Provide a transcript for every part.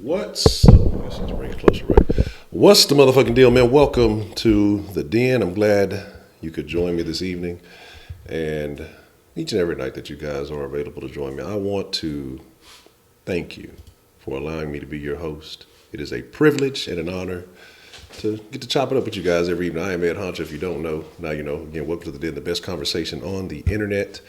What's up? Let's bring it closer, right? What's the motherfucking deal, man? Welcome to the Den. I'm glad you could join me this evening, and each and every night that you guys are available to join me. I want to thank you for allowing me to be your host. It is a privilege and an honor to get to chop it up with you guys every evening. I am Ed Honcho. If you don't know, now you know. Again, welcome to the Den, the best conversation on the internet.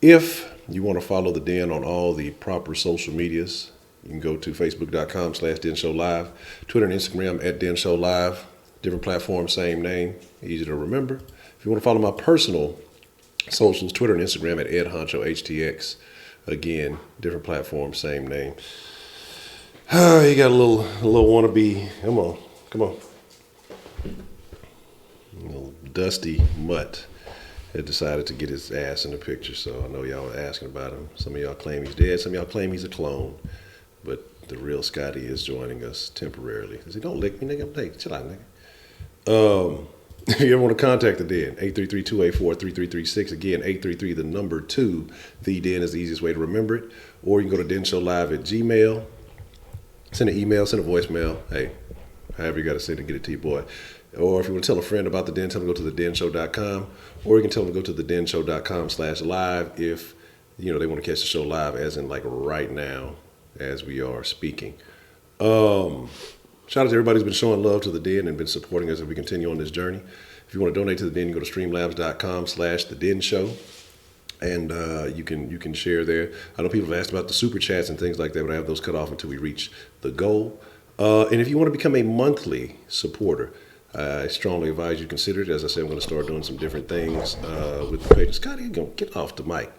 If you want to follow the Den on all the proper social medias, you can go to facebook.com/DenShowLive, Twitter and Instagram @DenShowLive, different platforms, same name, easy to remember. If you want to follow my personal socials, Twitter and Instagram @EdHonchoHTX, again, different platforms, same name. You got a little wannabe, come on. A little dusty mutt had decided to get his ass in the picture, so I know y'all are asking about him. Some of y'all claim he's dead, some of y'all claim he's a clone. But the real Scotty is joining us temporarily. He said, "Don't lick me, nigga. Hey, chill out, nigga." If you ever want to contact the Den, 833-284-3336. Again, 833, the number 2. The Den is the easiest way to remember it. Or you can go to denshowlive@gmail. Send an email, send a voicemail. Hey, however you got to send it, get it to your boy. Or if you want to tell a friend about the Den, tell them to go to thedenshow.com. Or you can tell them to go to thedenshow.com/live if they want to catch the show live, as in like right now, as we are speaking. Shout out to everybody who's been showing love to the Den and been supporting us as we continue on this journey. If you want to donate to the Den, you go to streamlabs.com/thedenshow, and you can share there. I know people have asked about the super chats and things like that, but I have those cut off until we reach the goal. And if you want to become a monthly supporter, I strongly advise you consider it. As I said, I'm going to start doing some different things with the page. Scotty, you're going to get off the mic.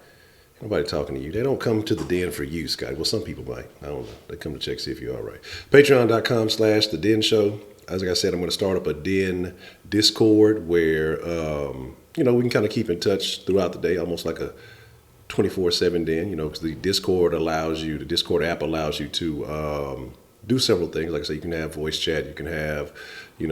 Nobody talking to you. They don't come to the Den for you, Scotty. Well, some people might. I don't know. They come to check, see if you're all right. Patreon.com/The Show. As like I said, I'm going to start up a Den Discord where, we can kind of keep in touch throughout the day, almost like a 24/7 Den, because the Discord app allows you to do several things. Like I said, you can have voice chat, you can have, you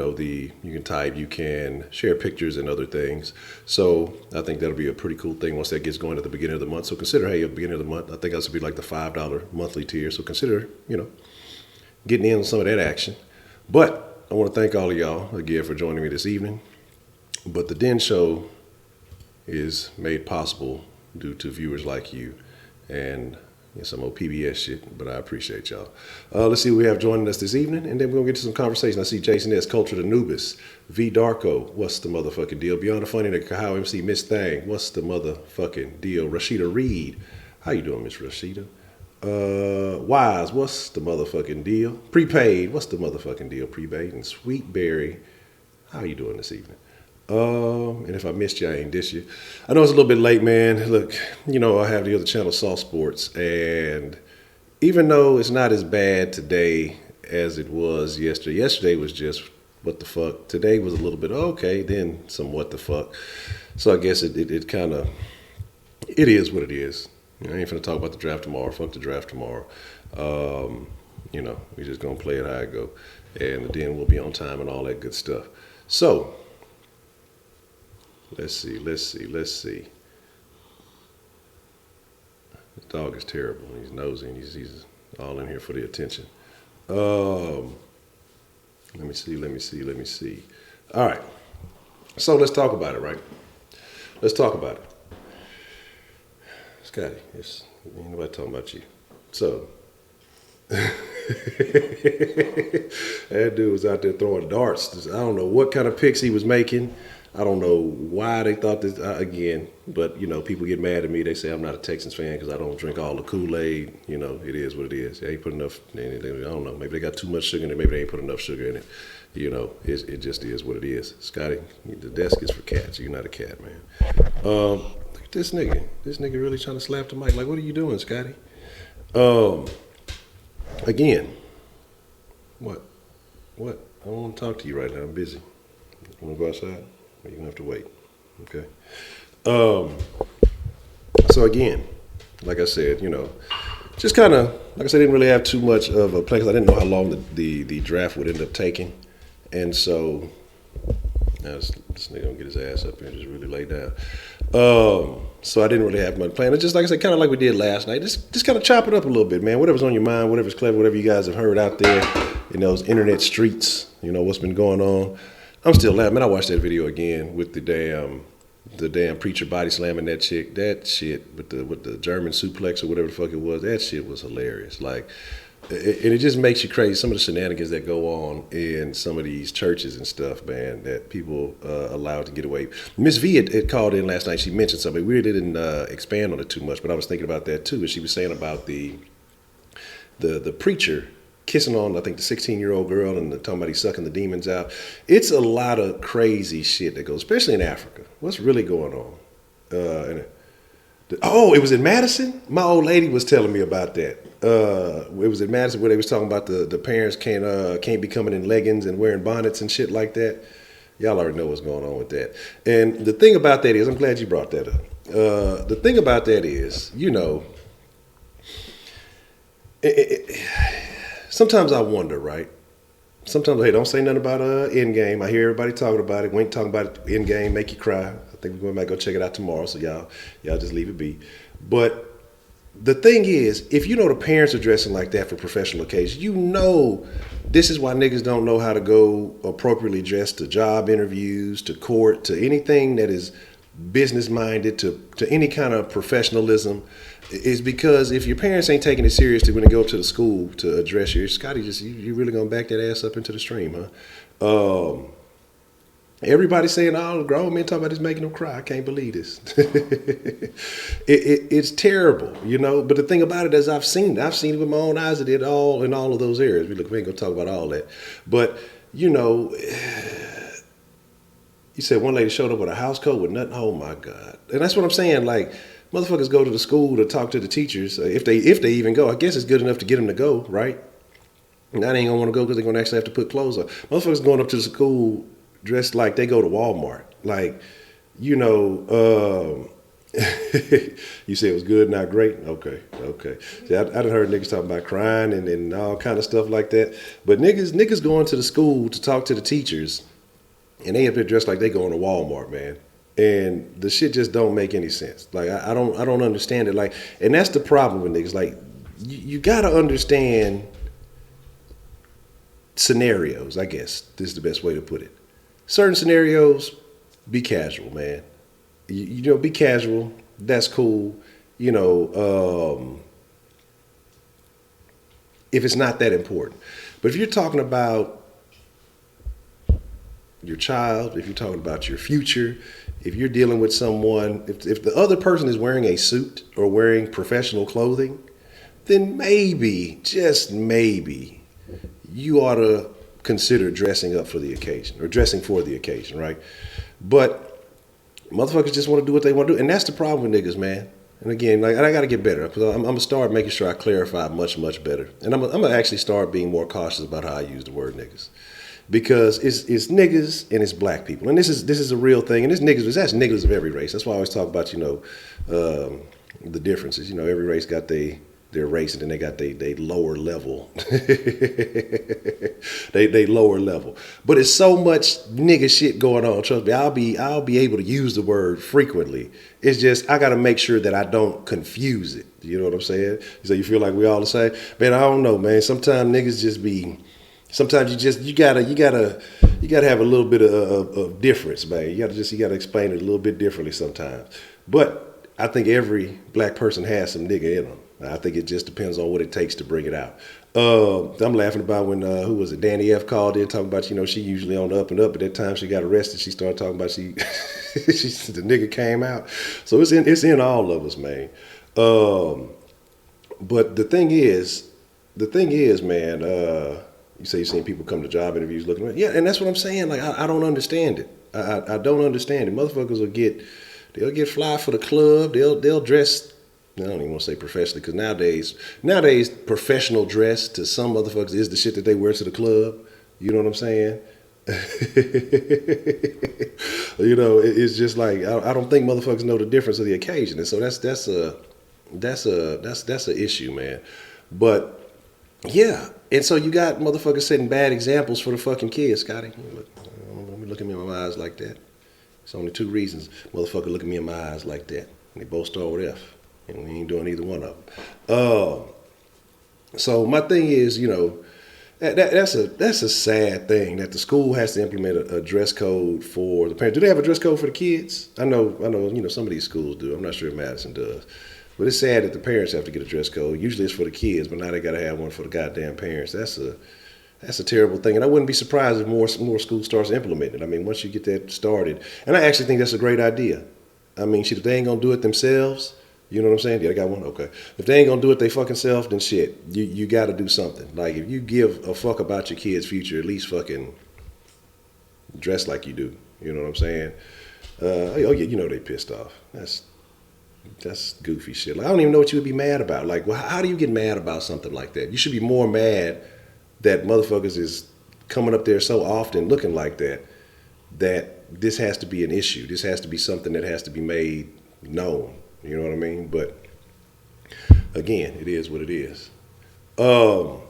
can type, you can share pictures and other things. So I think that'll be a pretty cool thing once that gets going at the beginning of the month. So consider, hey, at the beginning of the month, I think that's going to be like the $5 monthly tier. So consider, getting in on some of that action. But I want to thank all of y'all again for joining me this evening. But the Den Show is made possible due to viewers like you and some old PBS shit, but I appreciate y'all. Let's see what we have joining us this evening, and then we're going to get to some conversation. I see Jason S., Culture to Anubis, V. Darko, what's the motherfucking deal? Beyond the Funny, the Kahau MC, Miss Thang, what's the motherfucking deal? Rashida Reed, how you doing, Miss Rashida? Wise, what's the motherfucking deal? Prepaid, what's the motherfucking deal? Prepaid. And Sweet Berry, how you doing this evening? And if I missed you, I ain't diss you. I know it's a little bit late, man. Look, I have the other channel, Soft Sports, and even though it's not as bad today as it was yesterday was just what the fuck. Today was a little bit okay, then some what the fuck. So I guess it kind of, it is what it is. I ain't finna talk about the draft tomorrow. Fuck the draft tomorrow. We just gonna play it how it go, and then we'll be on time and all that good stuff. So. Let's see. The dog is terrible. He's nosy and he's all in here for the attention. Let me see. All right. So let's talk about it, right? Let's talk about it. Scotty, ain't nobody talking about you. So, that dude was out there throwing darts. I don't know what kind of picks he was making. I don't know why they thought this, again, but, people get mad at me. They say I'm not a Texans fan because I don't drink all the Kool-Aid. It is what it is. They ain't put enough, I don't know, maybe they got too much sugar in it. Maybe they ain't put enough sugar in it. It just is what it is. Scotty, the desk is for cats. You're not a cat, man. Look at this nigga. This nigga really trying to slap the mic. Like, what are you doing, Scotty? Again, what? I don't want to talk to you right now. I'm busy. You want to go outside? You're going to have to wait. Okay. So again, like I said, just kind of, like I said, I didn't really have too much of a plan because I didn't know how long the draft would end up taking. And so, now this nigga going to get his ass up here and just really lay down. So I didn't really have much plan. It's just like I said, kind of like we did last night. Just kind of chop it up a little bit, man. Whatever's on your mind, whatever's clever, whatever you guys have heard out there in those internet streets. What's been going on. I'm still laughing. Man, I watched that video again with the damn preacher body slamming that chick. That shit with the German suplex or whatever the fuck it was. That shit was hilarious. Like. And it just makes you crazy. Some of the shenanigans that go on in some of these churches and stuff, man, that people allow to get away. Miss V had called in last night. She mentioned something. We really didn't expand on it too much, but I was thinking about that too. And she was saying about the preacher kissing on, I think, the 16-year-old girl and talking about he's sucking the demons out. It's a lot of crazy shit that goes, especially in Africa. What's really going on? It was in Madison? My old lady was telling me about that. It was in Madison where they was talking about the parents can't be coming in leggings and wearing bonnets and shit like that. Y'all already know what's going on with that. And the thing about that is, I'm glad you brought that up. The thing about that is, sometimes I wonder, right? Sometimes, hey, don't say nothing about Endgame. I hear everybody talking about it. We ain't talking about Endgame, make you cry. I think we're going to go check it out tomorrow, so y'all just leave it be. But the thing is, if the parents are dressing like that for professional occasions, this is why niggas don't know how to go appropriately dressed to job interviews, to court, to anything that is business minded, to any kind of professionalism, is because if your parents ain't taking it seriously when they go to the school to address you, Scotty, you really gonna back that ass up into the stream, huh? Everybody saying, "Oh, grown men talking about this making them cry." I can't believe this. It's terrible, But the thing about it is, I've seen it with my own eyes. It all in all of those areas. We ain't gonna talk about all that, but you said one lady showed up with a house coat with nothing. Oh my God! And that's what I'm saying. Like, motherfuckers go to the school to talk to the teachers if they even go. I guess it's good enough to get them to go, right? And they ain't gonna want to go because they're gonna actually have to put clothes on. Motherfuckers going up to the school dressed like they go to Walmart. Like, you said it was good, not great? Okay. See, I done heard niggas talking about crying and all kind of stuff like that. But niggas going to the school to talk to the teachers, and they up there dressed like they going to Walmart, man. And the shit just don't make any sense. Like, I don't understand it. Like, and that's the problem with niggas. Like, you gotta understand scenarios, I guess. This is the best way to put it. Certain scenarios, be casual, man. Be casual. That's cool. If it's not that important. But if you're talking about your child, if you're talking about your future, if you're dealing with someone, if the other person is wearing a suit or wearing professional clothing, then maybe, just maybe, you ought to consider dressing up for the occasion or dressing for the occasion, right? But motherfuckers just want to do what they want to do. And that's the problem with niggas, man. And again, like, I got to get better. I'm going to start making sure I clarify much, much better. And I'm going to actually start being more cautious about how I use the word niggas. Because it's niggas and it's black people. And this is a real thing. And that's niggas of every race. That's why I always talk about, the differences. Every race got their race, and then they got they lower level. they lower level. But it's so much nigga shit going on. Trust me, I'll be able to use the word frequently. It's just I gotta make sure that I don't confuse it. You know what I'm saying? So you feel like we all the same? Man, I don't know, man. Sometimes niggas just be. Sometimes you gotta have a little bit of difference, man. You gotta explain it a little bit differently sometimes. But I think every black person has some nigga in them. I think it just depends on what it takes to bring it out. I'm laughing about when who was it? Danny F called in talking about she usually on the up and up. But that time she got arrested, she started talking about the nigga came out. So it's in all of us, man. But the thing is, man. You say you've seen people come to job interviews looking, yeah, and that's what I'm saying. Like, I don't understand it. I don't understand it. Motherfuckers they'll get fly for the club. They'll dress. I don't even want to say professionally, because nowadays professional dress to some motherfuckers is the shit that they wear to the club. You know what I'm saying? It's just like I don't think motherfuckers know the difference of the occasion, and so that's a issue, man. But yeah, and so you got motherfuckers setting bad examples for the fucking kids, Scotty. Let me look at me in my eyes like that. It's only two reasons motherfucker look at me in my eyes like that. And they both start with F. And we ain't doing either one of them. So my thing is, that's a sad thing that the school has to implement a dress code for the parents. Do they have a dress code for the kids? I know. Some of these schools do. I'm not sure if Madison does. But it's sad that the parents have to get a dress code. Usually it's for the kids, but now they got to have one for the goddamn parents. That's a terrible thing. And I wouldn't be surprised if more schools starts implementing it. I mean, once you get that started. And I actually think that's a great idea. I mean, shit, if they ain't going to do it themselves, you know what I'm saying? Yeah, I got one? Okay. If they ain't going to do it they fucking self, then shit, you got to do something. Like, if you give a fuck about your kid's future, at least fucking dress like you do. You know what I'm saying? Oh, yeah, they pissed off. That's goofy shit. Like, I don't even know what you would be mad about. Like, well, how do you get mad about something like that? You should be more mad that motherfuckers is coming up there so often looking like that this has to be an issue. This has to be something that has to be made known. You know what I mean? But again, it is what it is. But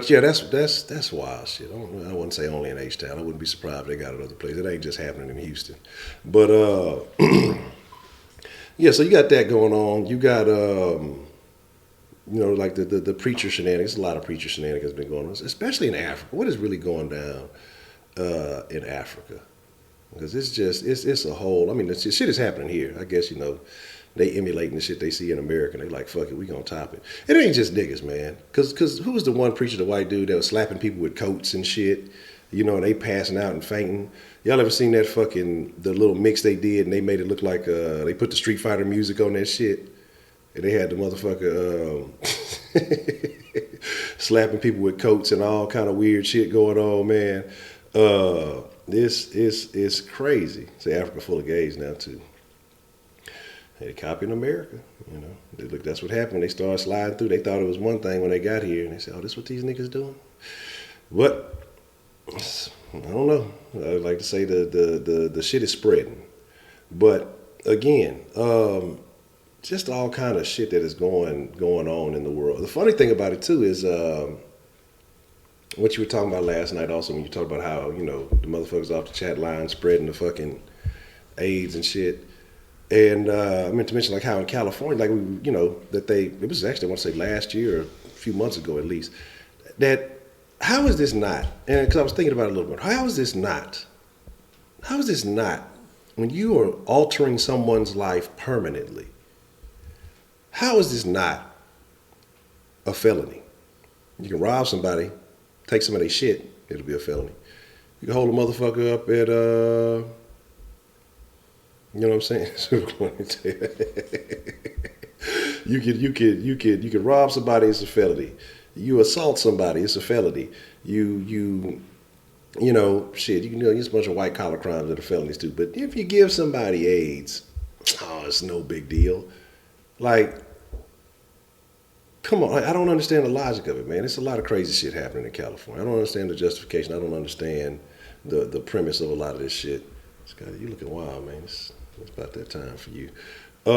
yeah, that's wild shit. I wouldn't say only in H-Town. I wouldn't be surprised if they got it other places. It ain't just happening in Houston. But yeah, so you got that going on. You got like the preacher shenanigans. A lot of preacher shenanigans been going on, especially in Africa. What is really going down in Africa? Because it's a whole. I mean, shit is happening here. I guess they emulating the shit they see in America. And they like, fuck it, we gonna top it. It ain't just niggas, man. Because who was the one preacher, the white dude that was slapping people with coats and shit? And they passing out and fainting. Y'all ever seen that the little mix they did and they made it look like they put the Street Fighter music on that shit? And they had the motherfucker slapping people with coats and all kind of weird shit going on, man. This is crazy. Say Africa full of gays now too. They copying America, Look, that's what happened. They started sliding through. They thought it was one thing when they got here, and they said, "Oh, this what these niggas doing?" But I don't know. I'd like to say the shit is spreading, but again, just all kind of shit that is going on in the world. The funny thing about it too is what you were talking about last night. Also, when you talked about how the motherfuckers off the chat line spreading the fucking AIDS and shit. And I meant to mention like how in California, like it was actually I want to say last year or a few months ago at least, that how is this not? And because I was thinking about it a little bit, how is this not when you are altering someone's life permanently? How is this not a felony? You can rob somebody, take some of their shit, it'll be a felony. You can hold a motherfucker up at you know what I'm saying? You could rob somebody, it's a felony. You assault somebody, it's a felony. You shit, you can do a bunch of white collar crimes that are felonies too. But if you give somebody AIDS, it's no big deal. Like, come on, I don't understand the logic of it, man. It's a lot of crazy shit happening in California. I don't understand the justification. I don't understand the premise of a lot of this shit. Scotty, you looking wild, man. It's about that time for you. I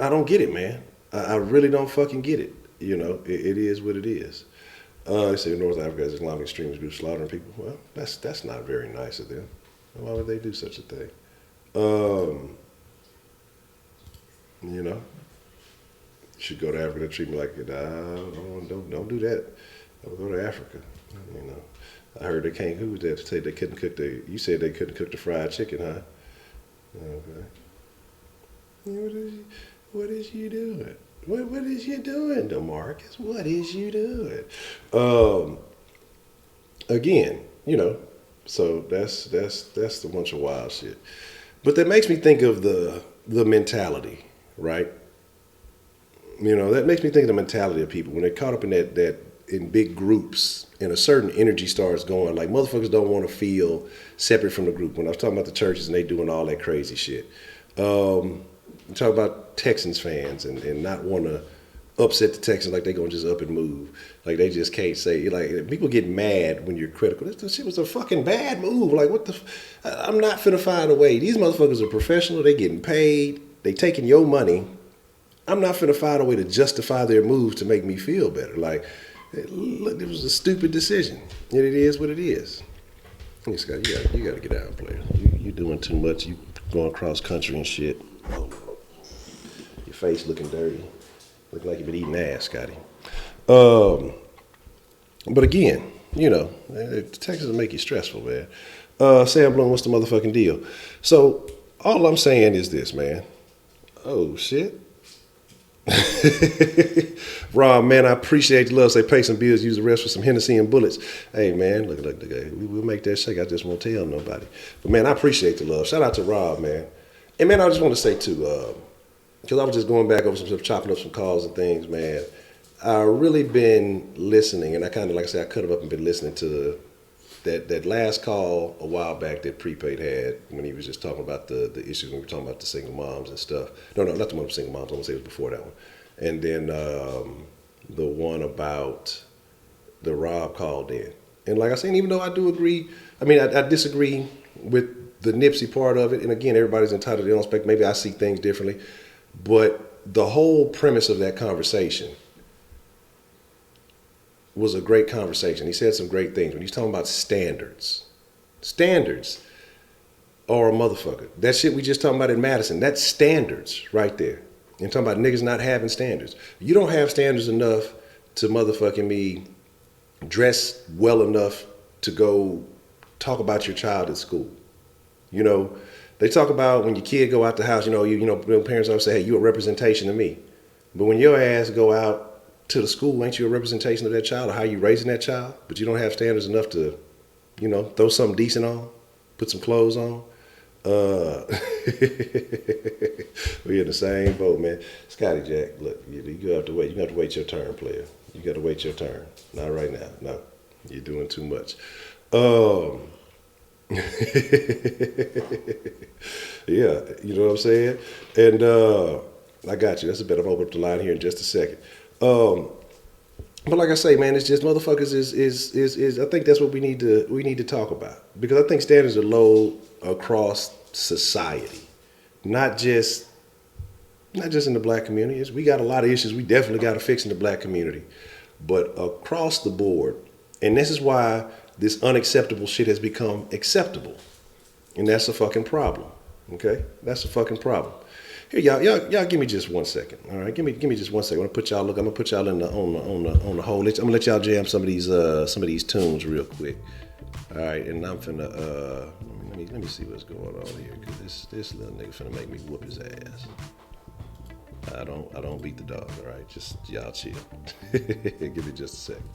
don't get it, man. I really don't fucking get it. It is what it is. They say North Africa has Islamic extremist groups slaughtering people. Well, that's not very nice of them. Why would they do such a thing? You should go to Africa. Treat me like don't do that. Don't go to Africa. I heard they can't. Who was that to say they couldn't cook you said they couldn't cook the fried chicken, huh? Okay. What is you doing? What is you doing, DeMarcus? What is you doing? Again, so that's the bunch of wild shit. But that makes me think of the mentality, right? That makes me think of the mentality of people when they're caught up in that in big groups and a certain energy starts going. Like, motherfuckers don't want to feel separate from the group. When I was talking about the churches and they doing all that crazy shit. Talk about Texans fans and not want to upset the Texans like they gonna just up and move. Like, they just can't say, like, people get mad when you're critical. This shit was a fucking bad move. Like, what the I'm not finna find a way. These motherfuckers are professional. They getting paid. They taking your money. I'm not finna find a way to justify their moves to make me feel better. Like, look, it was a stupid decision. And it is what it is. Hey, Scott, you gotta get down, player. You doing too much. You going cross country and shit. Your face looking dirty. Looking like you've been eating ass, Scotty. But again, Texas will make you stressful, man. Sam Bloom, what's the motherfucking deal? So all I'm saying is this, man. Oh shit. Rob, man, I appreciate the love. Say pay some bills, use the rest for some Hennessy and bullets. Hey, man, look, we'll make that shake. I just won't tell nobody. But man, I appreciate the love. Shout out to Rob, man. And man, I just want to say too, because I was just going back over some stuff, chopping up some calls and things, man. I've really been listening, and I kind of, like I said, I cut it up and been listening to that last call a while back that Prepaid had when he was just talking about the issues when we were talking about the single moms and stuff. No, not the one with single moms. I'm going to say it was before that one. And then the one about the Rob called in. And like I said, even though I do agree, I disagree with the Nipsey part of it. And again, everybody's entitled to their own spec. Maybe I see things differently. But the whole premise of that conversation was a great conversation. He said some great things. When he's talking about standards are a motherfucker. That shit we just talking about in Madison, that's standards right there. And talking about niggas not having standards. You don't have standards enough to motherfucking me dress well enough to go talk about your child at school. They talk about when your kid go out the house, parents always say, hey, you a representation of me. But when your ass go out to the school, ain't you a representation of that child or how you raising that child? But you don't have standards enough to, throw something decent on, put some clothes on. We're in the same boat, man. Scotty Jack, look, you have to wait. You have to wait your turn, player. You got to wait your turn. Not right now. No, you're doing too much. Yeah, you know what I'm saying? And I got you. That's a bit. I'm open up the line here in just a second. But like I say, man, it's just motherfuckers is I think that's what we need to talk about, because I think standards are low across society, not just in the black community. We got a lot of issues we definitely got to fix in the black community, but across the board. And this is why this unacceptable shit has become acceptable, and that's a fucking problem. Okay, that's a fucking problem. Here, y'all, give me just 1 second. All right, give me just 1 second. I'm gonna put y'all in on the whole. I'm gonna let y'all jam some of these tunes real quick. All right, and I'm finna let me see what's going on here, because this little nigga finna make me whoop his ass. I don't beat the dog. All right, just y'all chill. Give me just a second.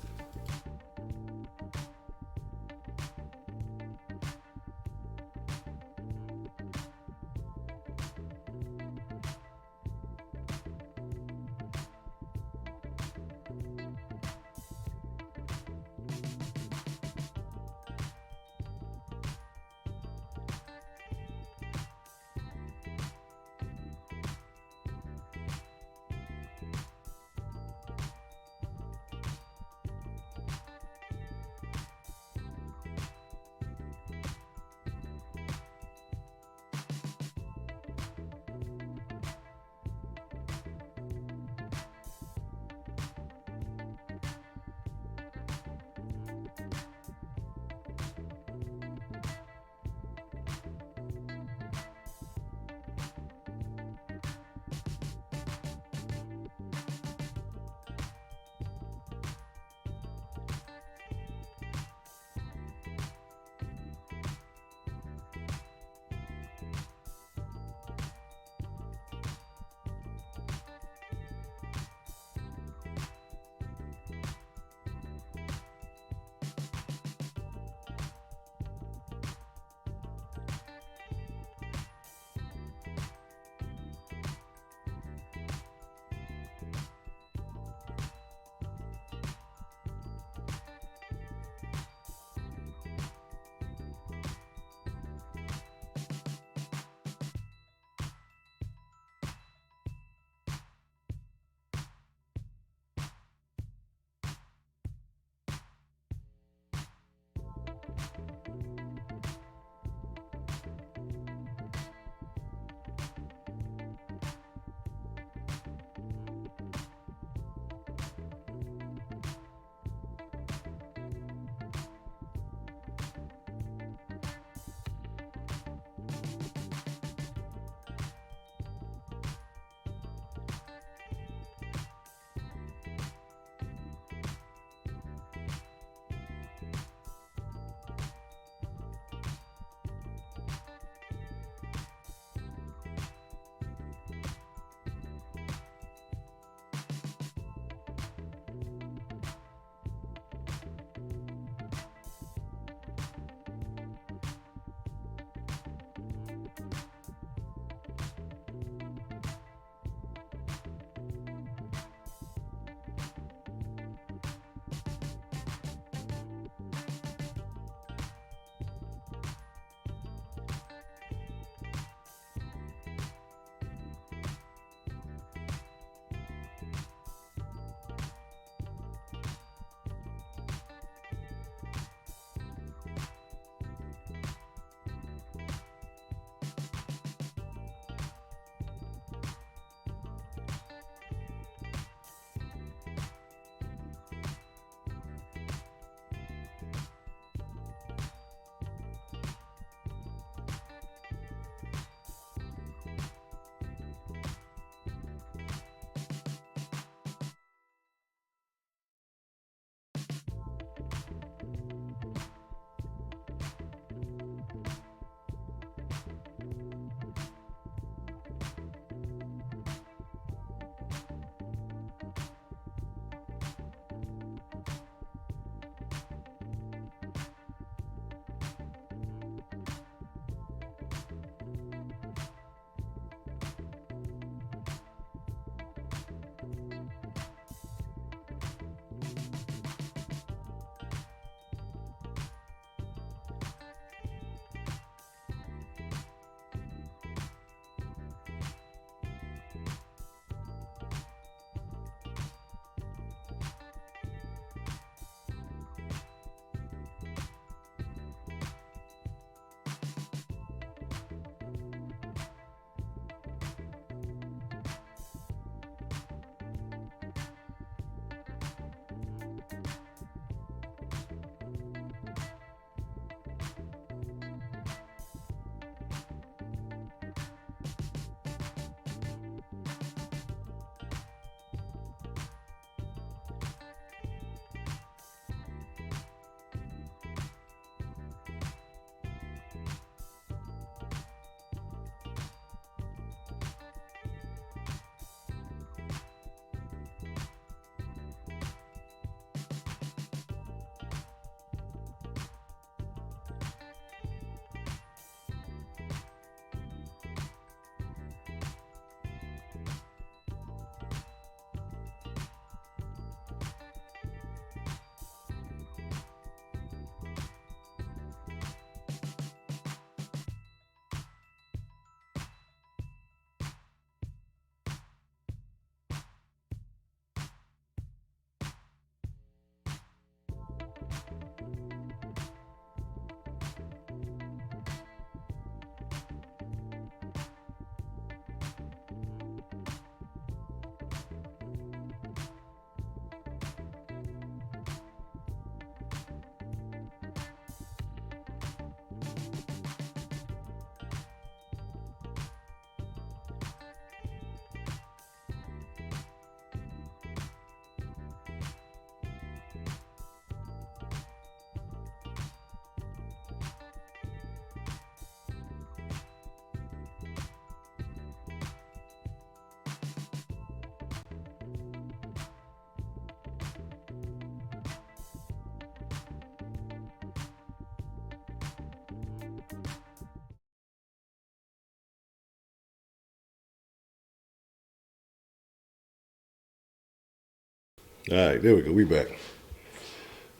All right, there we go. We back.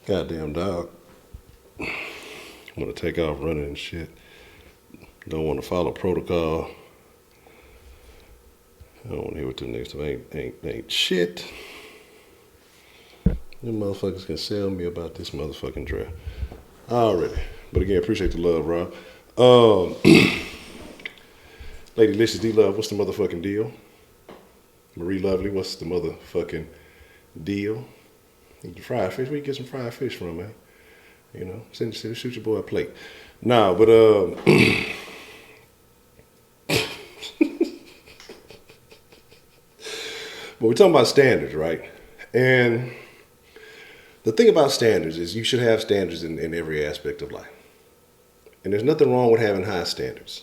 Goddamn dog. I'm gonna take off running and shit. Don't want to follow protocol. I don't want to hear what them niggas ain't shit. Them motherfuckers can sell me about this motherfucking draft already. But again, appreciate the love, Rob. Lady Licious D Love, what's the motherfucking deal? Marie Lovely, what's the motherfucking deal? Need the fried fish. Where you get some fried fish from, man? You know, shoot your boy a plate. Nah, but but we're talking about standards, right? And the thing about standards is you should have standards in every aspect of life. And there's nothing wrong with having high standards,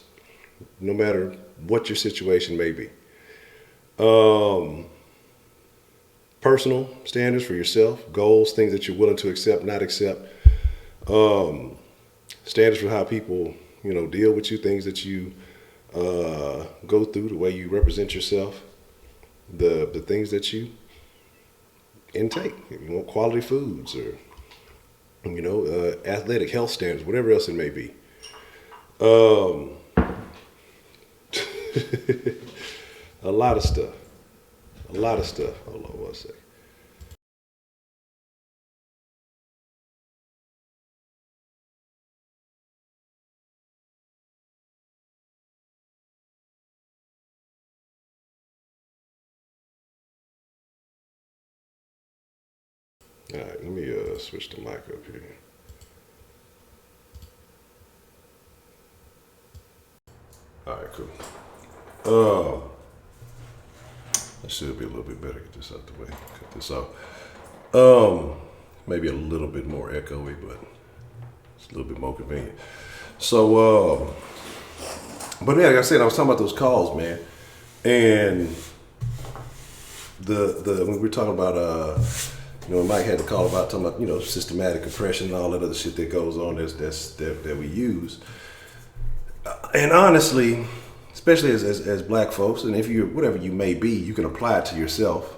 no matter what your situation may be. Personal standards for yourself, goals, things that you're willing to accept, not accept. Standards for how people, you know, deal with you, things that you go through, the way you represent yourself, the things that you intake. If you want quality foods or, you know, athletic health standards, whatever else it may be. A lot of stuff. Hold on one second. All right, let me switch the mic up here. All right, cool. That should be a little bit better. Get this out the way. Cut this off. Maybe a little bit more echoey, but it's a little bit more convenient. So, but yeah, like I said, I was talking about those calls, man, and the when we were talking about you know, Mike had the call about talking about, you know, systematic oppression and all that other shit that goes on that we use. And honestly, especially as black folks, and if you're whatever you may be, you can apply it to yourself.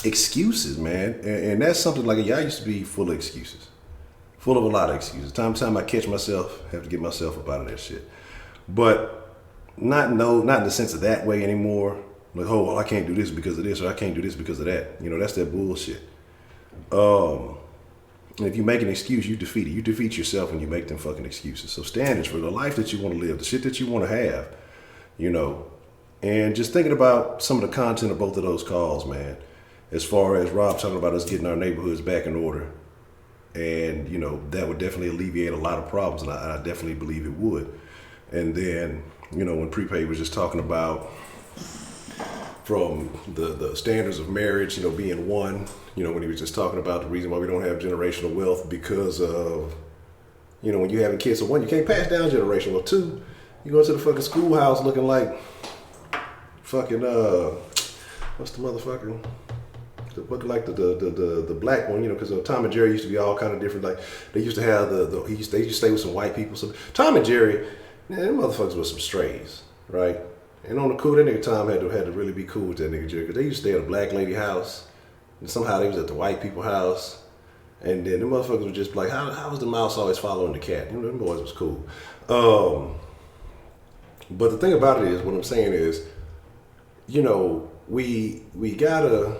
Excuses, man, and that's something like I used to be full of excuses, full of a lot of excuses. Time to time I catch myself, have to get myself up out of that shit, but not in the sense of that way anymore. Like, oh, well, I can't do this because of this, or I can't do this because of that. You know, that's that bullshit. And if you make an excuse, you defeat it. You defeat yourself when you make them fucking excuses. So standards for the life that you want to live, the shit that you want to have, you know. And just thinking about some of the content of both of those calls, man, as far as Rob talking about us getting our neighborhoods back in order. And, you know, that would definitely alleviate a lot of problems, and I definitely believe it would. And then, you know, when Prepaid was just talking about from the standards of marriage, you know, being one, you know, when he was just talking about the reason why we don't have generational wealth because of, you know, when you're having kids, so one, you can't pass down generational wealth. Two, you go to the fucking schoolhouse looking like fucking, what's the motherfucker? Looking like the black one, you know, because Tom and Jerry used to be all kind of different. Like, they used to have they used to stay with some white people. So Tom and Jerry, man, them motherfuckers were some strays, right? And on the cool, that nigga Tom had to really be cool with that nigga Jerry, because they used to stay at a black lady house, and somehow they was at the white people house, and then the motherfuckers were just like, how was the mouse always following the cat? You know, them boys was cool. But the thing about it is, what I'm saying is, you know, we gotta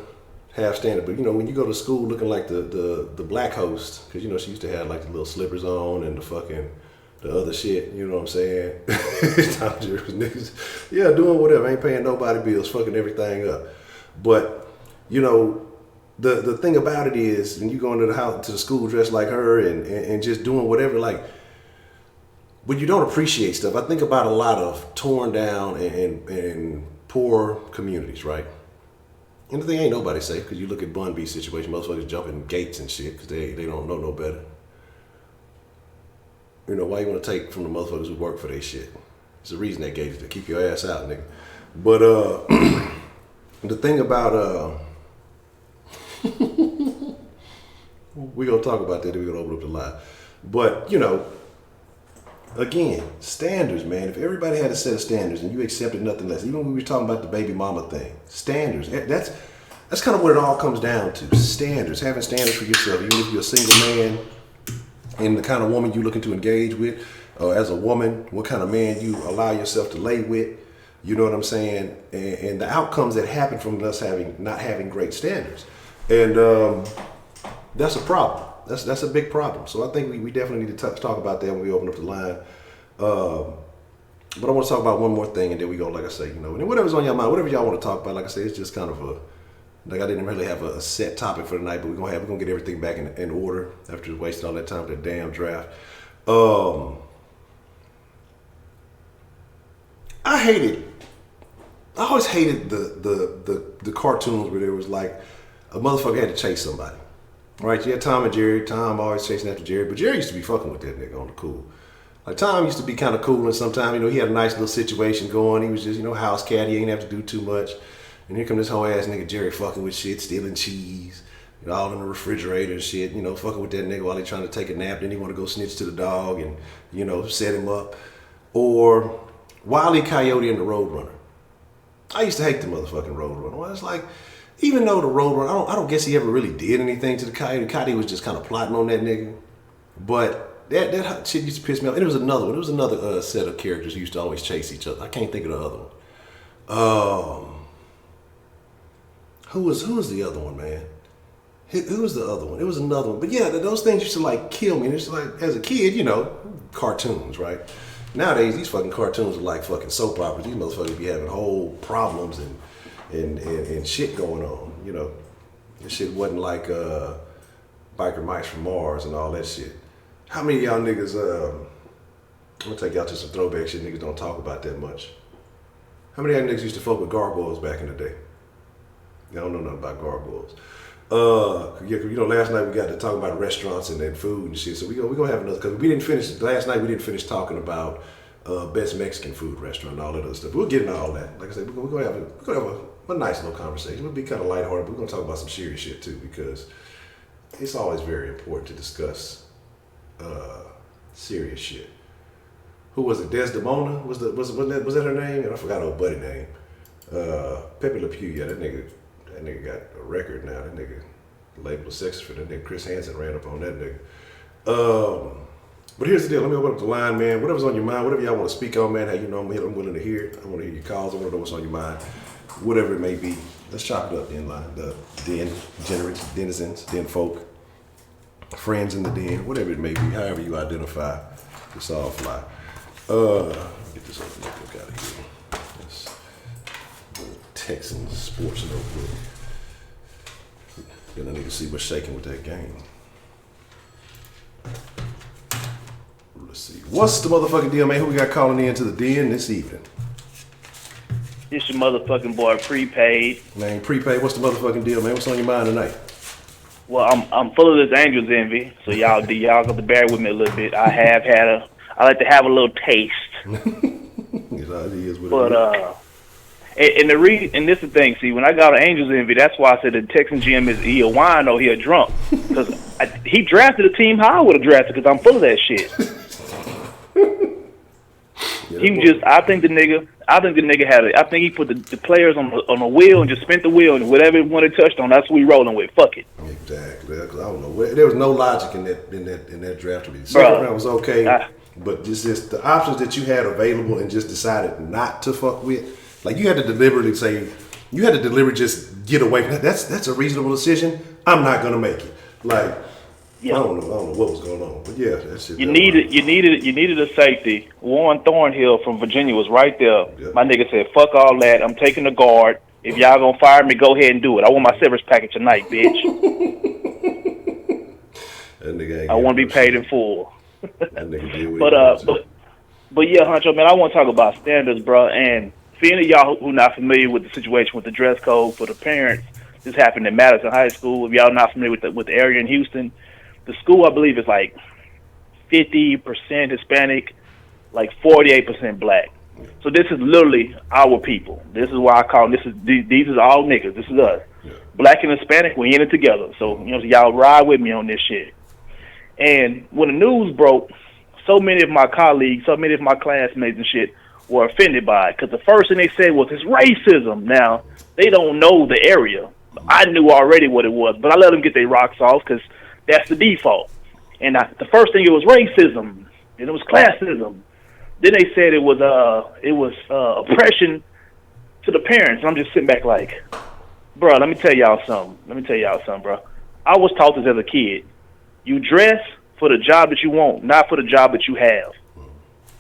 have standard. But you know, when you go to school looking like the black host, because you know she used to have like the little slippers on and the other shit, you know what I'm saying? Tom Jerry was niggas, yeah, doing whatever, ain't paying nobody bills, fucking everything up. But, you know, the thing about it is, when you go into the house, to the school dressed like her and just doing whatever, like, when you don't appreciate stuff, I think about a lot of torn down and poor communities, right? And the thing ain't nobody safe, because you look at Bun B's situation, motherfuckers jumping gates and shit, because they don't know no better. You know, why you want to take from the motherfuckers who work for their shit? It's the reason they gave it, to keep your ass out, nigga. But the thing about we're gonna talk about that, then we're gonna open up the line. But, you know, again, standards, man. If everybody had a set of standards and you accepted nothing less, even when we were talking about the baby mama thing, standards, that's kind of what it all comes down to. Standards, having standards for yourself. Even if you're a single man and the kind of woman you're looking to engage with, or as a woman, what kind of man you allow yourself to lay with. You know what I'm saying? And the outcomes that happen from us not having great standards. And that's a problem. That's a big problem. So I think we definitely need to talk about that when we open up the line. But I want to talk about one more thing, and then we go, like I say, and whatever's on your mind, whatever y'all want to talk about. Like I say, it's just kind of I didn't really have a set topic for tonight, but we're gonna get everything back in order after wasting all that time with that damn draft. I always hated the cartoons where there was like a motherfucker had to chase somebody. Right? You had Tom and Jerry. Tom always chasing after Jerry, but Jerry used to be fucking with that nigga on the cool. Like Tom used to be kind of cool, and sometimes he had a nice little situation going. He was just house cat. He ain't have to do too much. And here come this whole ass nigga Jerry fucking with shit, stealing cheese, all in the refrigerator and shit. Fucking with that nigga while he trying to take a nap. Then he want to go snitch to the dog and set him up. Or Wile E. Coyote and the Roadrunner. I used to hate the motherfucking Roadrunner. Well, it's like, even though the Roadrunner, I don't guess he ever really did anything to the Coyote. Coyote was just kind of plotting on that nigga. But that shit used to piss me off. And it was another one. It was another set of characters who used to always chase each other. I can't think of the other one. Who was the other one, man? Who was the other one? It was another one. But yeah, those things used to like kill me. And it's like, as a kid, cartoons, right? Nowadays, these fucking cartoons are like fucking soap operas. These motherfuckers be having whole problems and shit going on, This shit wasn't like Biker Mice from Mars and all that shit. How many of y'all niggas, I'm gonna take y'all to some throwback shit niggas don't talk about that much. How many of y'all niggas used to fuck with gargoyles back in the day? Y'all don't know nothing about gargoyles. Last night we got to talk about restaurants and then food and shit. So we gonna have another, because last night we didn't finish talking about best Mexican food restaurant and all that other stuff. We'll get into all that. Like I said, we're gonna have a nice little conversation. We'll be kind of lighthearted, but we're gonna talk about some serious shit too, because it's always very important to discuss serious shit. Who was it? Desdemona? Was that her name? I forgot her buddy name. Pepe Le Pew. Yeah, that nigga got a record now. That nigga labeled a sexist for that nigga. Chris Hansen ran up on that nigga. But here's the deal. Let me open up the line, man. Whatever's on your mind, whatever y'all want to speak on, man. Hey, I'm willing to hear it. I want to hear your calls. I want to know what's on your mind. Whatever it may be. Let's chop it up, den line. The den, denizens, den folk, friends in the den, whatever it may be, however you identify. It's all fly. Get this other notebook out of here. Texans sports notebook. Then I need to see what's shaking with that game. Let's see. What's the motherfucking deal, man? Who we got calling in to the den this evening? It's your motherfucking boy, Prepaid. Man, Prepaid, what's the motherfucking deal, man? What's on your mind tonight? Well, I'm full of this Angels envy, so y'all got to bear with me a little bit. I like to have a little taste. And this is the thing. See, when I got an Angels envy, that's why I said the Texan GM is he a wino, he a drunk, because he drafted a team how I would have drafted, because I'm full of that shit. I think the nigga had it. I think he put the players on the wheel and just spent the wheel, and whatever he wanted touched on, that's what we rolling with. Fuck it. Exactly. Because I don't know. There was no logic in that draft. The second round was okay, but just the options that you had available and just decided not to fuck with. Like you had to deliberately just get away from that. That's a reasonable decision. I'm not gonna make it. Like yeah. I don't know what was going on, but yeah, that's it. You needed a safety. Warren Thornhill from Virginia was right there. Yep. My nigga said, "Fuck all that. I'm taking the guard. If y'all gonna fire me, go ahead and do it. I want my severance package tonight, bitch." That nigga ain't I want to be paid in full. That nigga did but yeah, Honcho, man, I want to talk about standards, bro. And for any of y'all who not familiar with the situation with the dress code for the parents, this happened in Madison High School. If y'all not familiar with the area in Houston, the school I believe is like 50% Hispanic, like 48% black. So this is literally our people. This is why I call them, these is all niggas. This is us. Yeah. Black and Hispanic, we in it together. So y'all ride with me on this shit. And when the news broke, so many of my colleagues, so many of my classmates and shit were offended by it, because the first thing they said was it's racism. Now, they don't know the area. I knew already what it was, but I let them get their rocks off because that's the default. And the first thing, it was racism, and it was classism. Then they said it was oppression to the parents. And I'm just sitting back like, bro, let me tell y'all something, bro. I was taught this as a kid. You dress for the job that you want, not for the job that you have.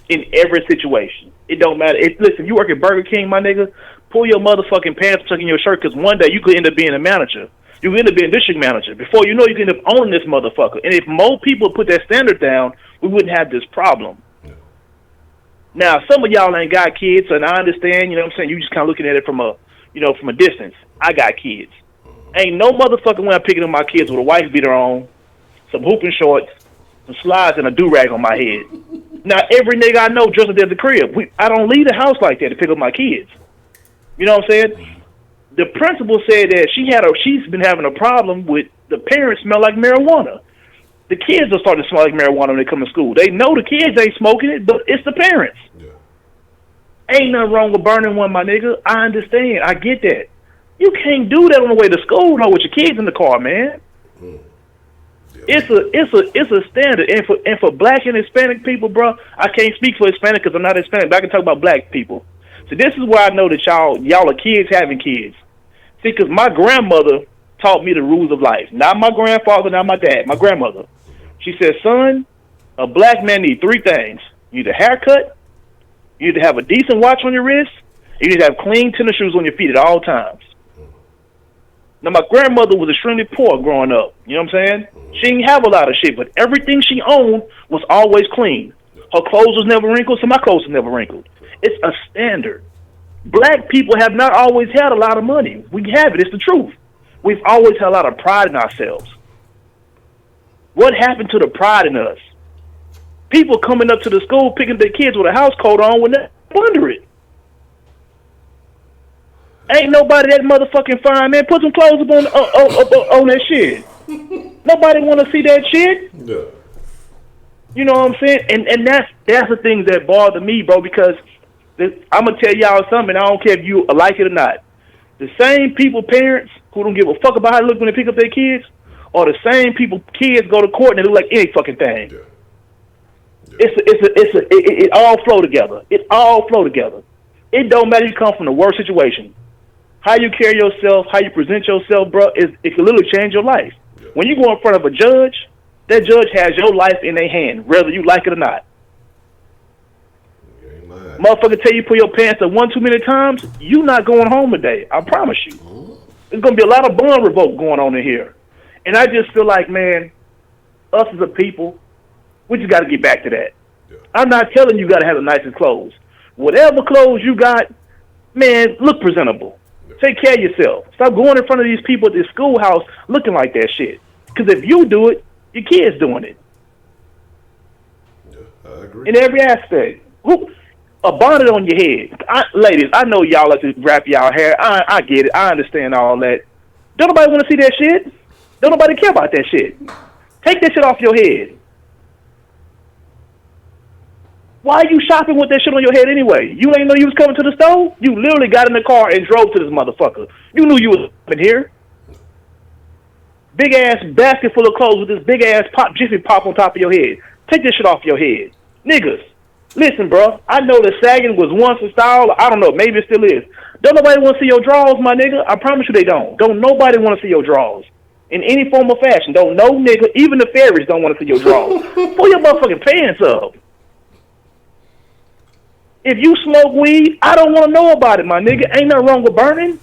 In every situation. It don't matter. Listen, you work at Burger King, my nigga, pull your motherfucking pants, tuck in your shirt, because one day you could end up being a manager. You could end up being district manager. Before you know, you could end up owning this motherfucker. And if more people put that standard down, we wouldn't have this problem. Now, some of y'all ain't got kids, and I understand, you know what I'm saying? You just kind of looking at it from a distance. I got kids. Ain't no motherfucker when I'm picking up my kids with a wife beater on, some hooping shorts, some slides, and a do-rag on my head. Now, every nigga I know dresses at the crib. I don't leave the house like that to pick up my kids. You know what I'm saying? The principal said that she's been having a problem with the parents smell like marijuana. The kids are starting to smell like marijuana when they come to school. They know the kids ain't smoking it, but it's the parents. Yeah. Ain't nothing wrong with burning one, my nigga. I understand. I get that. You can't do that on the way to school, no, with your kids in the car, man. Mm. Yeah. It's a standard. And for black and Hispanic people, bro, I can't speak for Hispanic because I'm not Hispanic, but I can talk about black people. So this is where I know that y'all are kids having kids. See, because my grandmother taught me the rules of life. Not my grandfather, not my dad, my grandmother. She said, son, a black man needs three things. You need a haircut, you need to have a decent watch on your wrist, you need to have clean tennis shoes on your feet at all times. Now, my grandmother was extremely poor growing up. You know what I'm saying? She didn't have a lot of shit, but everything she owned was always clean. Her clothes was never wrinkled, so my clothes was never wrinkled. It's a standard. Black people have not always had a lot of money. We have it. It's the truth. We've always had a lot of pride in ourselves. What happened to the pride in us? People coming up to the school picking their kids with a house coat on when they wonder it. Ain't nobody that motherfucking fine, man. Put some clothes up on that shit. Nobody want to see that shit. Yeah. You know what I'm saying? And that's the things that bother me, bro, because I'm going to tell y'all something, I don't care if you like it or not. The same people, parents, who don't give a fuck about how they look when they pick up their kids, or the same people, kids go to court and they look like any fucking thing. Yeah. Yeah. It all flow together. It all flow together. It don't matter if you come from the worst situation. How you carry yourself, how you present yourself, bro, it can literally change your life. Yeah. When you go in front of a judge, that judge has your life in their hand, whether you like it or not. Motherfucker tell you pull your pants up one too many times, you not going home today. I promise you. There's going to be a lot of bond revoke going on in here. And I just feel like, man, us as a people, we just got to get back to that. Yeah. I'm not telling you got to have the nicest clothes. Whatever clothes you got, man, look presentable. Yeah. Take care of yourself. Stop going in front of these people at this schoolhouse looking like that shit. Because if you do it, your kid's doing it. Yeah, I agree. In every aspect. A bonnet on your head. Ladies, I know y'all like to wrap y'all hair. I get it. I understand all that. Don't nobody want to see that shit. Don't nobody care about that shit. Take that shit off your head. Why are you shopping with that shit on your head anyway? You ain't know you was coming to the store? You literally got in the car and drove to this motherfucker. You knew you was in here. Big ass basket full of clothes with this big ass jiffy pop on top of your head. Take this shit off your head. Niggas. Listen, bro, I know that sagging was once a style. I don't know. Maybe it still is. Don't nobody want to see your drawers, my nigga. I promise you they don't. Don't nobody want to see your drawers. In any form of fashion. Don't no nigga. Even the fairies don't want to see your drawers. Pull your motherfucking pants up. If you smoke weed, I don't want to know about it, my nigga. Ain't nothing wrong with burning.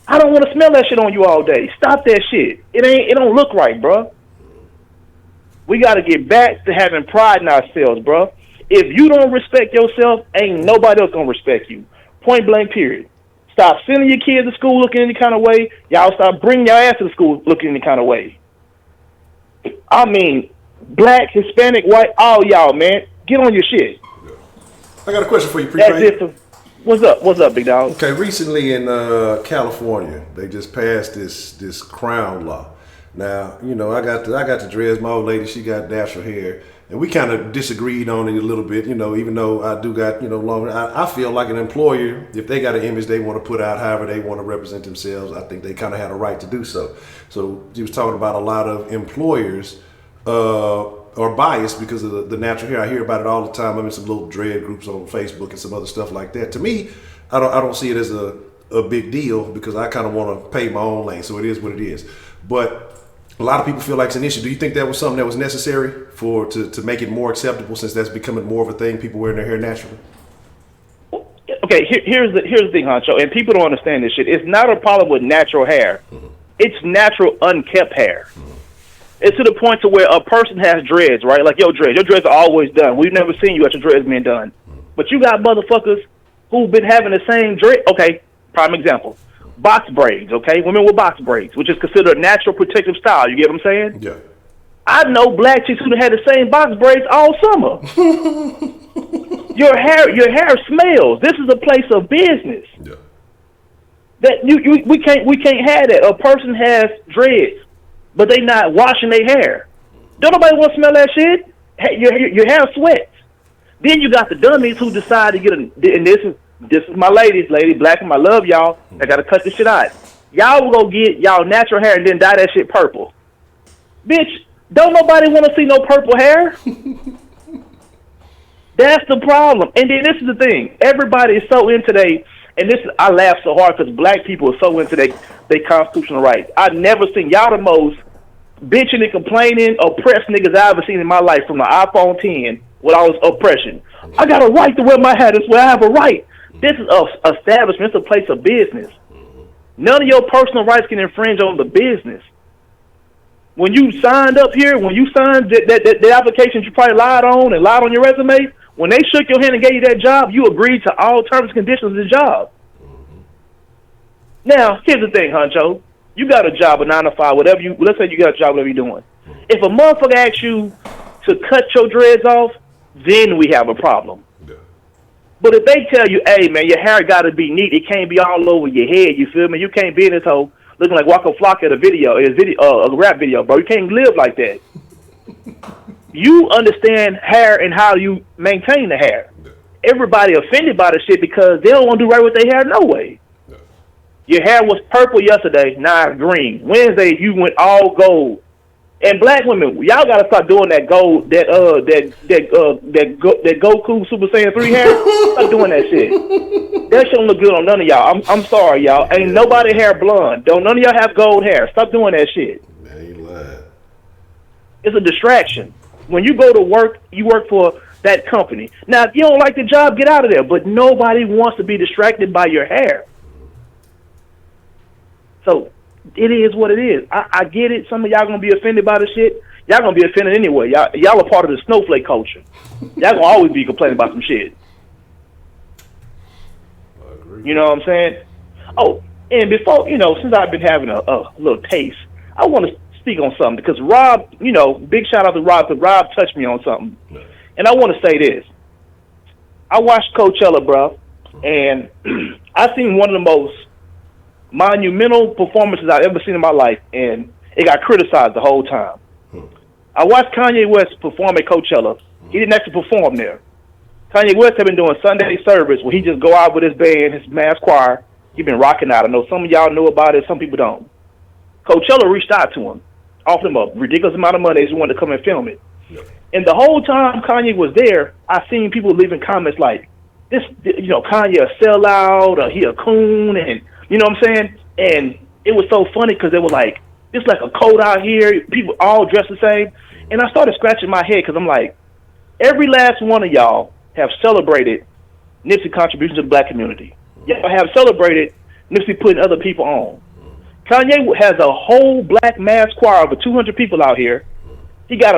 I don't want to smell that shit on you all day. Stop that shit. It don't look right, bro. We got to get back to having pride in ourselves, bro. If you don't respect yourself, ain't nobody else gonna respect you. Point blank, period. Stop sending your kids to school looking any kind of way. Y'all stop bringing your ass to the school looking any kind of way. I mean, black, Hispanic, white, all y'all, man. Get on your shit. I got a question for you, That's it. What's up? What's up, big dog? Okay, recently in California, they just passed this crown law. Now, you know, I got to dress. My old lady, she got natural hair. and we kind of disagreed on it a little bit, even though I do got, longer. I feel like an employer, if they got an image they want to put out, however they want to represent themselves, I think they kind of had a right to do so. So he was talking about a lot of employers are biased because of the natural hair. I hear about it all the time. I'm in some little dread groups on Facebook and some other stuff like that. To me, I don't see it as a big deal because I kind of want to pay my own lane. So it is what it is. But a lot of people feel like it's an issue. Do you think that was something that was necessary to make it more acceptable, since that's becoming more of a thing, people wearing their hair naturally? Okay, here's the thing, Honcho, and people don't understand this shit. It's not a problem with natural hair. Mm-hmm. It's natural, unkept hair. Mm-hmm. It's to the point to where a person has dreads, right? Like, your dreads are always done. We've never seen you at your dreads being done. Mm-hmm. But you got motherfuckers who've been having the same dread. Okay, prime example. Box braids, okay? Women with box braids, which is considered a natural protective style. You get what I'm saying? Yeah. I know black chicks who had the same box braids all summer. Your hair smells. This is a place of business. Yeah. That we can't have that. A person has dreads, but they not washing their hair. Don't nobody want to smell that shit. Hey, your hair sweats. Then you got the dummies who decide to get and this is my lady, black, and I love y'all. I gotta cut this shit out. Y'all will go get y'all natural hair and then dye that shit purple. Bitch, don't nobody want to see no purple hair. That's the problem. And then this is the thing. Everybody is so into I laugh so hard because black people are so into their constitutional rights. I've never seen y'all the most bitching and complaining, oppressed niggas I've ever seen in my life from the iPhone 10 when I was oppression. I got a right to wear my hat. That's where I have a right. This is a establishment. It's a place of business. None of your personal rights can infringe on the business. When you signed up here, when you signed that application you probably lied on your resume, when they shook your hand and gave you that job, you agreed to all terms and conditions of the job. Now, here's the thing, Honcho. You got a job, a 9 to 5, let's say you got a job, whatever you're doing. If a motherfucker asks you to cut your dreads off, then we have a problem. But if they tell you, hey, man, your hair got to be neat, it can't be all over your head, you feel me? You can't be in this hole looking like Waka Flocka at a rap video, bro. You can't live like that. You understand hair and how you maintain the hair. Everybody offended by the shit because they don't want to do right with their hair no way. Your hair was purple yesterday, now it's green. Wednesday, you went all gold. And black women, y'all gotta start doing that gold, that Goku Super Saiyan 3 hair. Stop doing that shit. That shit don't look good on none of y'all. I'm sorry, y'all. Ain't nobody hair blonde. Don't none of y'all have gold hair. Stop doing that shit. Man, you lying. It's a distraction. When you go to work, you work for that company. Now, if you don't like the job, get out of there. But nobody wants to be distracted by your hair. So it is what it is. I get it. Some of y'all gonna be offended by the shit. Y'all gonna be offended anyway. Y'all are part of the snowflake culture. Y'all gonna always be complaining about some shit. I agree. You know what I'm saying? Oh, and before, since I've been having a little taste, I want to speak on something because Rob, big shout out to Rob because Rob touched me on something. No. And I want to say this. I watched Coachella, bro, and I seen one of the most monumental performances I've ever seen in my life, and it got criticized the whole time. I watched Kanye West perform at Coachella. He didn't actually perform there. Kanye West had been doing Sunday service where he just go out with his band, his mass choir. He been rocking out. I know some of y'all know about it, some people don't. Coachella reached out to him, offered him a ridiculous amount of money. They just wanted to come and film it. Yep. And the whole time Kanye was there, I seen people leaving comments like, "This, Kanye a sellout, or he a coon," and you know what I'm saying? And it was so funny because they were like, it's like a cold out here. People all dressed the same. And I started scratching my head because I'm like, every last one of y'all have celebrated Nipsey's contribution to the black community. Y'all have celebrated Nipsey putting other people on. Kanye has a whole black mass choir of 200 people out here. He got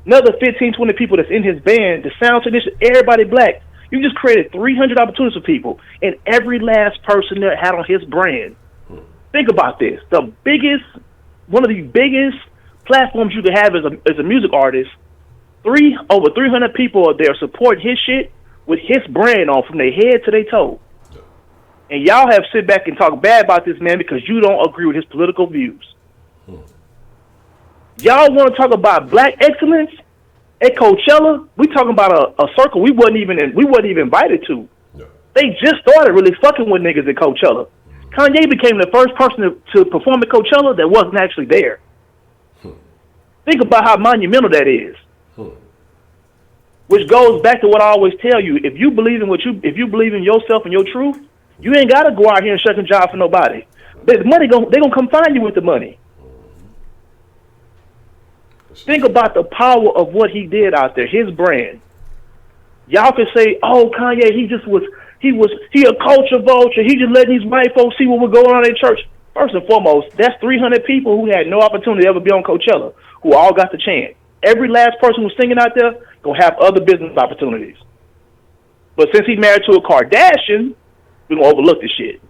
another 15, 20 people that's in his band. The sound technician, everybody black. You just created 300 opportunities for people, and every last person there had on his brand. Think about this. One of the biggest platforms you could have as a music artist, over 300 people are there supporting his shit with his brand on from their head to their toe. And y'all have sit back and talk bad about this man because you don't agree with his political views. Y'all want to talk about black excellence? At Coachella, we talking about a circle we wasn't even invited to. Yeah. They just started really fucking with niggas at Coachella. Kanye became the first person to perform at Coachella that wasn't actually there. Think about how monumental that is. Which goes back to what I always tell you: if you believe in yourself and your truth, you ain't gotta go out here and shuck and jive for nobody. But the money they gonna come find you with the money. Think about the power of what he did out there, his brand. Y'all can say, "Oh, Kanye, he a culture vulture. He just letting these white folks see what was going on in church." First and foremost, that's 300 people who had no opportunity to ever be on Coachella, who all got the chance. Every last person who's singing out there gonna have other business opportunities. But since he's married to a Kardashian, we're gonna overlook this shit.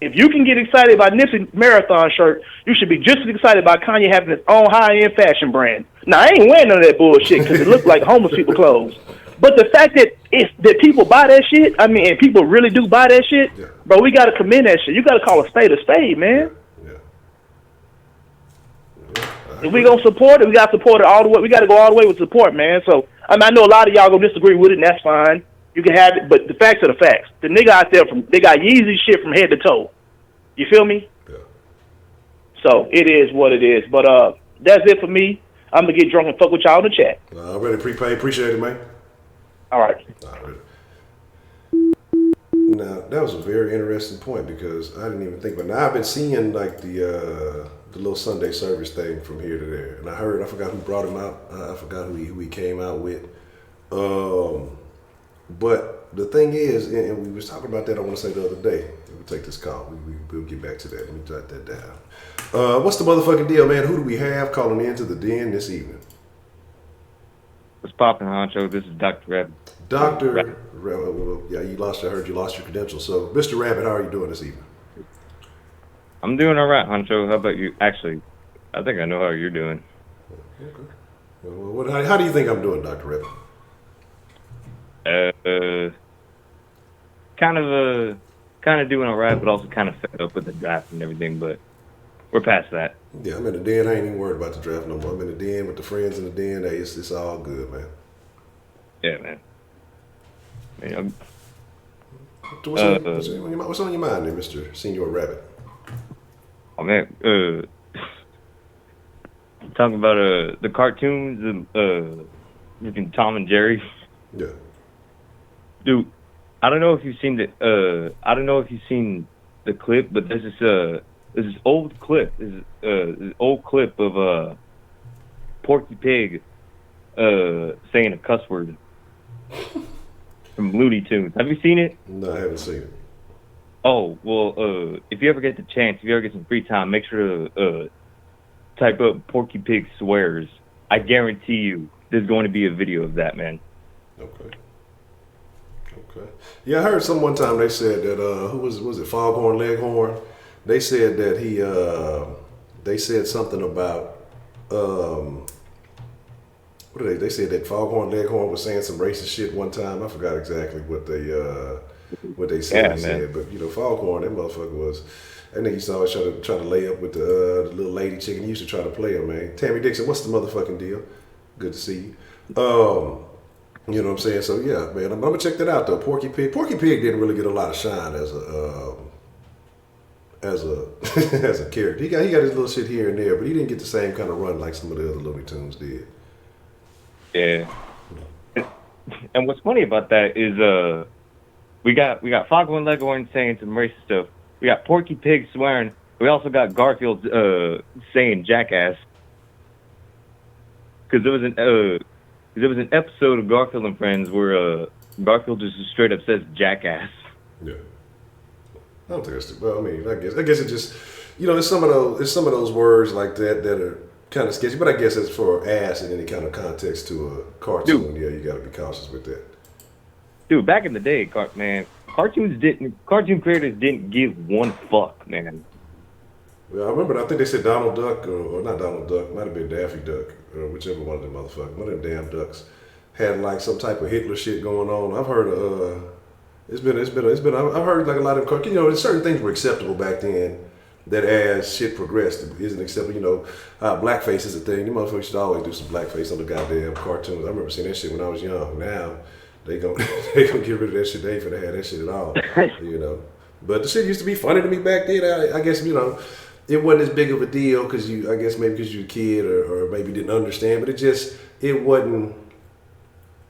If you can get excited about Nipsey Marathon shirt, you should be just as excited about Kanye having his own high-end fashion brand. Now, I ain't wearing none of that bullshit because it looks like homeless people clothes. But the fact that people buy that shit, I mean, and people really do buy that shit, bro, we got to commend that shit. You got to call a spade, man. If we gonna support it, we got to support it all the way. We got to go all the way with support, man. So, I mean, I know a lot of y'all gonna disagree with it, and that's fine. You can have it, but the facts are the facts. The nigga out there, they got Yeezy shit from head to toe. You feel me? Yeah. So, it is what it is. But that's it for me. I'm going to get drunk and fuck with y'all in the chat. Already prepaid. Appreciate it, man. All right. Now, that was a very interesting point because I didn't even think about it. Now, I've been seeing like the little Sunday service thing from here to there. And I forgot who brought him out. I forgot who he came out with. But the thing is, and we was talking about that, I want to say the other day. We'll take this call. We'll get back to that. Let me jot that down. What's the motherfucking deal, man? Who do we have calling into the den this evening? What's poppin', Honcho? This is Dr. Rabbit. Dr. Rabbit. Well, yeah, I heard you lost your credentials. So, Mr. Rabbit, how are you doing this evening? I'm doing all right, Honcho. How about you? Actually, I think I know how you're doing. Okay. Well, how do you think I'm doing, Dr. Rabbit? Kind of doing all right, but also kind of fed up with the draft and everything, but we're past that. Yeah, I'm in the den. I ain't even worried about the draft no more. I'm in the den with the friends in the den. Hey, it's all good, man. Yeah, man. What's on your mind there, Mr. Senior Rabbit? Oh, man. Talking about the cartoons, looking Tom and Jerry. Yeah. Dude, I don't know if you've seen the clip, but there's this old clip. This old clip of Porky Pig saying a cuss word from Looney Tunes. Have you seen it? No, I haven't seen it. Oh, well, if you ever get the chance, if you ever get some free time, make sure to type up Porky Pig swears. I guarantee you there's going to be a video of that, man. Okay. Yeah, I heard one time they said that who was it Foghorn Leghorn? They said that they said something about what did they said that Foghorn Leghorn was saying some racist shit one time. I forgot exactly what they said. Yeah, said, but Foghorn, that motherfucker was. That nigga used to always try to lay up with the little lady chicken. He used to try to play her, man. Tammy Dixon, what's the motherfucking deal? Good to see you. You know what I'm saying? So yeah, man, I'm gonna check that out though. Porky Pig didn't really get a lot of shine as a as a character. He got his little shit here and there, but he didn't get the same kind of run like some of the other Looney Tunes did. Yeah. And what's funny about that is we got Foghorn Leghorn saying some racist stuff. We got Porky Pig swearing. We also got Garfield saying jackass. Because there was an episode of Garfield and Friends where Garfield just straight up says jackass. Yeah. I don't think that's well. I mean, I guess it just there's some of those words like that are kind of sketchy. But I guess it's for ass in any kind of context to a cartoon. Dude. Yeah, you got to be cautious with that. Dude, back in the day, cartoon creators didn't give one fuck, man. Well, I remember. I think they said Donald Duck or not Donald Duck. Might have been Daffy Duck or whichever one of them motherfuckers. One of them damn ducks had like some type of Hitler shit going on. I've heard I've heard like a lot of there's certain things were acceptable back then that as shit progressed, it isn't acceptable. You know, blackface is a thing. You motherfuckers should always do some blackface on the goddamn cartoons. I remember seeing that shit when I was young. Now they gon' they gonna get rid of that shit. They ain't finna have that shit at all. You know, but the shit used to be funny to me back then. I guess it wasn't as big of a deal because I guess maybe because you're a kid or maybe didn't understand. But it wasn't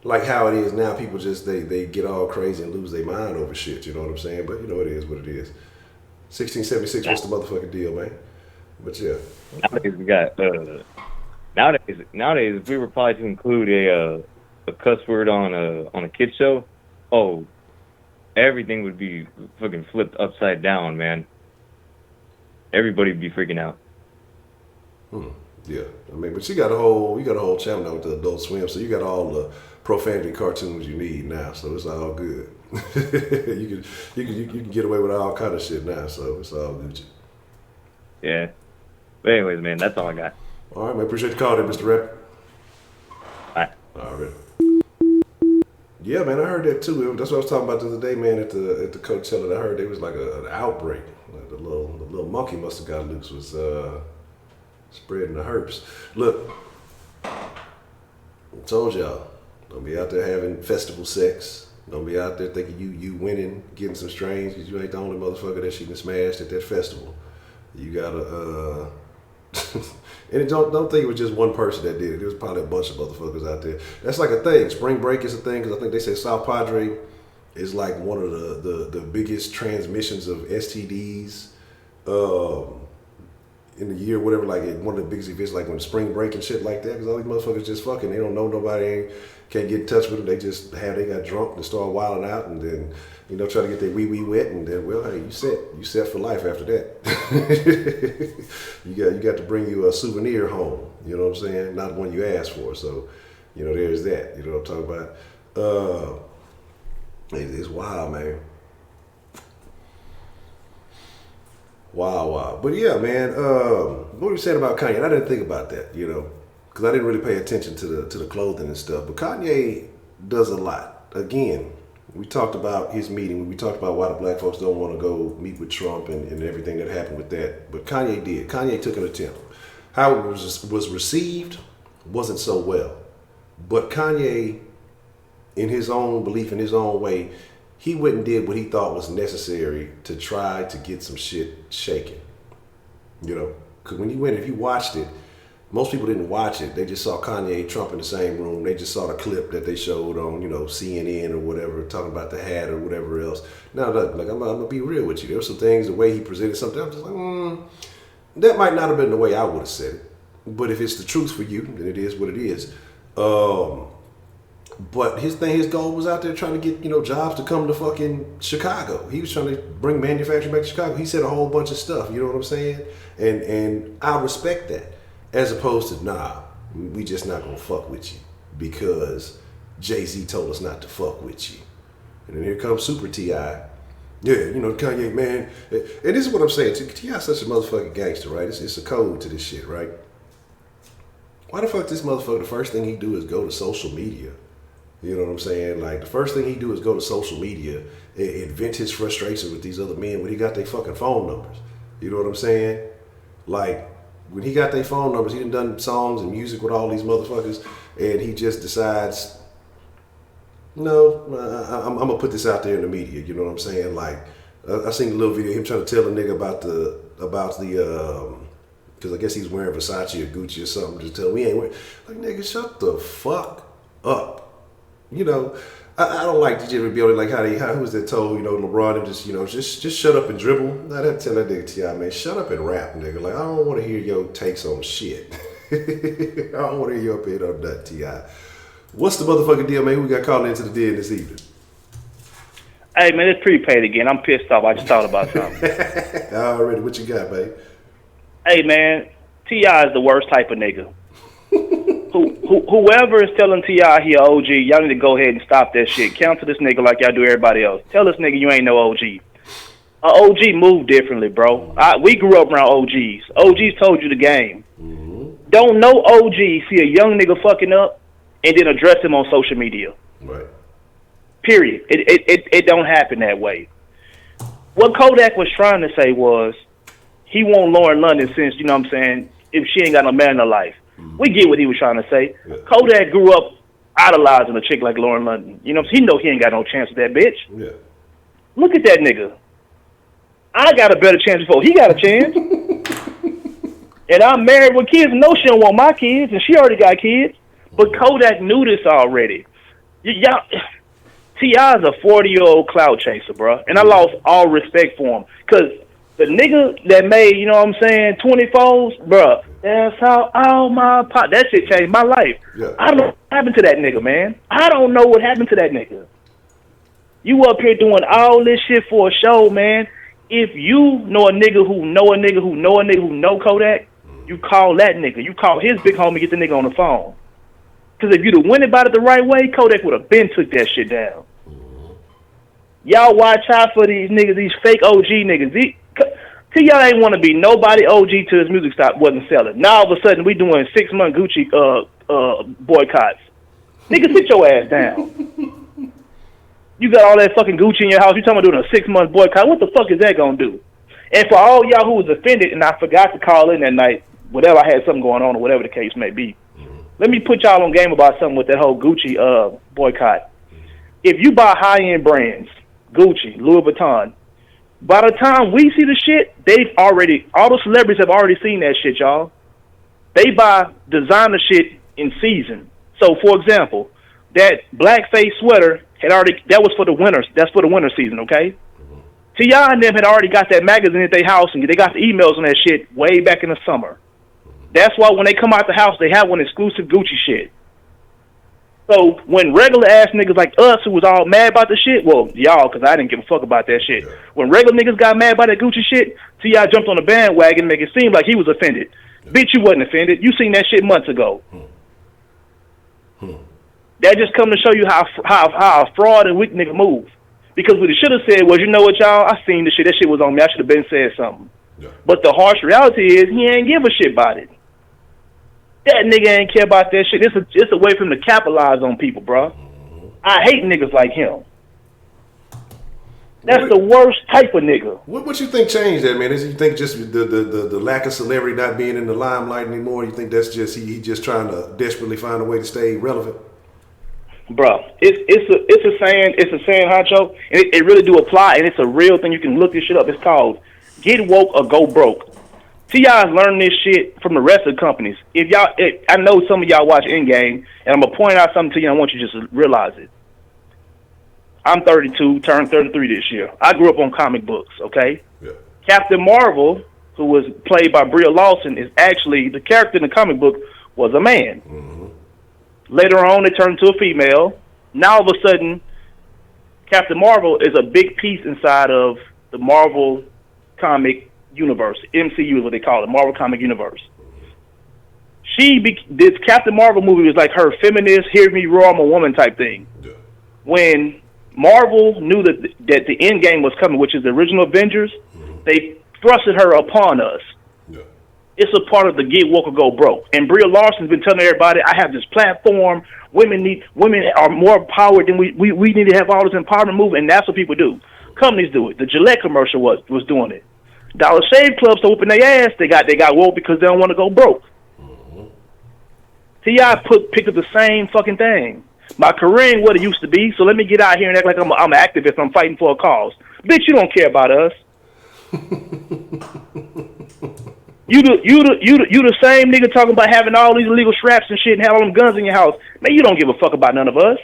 like how it is now. People just they get all crazy and lose their mind over shit. You know what I'm saying? But it is what it is. 1676, what's the motherfucking deal, man? But yeah. Nowadays we got nowadays if we were probably to include a cuss word on a kid show, everything would be fucking flipped upside down, man. Everybody would be freaking out. Yeah, I mean, but you got a whole channel now with the Adult Swim, so you got all the profanity cartoons you need now, so it's all good. you can get away with all kind of shit now, so it's all good. Yeah. But anyways, man, that's all I got. All right, man. Appreciate the call there, Mr. Rep. Bye. All right. Yeah, man, I heard that too. That's what I was talking about the other day, man. At the Coachella, I heard there was like an outbreak. Like the little monkey must have got loose, was spreading the herpes. Look, I told y'all, don't be out there having festival sex. Don't be out there thinking you winning, getting some strains, because you ain't the only motherfucker that she been smashed at that festival. You gotta, and don't think it was just one person that did it. There was probably a bunch of motherfuckers out there. That's like a thing. Spring break is a thing, because I think they say South Padre is like one of the biggest transmissions of STDs in the year, whatever, like one of the biggest events, like when spring break and shit like that, because all these motherfuckers just fucking, they don't know nobody, can't get in touch with them, they got drunk and started wilding out, and then, try to get their wee wet, and then, well, hey, you set for life after that. you got to bring you a souvenir home, you know what I'm saying, not one you asked for, so, there's that, you know what I'm talking about. It's wild, man. Wow. But yeah, man, what you said about Kanye, I didn't think about that, because I didn't really pay attention to the clothing and stuff. But Kanye does a lot. Again, we talked about his meeting. We talked about why the black folks don't want to go meet with Trump and everything that happened with that. But Kanye did. Kanye took an attempt. How it was received wasn't so well. But Kanye, in his own belief, in his own way, he went and did what he thought was necessary to try to get some shit shaken. Because when he went, if you watched it, most people didn't watch it. They just saw Kanye and Trump in the same room. They just saw the clip that they showed on, CNN or whatever, talking about the hat or whatever else. Now, look, I'm going to be real with you. There were some things, the way he presented something, I'm just like, that might not have been the way I would have said it. But if it's the truth for you, then it is what it is. But his goal was out there trying to get, jobs to come to fucking Chicago. He was trying to bring manufacturing back to Chicago. He said a whole bunch of stuff, you know what I'm saying? And I respect that. As opposed to, nah, we just not gonna fuck with you because Jay-Z told us not to fuck with you. And then here comes Super T.I. Yeah, Kanye, man. And this is what I'm saying. T.I.'s such a motherfucking gangster, right? It's a code to this shit, right? Why the fuck this motherfucker, the first thing he do is go to social media? You know what I'm saying? Like, the first thing he do is go to social media and vent his frustration with these other men when he got their fucking phone numbers. You know what I'm saying? Like, when he got their phone numbers, he done songs and music with all these motherfuckers, and he just decides, no, I'm going to put this out there in the media. You know what I'm saying? Like, I seen a little video of him trying to tell a nigga about the because I guess he's wearing Versace or Gucci or something. Just tell him he ain't wearing. Like, nigga, shut the fuck up. I don't like to be able to, like, how was that told, LeBron and just shut up and dribble. I'd have to tell that nigga T.I., man, shut up and rap, nigga. Like, I don't want to hear your takes on shit. I don't want to hear your opinion on that, T.I. What's the motherfucking deal, man? Who we got calling into the den this evening? Hey, man, it's prepaid again. I'm pissed off. I just thought about something. Already, what you got, babe? Hey, man, T.I. is the worst type of nigga. Whoever is telling T.I. he a OG, y'all need to go ahead and stop that shit. Cancel this nigga like y'all do everybody else. Tell this nigga you ain't no OG. A OG move differently, bro. We grew up around OGs. OGs told you the game. Mm-hmm. Don't no OG see a young nigga fucking up and then address him on social media. Right. Period. It don't happen that way. What Kodak was trying to say was he won't Lauren London since, you know what I'm saying, if she ain't got no man in her life. We get what he was trying to say. Yeah. Kodak grew up idolizing a chick like Lauren London. You know, he know he ain't got no chance with that bitch. Yeah. Look at that nigga. I got a better chance before he got a chance. And I'm married with kids. No, she don't want my kids, and she already got kids. But Kodak knew this already. Y'all, T.I. is a 40-year-old clout chaser, bro. And I lost all respect for him. Because the nigga that made, you know what I'm saying, 24s, bro, that's how all my pop, that shit changed my life. Yeah. I don't know what happened to that nigga, man. I don't know what happened to that nigga. You up here doing all this shit for a show, man. If you know a nigga who know a nigga who know a nigga who know Kodak, you call that nigga. You call his big homie, get the nigga on the phone. Because if you'd have went about it the right way, Kodak would have been took that shit down. Y'all watch out for these niggas, these fake OG niggas. Y'all ain't want to be nobody OG till his music wasn't selling. Now all of a sudden we doing 6-month Gucci boycotts. Nigga, sit your ass down. You got all that fucking Gucci in your house. You talking about doing a 6-month boycott? What the fuck is that gonna do? And for all y'all who was offended, and I forgot to call in that night, whatever I had something going on or whatever the case may be. Let me put y'all on game about something with that whole Gucci boycott. If you buy high-end brands, Gucci, Louis Vuitton, by the time we see the shit, all the celebrities have already seen that shit, y'all. They buy designer shit in season. So, for example, that blackface sweater that was for the winter. That's for the winter season, okay? T.I. and them had already got that magazine at their house, and they got the emails on that shit way back in the summer. That's why when they come out the house, they have one exclusive Gucci shit. So when regular ass niggas like us who was all mad about the shit, well, y'all, because I didn't give a fuck about that shit. When regular niggas got mad about that Gucci shit, T.I. jumped on the bandwagon and make it seem like he was offended. Bitch, you wasn't offended. You seen that shit months ago. That just come to show you how a fraud and weak nigga move. Because what he should have said was, you know what, y'all, I seen the shit. That shit was on me. I should have been said something. Yeah. But the harsh reality is he ain't give a shit about it. That nigga ain't care about that shit. It's a way for him to capitalize on people, bro. I hate niggas like him. That's the worst type of nigga. What you think changed that, man? Is you think just the lack of celebrity not being in the limelight anymore? You think that's just he just trying to desperately find a way to stay relevant? Bro, it's a saying, Honcho, and it really do apply, and it's a real thing. You can look this shit up. It's called "Get Woke or Go Broke." T.I.'s learning this shit from the rest of the companies. I know some of y'all watch Endgame, and I'm gonna point out something to you. And I want you to just realize it. I'm 32, turned 33 this year. I grew up on comic books. Okay, yeah. Captain Marvel, who was played by Brie Larson, is actually the character in the comic book was a man. Mm-hmm. Later on, it turned into a female. Now, all of a sudden, Captain Marvel is a big piece inside of the Marvel comic universe. MCU is what they call it, Marvel comic universe. This Captain Marvel movie was like her feminist, hear me roar, I'm a woman type thing. Yeah. When Marvel knew that the end game was coming, which is the original Avengers, they thrusted her upon us. Yeah. It's a part of the get woke or go broke. And Brie Larson's been telling everybody, I have this platform. Women are more empowered than we need to have all this empowerment movement, and that's what people do. Companies do it. The Gillette commercial was doing it. Dollar Shave Club so whooping their ass. They got woke because they don't want to go broke. Mm-hmm. T.I. picked up the same fucking thing. My career ain't what it used to be, so let me get out here and act like I'm an activist. I'm fighting for a cause. Bitch, you don't care about us. You the same nigga talking about having all these illegal straps and shit and have all them guns in your house. Man, you don't give a fuck about none of us.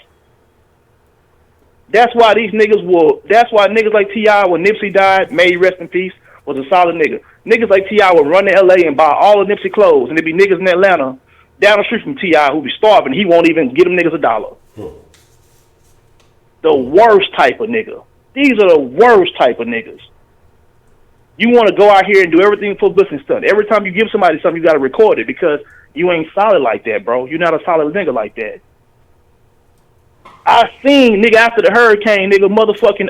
That's why niggas like T.I. when Nipsey died, may he rest in peace, was a solid nigga. Niggas like T.I. would run to L.A. and buy all the Nipsey clothes, and there be niggas in Atlanta down the street from T.I. who be starving. He won't even get them niggas $1. The worst type of nigga. These are the worst type of niggas. You want to go out here and do everything for business stuff. Every time you give somebody something, you got to record it because you ain't solid like that, bro. You're not a solid nigga like that. I seen, nigga, after the hurricane, nigga, motherfucking,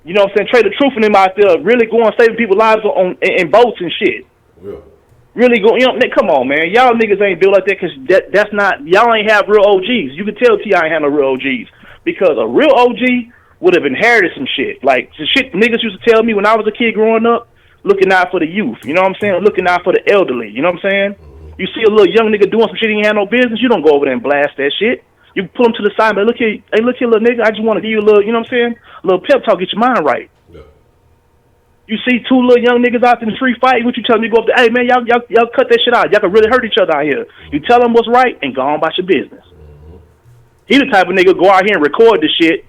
you know what I'm saying, Trey the Truth and them out there really going saving people's lives in boats and shit. Yeah. Really going, you know, come on, man. Y'all niggas ain't built like that because that's not, y'all ain't have real OGs. You can tell T.I. ain't have no real OGs because a real OG would have inherited some shit. Like, the shit niggas used to tell me when I was a kid growing up, looking out for the youth. You know what I'm saying? Looking out for the elderly. You know what I'm saying? You see a little young nigga doing some shit he ain't had no business, you don't go over there and blast that shit. You pull him to the side, but look here, hey, look here, little nigga. I just want to give you a little, you know what I'm saying? A little pep talk, get your mind right. Yeah. You see two little young niggas out in the street fighting, what you tell me go up there, hey man, y'all cut that shit out. Y'all can really hurt each other out here. You tell them what's right and go on about your business. He the type of nigga go out here and record the shit.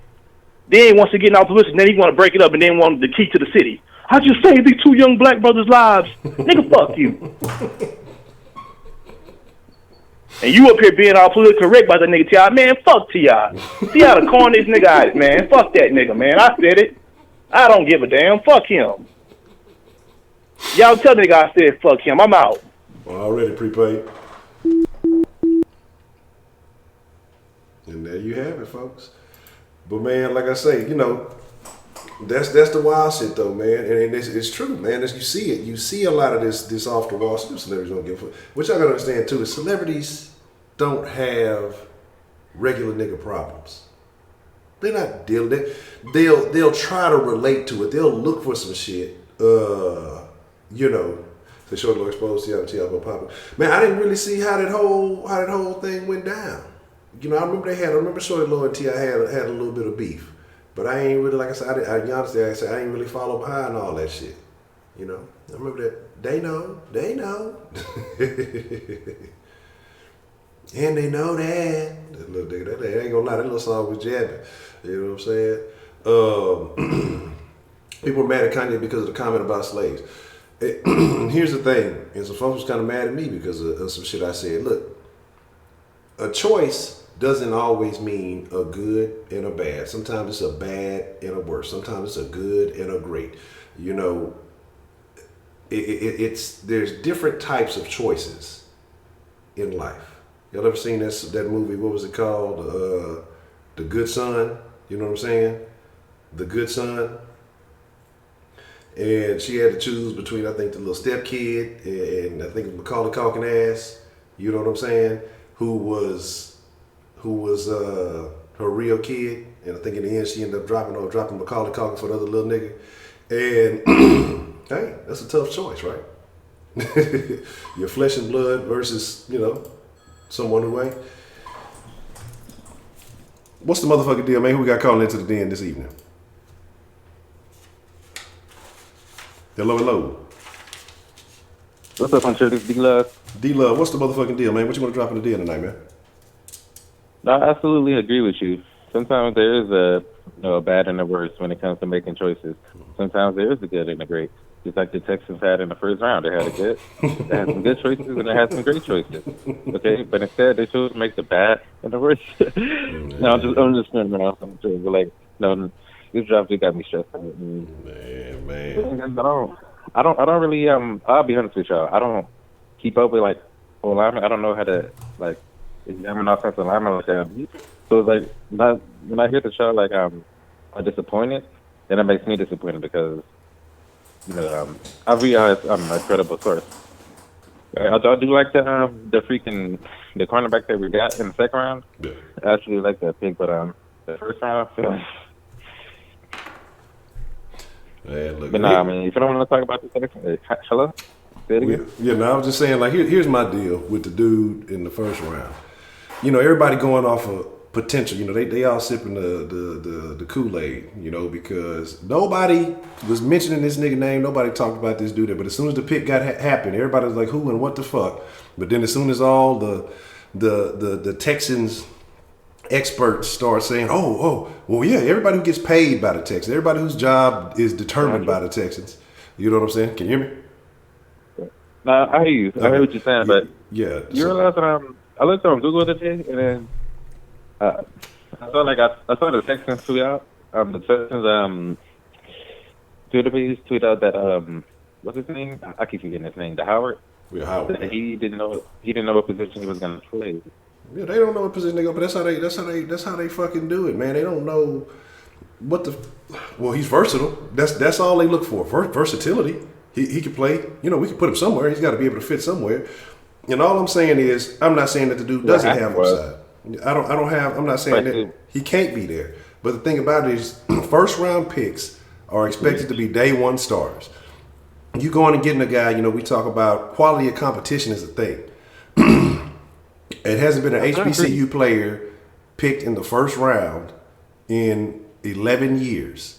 Then once he get out publicity, then he want to break it up and then want the key to the city. I just saved these two young black brothers' lives. Nigga, fuck you. And you up here being all politically correct by the nigga T.I. Man, fuck T.I. T.I. the corniest nigga out, man. Fuck that nigga, man. I said it. I don't give a damn. Fuck him. Y'all tell the nigga I said fuck him. I'm out. Already prepaid. And there you have it, folks. But man, like I say, you know, that's the wild shit though, man. And it's true, man. You see it. You see a lot of this off the wall stuff. Celebrities don't give a fuck. Which I gotta understand too is celebrities don't have regular nigga problems. They're not dealing. They'll try to relate to it. They'll look for some shit. You know, the short little exposed to pop. Man, I didn't really see how that whole thing went down. You know, I remember Shorty Low and T.I. had a little bit of beef. But I ain't really, like I said, I ain't really follow behind all that shit. You know, I remember that. They know. And they know that. That little nigga, that ain't gonna lie, that little song was jabbing. You know what I'm saying? People were mad at Kanye because of the comment about slaves. Here's the thing, and some folks was kind of mad at me because of some shit I said. Look, a choice doesn't always mean a good and a bad. Sometimes it's a bad and a worse. Sometimes it's a good and a great. You know, there's different types of choices in life. Y'all ever seen that movie? What was it called? The Good Son. You know what I'm saying? The Good Son. And she had to choose between, I think, the little step kid and I think Macaulay Culkin ass. You know what I'm saying? Who was her real kid, and I think in the end she ended up dropping Macaulay Culkin for the other little nigga. And hey, that's a tough choice, right? Your flesh and blood versus, you know, someone who ain't. What's the motherfucking deal, man? Who we got calling into the den this evening? Hello. What's up, Honcho? This is D-Love. D-Love, what's the motherfucking deal, man? What you want to drop in the den tonight, man? No, I absolutely agree with you. Sometimes there is a bad and a worse when it comes to making choices. Sometimes there is a good and a great. Just like the Texans had in the first round. They had some good choices and they had some great choices. Okay, but instead they chose to make the bad and the worst. No, I'm just spinning around. But like, no, this job just got me stressed out. Man. I don't really I'll be honest with y'all. I don't keep up with like alignment. I don't know how to like examine offensive alignment like that. So it's like when I hear the show like I'm disappointed, then it makes me disappointed because I realize I'm a credible source. I do like the cornerback that we got in the second round. Yeah. I actually like that pick, but the first round. Man, look, But nah, I mean, if you don't want to talk about the second, hello? Say it again? Yeah, no, I was just saying, like, here's my deal with the dude in the first round. You know, everybody going off of potential. You know, they all sipping the Kool-Aid, you know, because nobody was mentioning this nigga name. Nobody talked about this dude. But as soon as the pick happened, everybody was like, who and what the fuck? But then as soon as all the Texans experts start saying, well, yeah, everybody who gets paid by the Texans, everybody whose job is determined by the Texans. You know what I'm saying? Can you hear me? No, I hear you. I hear what you're saying, but yeah, you realize that I looked on Google today, and then I saw the Texans tweet out. The Texans Twitter page tweet out that what's his name? I keep forgetting his name. The Howard. Yeah, Howard. That he didn't know what position he was going to play. Yeah, they don't know what position they go, but that's how they fucking do it, man. They don't know what the. Well, he's versatile. That's all they look for. Versatility. He can play. You know, we can put him somewhere. He's got to be able to fit somewhere. And all I'm saying is, I'm not saying that the dude doesn't have upside. I'm not saying that he can't be there. But the thing about it is, first round picks are expected to be day one starters. you going and getting a guy, we talk about quality of competition is a thing. It hasn't been an HBCU player picked in the first round in 11 years.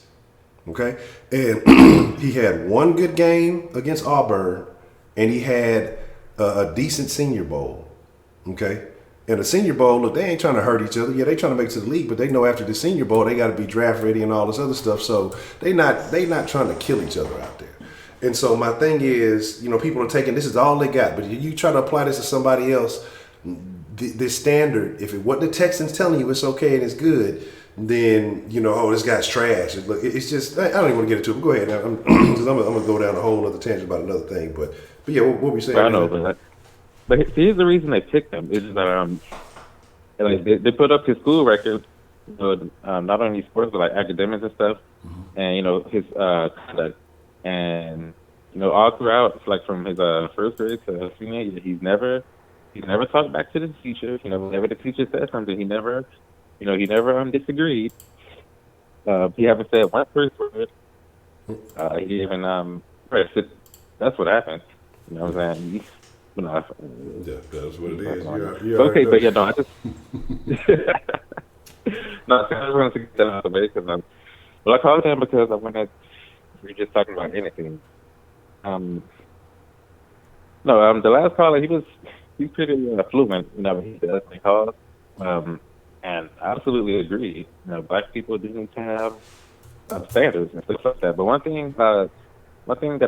Okay? And he had one good game against Auburn, and he had a decent Senior Bowl. Okay? And the Senior Bowl, look, they ain't trying to hurt each other. Yeah, they trying to make it to the league, but they know after the Senior Bowl, they got to be draft ready and all this other stuff. So they not trying to kill each other out there. And so my thing is, people are taking, this is all they got. But you try to apply this to somebody else, this standard, if what the Texans telling you it's okay and it's good, then, this guy's trash. It's just, I don't even want to get into it. But go ahead, because I'm going to go down a whole other tangent about another thing. But yeah, what were you saying? I know, but here's the reason they picked him. Is that they put up his school record, not only sports but like academics and stuff, and his conduct, and all throughout, it's like from his first grade to senior year, he's never talked back to the teacher. Whenever the teacher said something, he never disagreed. He haven't said one first word. He even that's what happened. You know what I'm saying? Yeah, that's what it is. Okay, but I just no, I just wanted to get that out of the way because I called him because I wanted. We were just talking about anything. The last caller he's pretty fluent. He does make calls, and I absolutely agree. Black people do need to have standards and stuff like that. But one thing that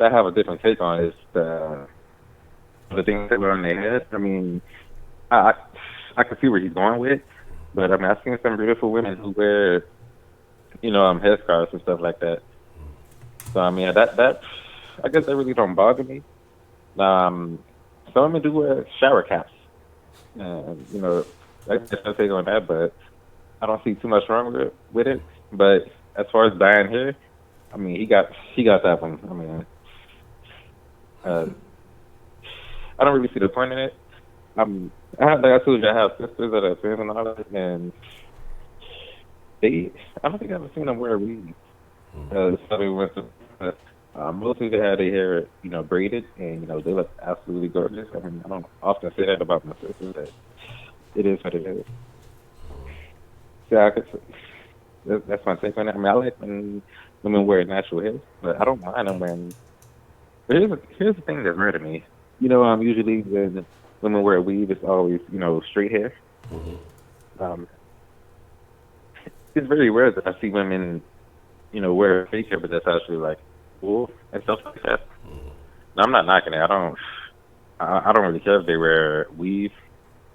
I have a different take on is the things that were on their head. I mean, I can see where he's going with, but I've seen some beautiful women who wear, headscarves and stuff like that. So I mean, that I guess that really don't bother me. Some women do wear shower caps, and that's my take on that. But I don't see too much wrong with it. But as far as dyeing hair, I mean, he got that one. I mean, I don't really see the point in it. I told you, I have sisters that are friends and all that, and I don't think I've ever seen them wear a weave. Mostly they had their hair, braided, and they look absolutely gorgeous. I mean, I don't often say that about my sisters. That it is what it is. Yeah, that's my take on it. I mean, I like when women wear natural hair, but I don't mind them wearing. But here's the thing that's rare to me. Usually when women wear a weave, it's always, straight hair. Mm-hmm. It's very rare that I see women, wear fake hair, but that's actually like wool and stuff like that. Mm-hmm. Now, I'm not knocking it. I don't really care if they wear weave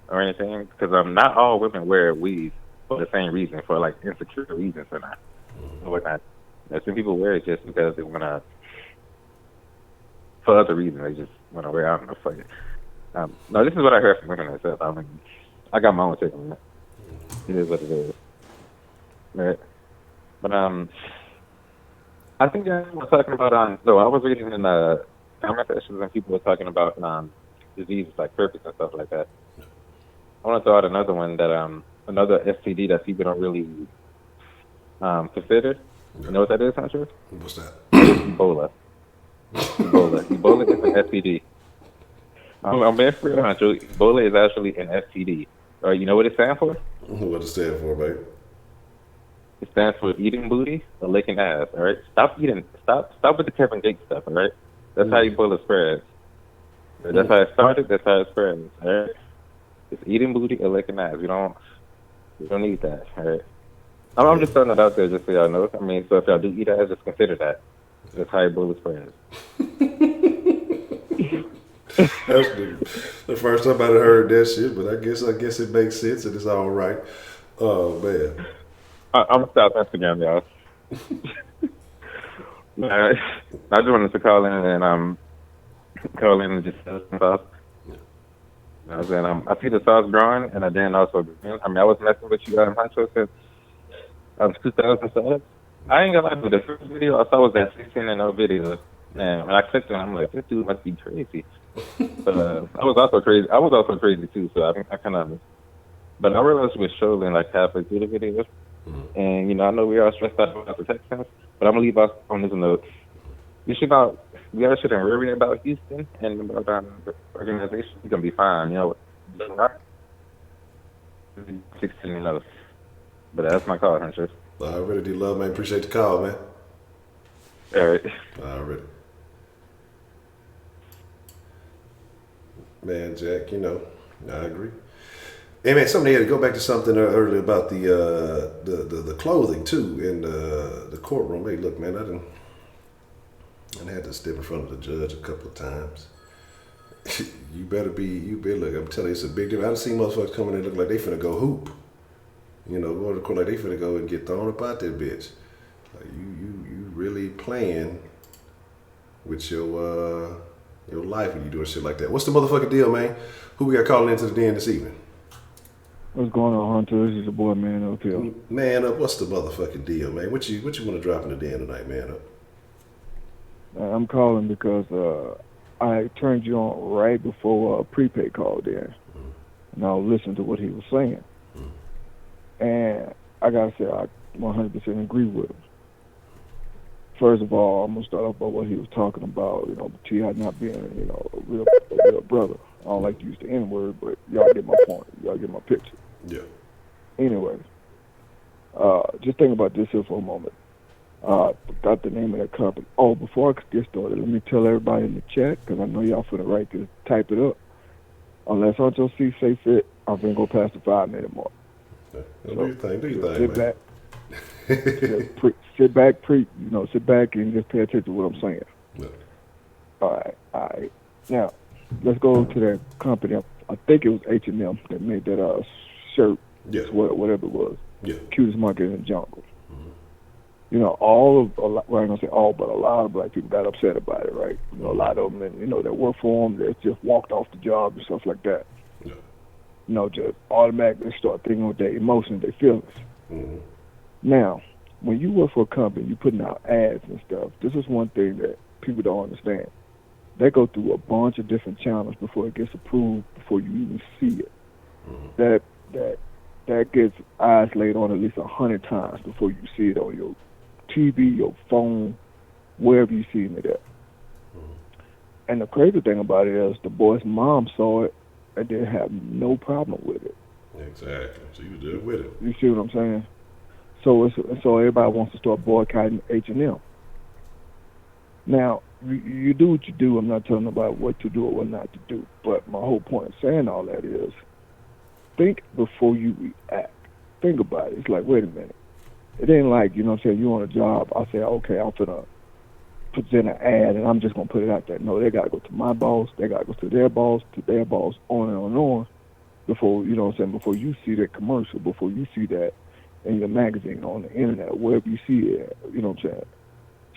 or anything, because not all women wear weave for the same reason, for like insecure reasons or not. Mm-hmm. Or whatnot. Some people wear it just because they want to. For other reasons, they just want to wear. I don't know. Fuck it. No, this is what I heard from women themselves. I mean, I got my own take on that. It is what it is. Right. But I think I was talking about I was reading in comment sections and people were talking about diseases like herpes and stuff like that. I want to throw out another one that another STD that people don't really consider. You know what that is, Honcho? What's that? Ebola. Ebola is an STD. I'm being for real, Honcho. Ebola is actually an STD. You know what it stands for? What does it stand for, babe? It stands for eating booty or licking ass. All right, stop with the Kevin Gates stuff. All right, that's how Ebola spreads. That's how it started. That's how it spreads. All right, it's eating booty or licking ass. We don't need that. All right. I'm just throwing that out there just so y'all know. I mean, so if y'all do eat ass, just consider that. That's how Ebola spreads. That's the first time I'd heard that shit, but I guess it makes sense and it's all right. Oh man, I'm South Instagram, y'all. I just wanted to call in and just tell some thoughts. I was saying, I see the sauce growing, and I didn't also. I mean, I was messing with you, Honcho, since 2007. I ain't gonna lie to you, the first video I saw was that 16-0 video, and when I clicked on it, I'm like, this dude must be crazy. But I was also crazy. I was also crazy too, so I kind of. But I realized we were trolling like halfway through the video, and I know we are stressed out about the Texans, but I'm gonna leave us on this note. You should not. you got shit and worry about Houston and about the organization, you're gonna be fine. You know, 16 enough. But that's my call, Hunter. Already, D-Love, man. Appreciate the call, man. All right. Already. Man, Jack, you know, I agree. Hey, man, something here to go back to something earlier about the clothing, too, in the courtroom. Hey, look, man, I had to step in front of the judge a couple of times. you better look, I'm telling you, it's a big difference. I've seen motherfuckers coming in looking like they finna go hoop. You know, go to the court like they finna go and get thrown up out that bitch. Like you really playing with your life when you doing shit like that. What's the motherfucking deal, man? Who we got calling into the den this evening? What's going on, Hunter? This is your boy, Man Up here. Man Up, what's the motherfucking deal, man? What you want to drop in the den tonight, Man Up? I'm calling because I turned you on right before Prepay called in, and I was listening to what he was saying. And I gotta say, I 100% agree with him. First of all, I'm gonna start off by what he was talking about. You know, T.I. not being, you know, a real brother. I don't like to use the N-word, but y'all get my point. Y'all get my picture. Yeah. Anyway, just think about this here for a moment. Forgot the name of that company. Oh, before I get started, let me tell everybody in the chat, because I know y'all finna write this, type it up. Unless Honcho C say fit, I'm finna go past the 5-minute mark. Okay. Do your thing, man. Sit back, sit back and just pay attention to what I'm saying. Yeah. All right. Now, let's go to that company. I think it was H&M that made that shirt, Yeah. whatever it was. Yeah. Cutest monkey in the jungle. You know, well, I'm gonna say all, but a lot of black people got upset about it, right? You know, a lot of them, you know, that work for them, that just walked off the job and stuff like that. Yeah. You know, just automatically start thinking with their emotions, their feelings. Mm-hmm. Now, when you work for a company, you putting out ads and stuff. This is one thing that people don't understand. They go through a bunch of different channels before it gets approved, before you even see it. Mm-hmm. That gets eyes laid on at least 100 times before you see it on your TV, your phone, wherever you seen it at. And the crazy thing about it is the boy's mom saw it and didn't have no problem with it. Exactly. So you did with it. You see what I'm saying? So everybody wants to start boycotting H&M. Now, you do what you do. I'm not telling nobody what to do or what not to do. But my whole point of saying all that is, think before you react. Think about it. It's like, wait a minute. It ain't like, you know what I'm saying, you on a job, I say, okay, I'm finna present an ad and I'm just gonna put it out there. No, they gotta go to my boss, they gotta go to their boss, on and on, before, you know what I'm saying, before you see that commercial, before you see that in your magazine, on the internet, wherever you see it, you know what I'm saying.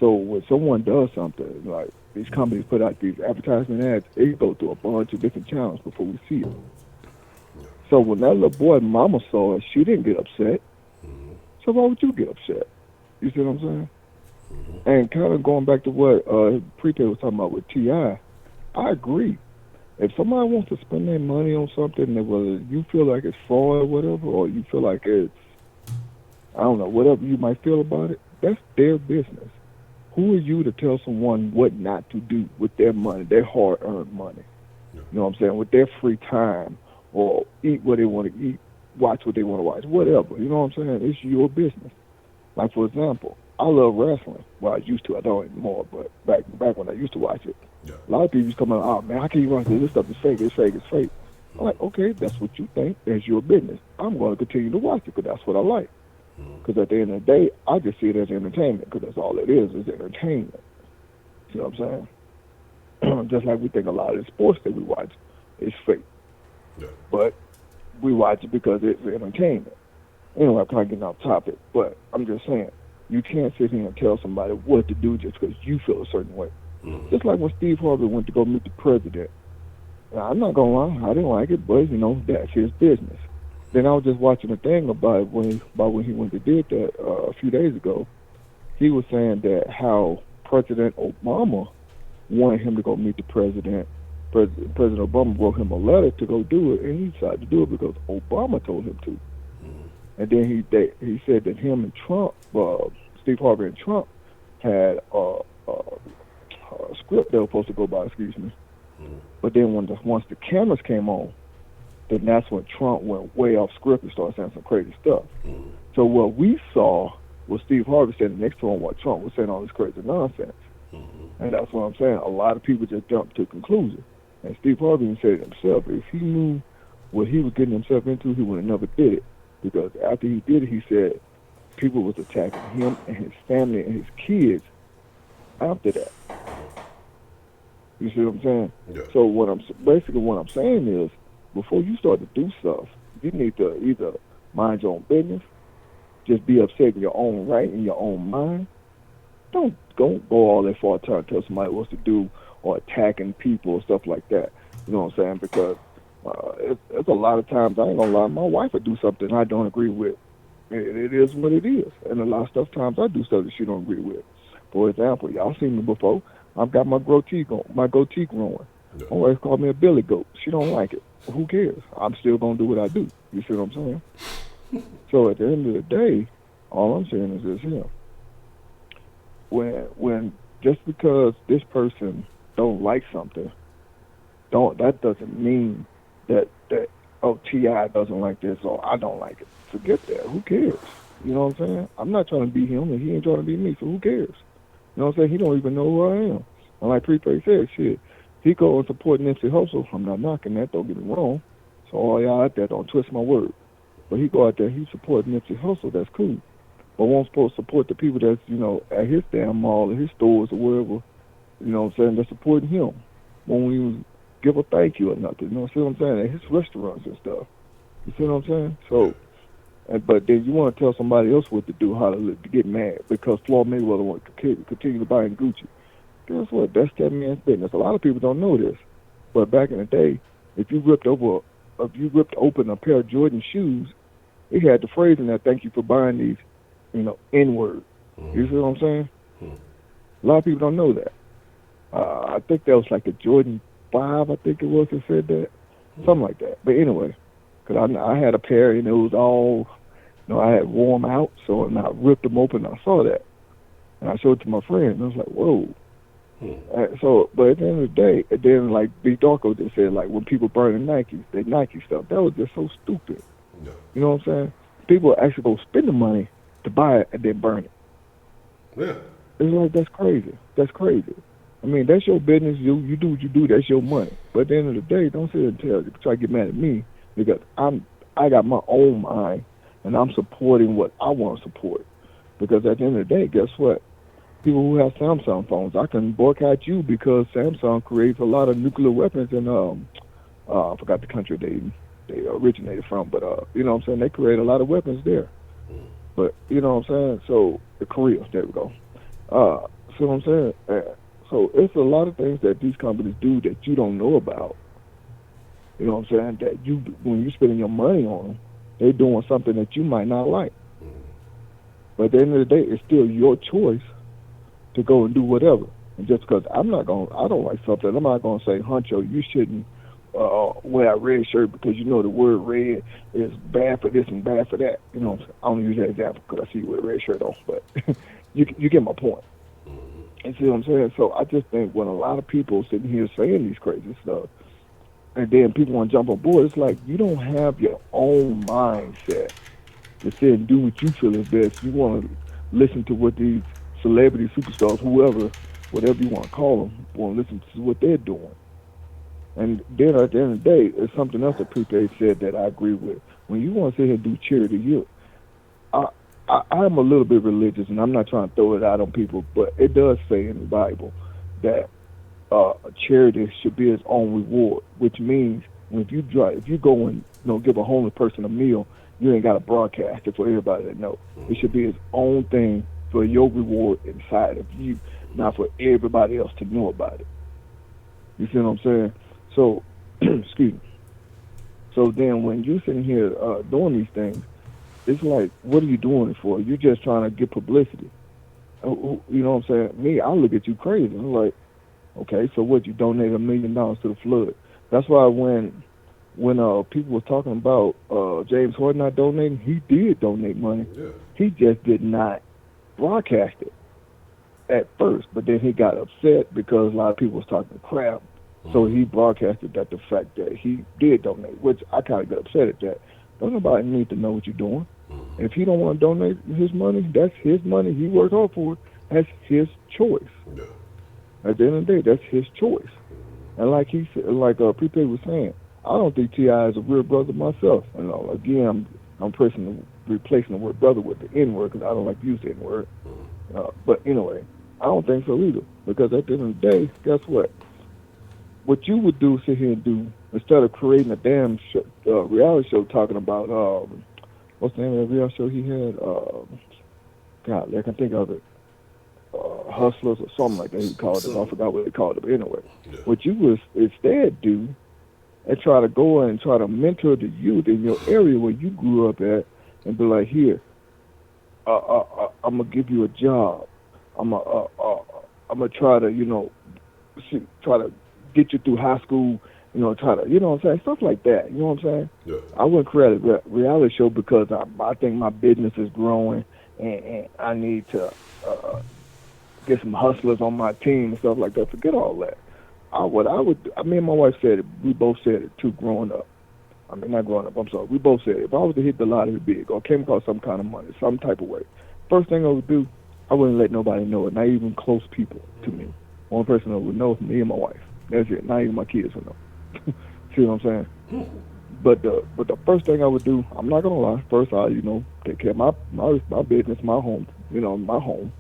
So when someone does something, like these companies put out these advertisement ads, they go through a bunch of different channels before we see it. So when that little boy mama saw it, she didn't get upset. So why would you get upset? You see what I'm saying? And kind of going back to what Prepay was talking about with T.I., I agree. If somebody wants to spend their money on something that whether you feel like it's fraud or whatever, or you feel like it's, I don't know, whatever you might feel about it, that's their business. Who are you to tell someone what not to do with their money, their hard-earned money? You know what I'm saying? With their free time, or eat what they want to eat, watch what they want to watch, whatever. You know what I'm saying? It's your business. Like, for example, I love wrestling. Well, I used to. I don't anymore, but back when I used to watch it, a lot of people used to come out, oh, man, how can you watch this? This stuff is fake. It's fake. It's fake. I'm like, okay, that's what you think. That's your business. I'm going to continue to watch it because that's what I like. Because at the end of the day, I just see it as entertainment because that's all it is entertainment. You know what I'm saying? Just like we think a lot of the sports that we watch is fake. Yeah. But we watch it because it's entertainment. Anyway, I'm kind of getting off topic, but I'm just saying, you can't sit here and tell somebody what to do just because you feel a certain way. Just like when Steve Harvey went to go meet the president. Now, I'm not going to lie, I didn't like it, but, you know, that's his business. Then I was just watching a thing about when he went to did that a few days ago. He was saying that how President Obama wanted him to go meet the president. President Obama wrote him a letter to go do it, and he decided to do it because Obama told him to. And then he said that him and Trump, Steve Harvey and Trump, had a script they were supposed to go by, excuse me. But then once the cameras came on, then that's when Trump went way off script and started saying some crazy stuff. So what we saw was Steve Harvey standing next to him while Trump was saying all this crazy nonsense. And that's what I'm saying. A lot of people just jumped to conclusions. And Steve Harvey even said it himself. If he knew what he was getting himself into, he would have never did it. Because after he did it, he said people was attacking him and his family and his kids after that. You see what I'm saying? Yeah. So what I'm saying is, before you start to do stuff, you need to either mind your own business, just be upset in your own right, in your own mind. Don't go all that far to tell somebody what to do or attacking people or stuff like that. You know what I'm saying? Because it's a lot of times, I ain't gonna lie, my wife would do something I don't agree with. It is what it is. And a lot of times I do stuff that she don't agree with. For example, y'all seen me before. I've got my goatee growing. Yeah. My wife called me a billy goat. She don't like it. Who cares? I'm still gonna do what I do. You see what I'm saying? So at the end of the day, all I'm saying is this here. When just because this person don't like something, that doesn't mean that T.I. doesn't like this or I don't like it. Forget that. Who cares? You know what I'm saying? I'm not trying to be him and he ain't trying to be me, so who cares? You know what I'm saying? He don't even know who I am. And like Prepaid said, shit, he go and support Nipsey Hussle. I'm not knocking that, don't get me wrong. So all y'all out there, don't twist my word. But he go out there, he support Nipsey Hussle, that's cool. But won't supposed to support the people that's, at his damn mall, at his stores or wherever, you know what I'm saying, they're supporting him. Won't even give a thank you or nothing, you know what I'm saying, at his restaurants and stuff. You see what I'm saying? So, but then you want to tell somebody else what to do, how to get mad, because Floyd Mayweather want to continue to buy in Gucci. Guess what? That's that man's business. A lot of people don't know this. But back in the day, if you ripped open a pair of Jordan shoes, it had the phrase in there, thank you for buying these, N-word. You see what I'm saying? A lot of people don't know that. I think that was like the Jordan 5, I think it was, that said that. Something like that. But anyway, because I had a pair and it was all, I had worn them out, so and I ripped them open and I saw that. And I showed it to my friend and I was like, whoa. So, but at the end of the day, and then like B. Darko just said, like when people burning Nikes, they Nike stuff, that was just so stupid. Yeah. You know what I'm saying? People actually go spend the money to buy it and then burn it. Yeah. It's like, that's crazy. That's crazy. I mean, that's your business. You do what you do. That's your money. But at the end of the day, don't sit and try to get mad at me because I got my own mind and I'm supporting what I want to support. Because at the end of the day, guess what? People who have Samsung phones, I can boycott you because Samsung creates a lot of nuclear weapons in I forgot the country they originated from, but you know what I'm saying, they create a lot of weapons there. But you know what I'm saying? So Korea, there we go. See what I'm saying? So it's a lot of things that these companies do that you don't know about. You know what I'm saying? That when you're spending your money on them, they're doing something that you might not like. But at the end of the day, it's still your choice to go and do whatever. And just because I don't like something, I'm not going to say, Honcho, you shouldn't wear a red shirt because you know the word red is bad for this and bad for that. You know, I don't use that example because I see you with a red shirt on, but you get my point. You see what I'm saying? So I just think when a lot of people sitting here saying these crazy stuff, and then people want to jump on board, it's like you don't have your own mindset to sit and do what you feel is best. You want to listen to what these celebrity superstars, whatever you want to call them, want to listen to what they're doing. And then at the end of the day, it's something else that Prepaid said that I agree with. When you want to sit here and do charity, I'm a little bit religious, and I'm not trying to throw it out on people, but it does say in the Bible that charity should be its own reward, which means if you go and give a homeless person a meal, you ain't got to broadcast it for everybody to know. It should be its own thing for your reward inside of you, not for everybody else to know about it. You see what I'm saying? So, excuse me. So then when you're sitting here doing these things, it's like, what are you doing it for? You're just trying to get publicity. You know what I'm saying? Me, I look at you crazy. I'm like, okay, so what, you donate $1 million to the flood? That's why when people were talking about James Harden not donating, he did donate money. Yeah. He just did not broadcast it. at first, but then he got upset because a lot of people was talking crap. So he broadcasted that the fact that he did donate, which I kind of got upset at that. Don't nobody need to know what you're doing. If he don't want to donate his money, that's his money. He worked hard for it. That's his choice. Yeah. At the end of the day, that's his choice. And like he said, like Prepaid was saying, I don't think T.I. is a real brother myself. You know, again, I'm replacing the word brother with the N-word because I don't like to use the N-word. But anyway, I don't think so either. Because at the end of the day, guess what? What you would do, sit here and do, instead of creating a damn reality show talking about, what's the name of the reality show he had? God, I can think of it. Hustlers or something like that he called it. I forgot what they called it. But anyway, what you would instead do and try to go and try to mentor the youth in your area where you grew up at and be like, here, I'm going to give you a job. I'm going to try to, try to get you through high school, try to, you know what I'm saying? Stuff like that, you know what I'm saying? Yeah. I wouldn't create a reality show because I think my business is growing and I need to get some hustlers on my team and stuff like that. Forget all that. Me and my wife said it, we both said it too growing up. I mean, not growing up, I'm sorry. We both said it. If I was to hit the lottery big or came across some kind of money, some type of way, first thing I would do, I wouldn't let nobody know it, not even close people to me. One person that would know is me and my wife. That's it. Not even my kids would know. See what I'm saying? But the first thing I would do, I'm not gonna lie. First, I take care of my business, my home, my home.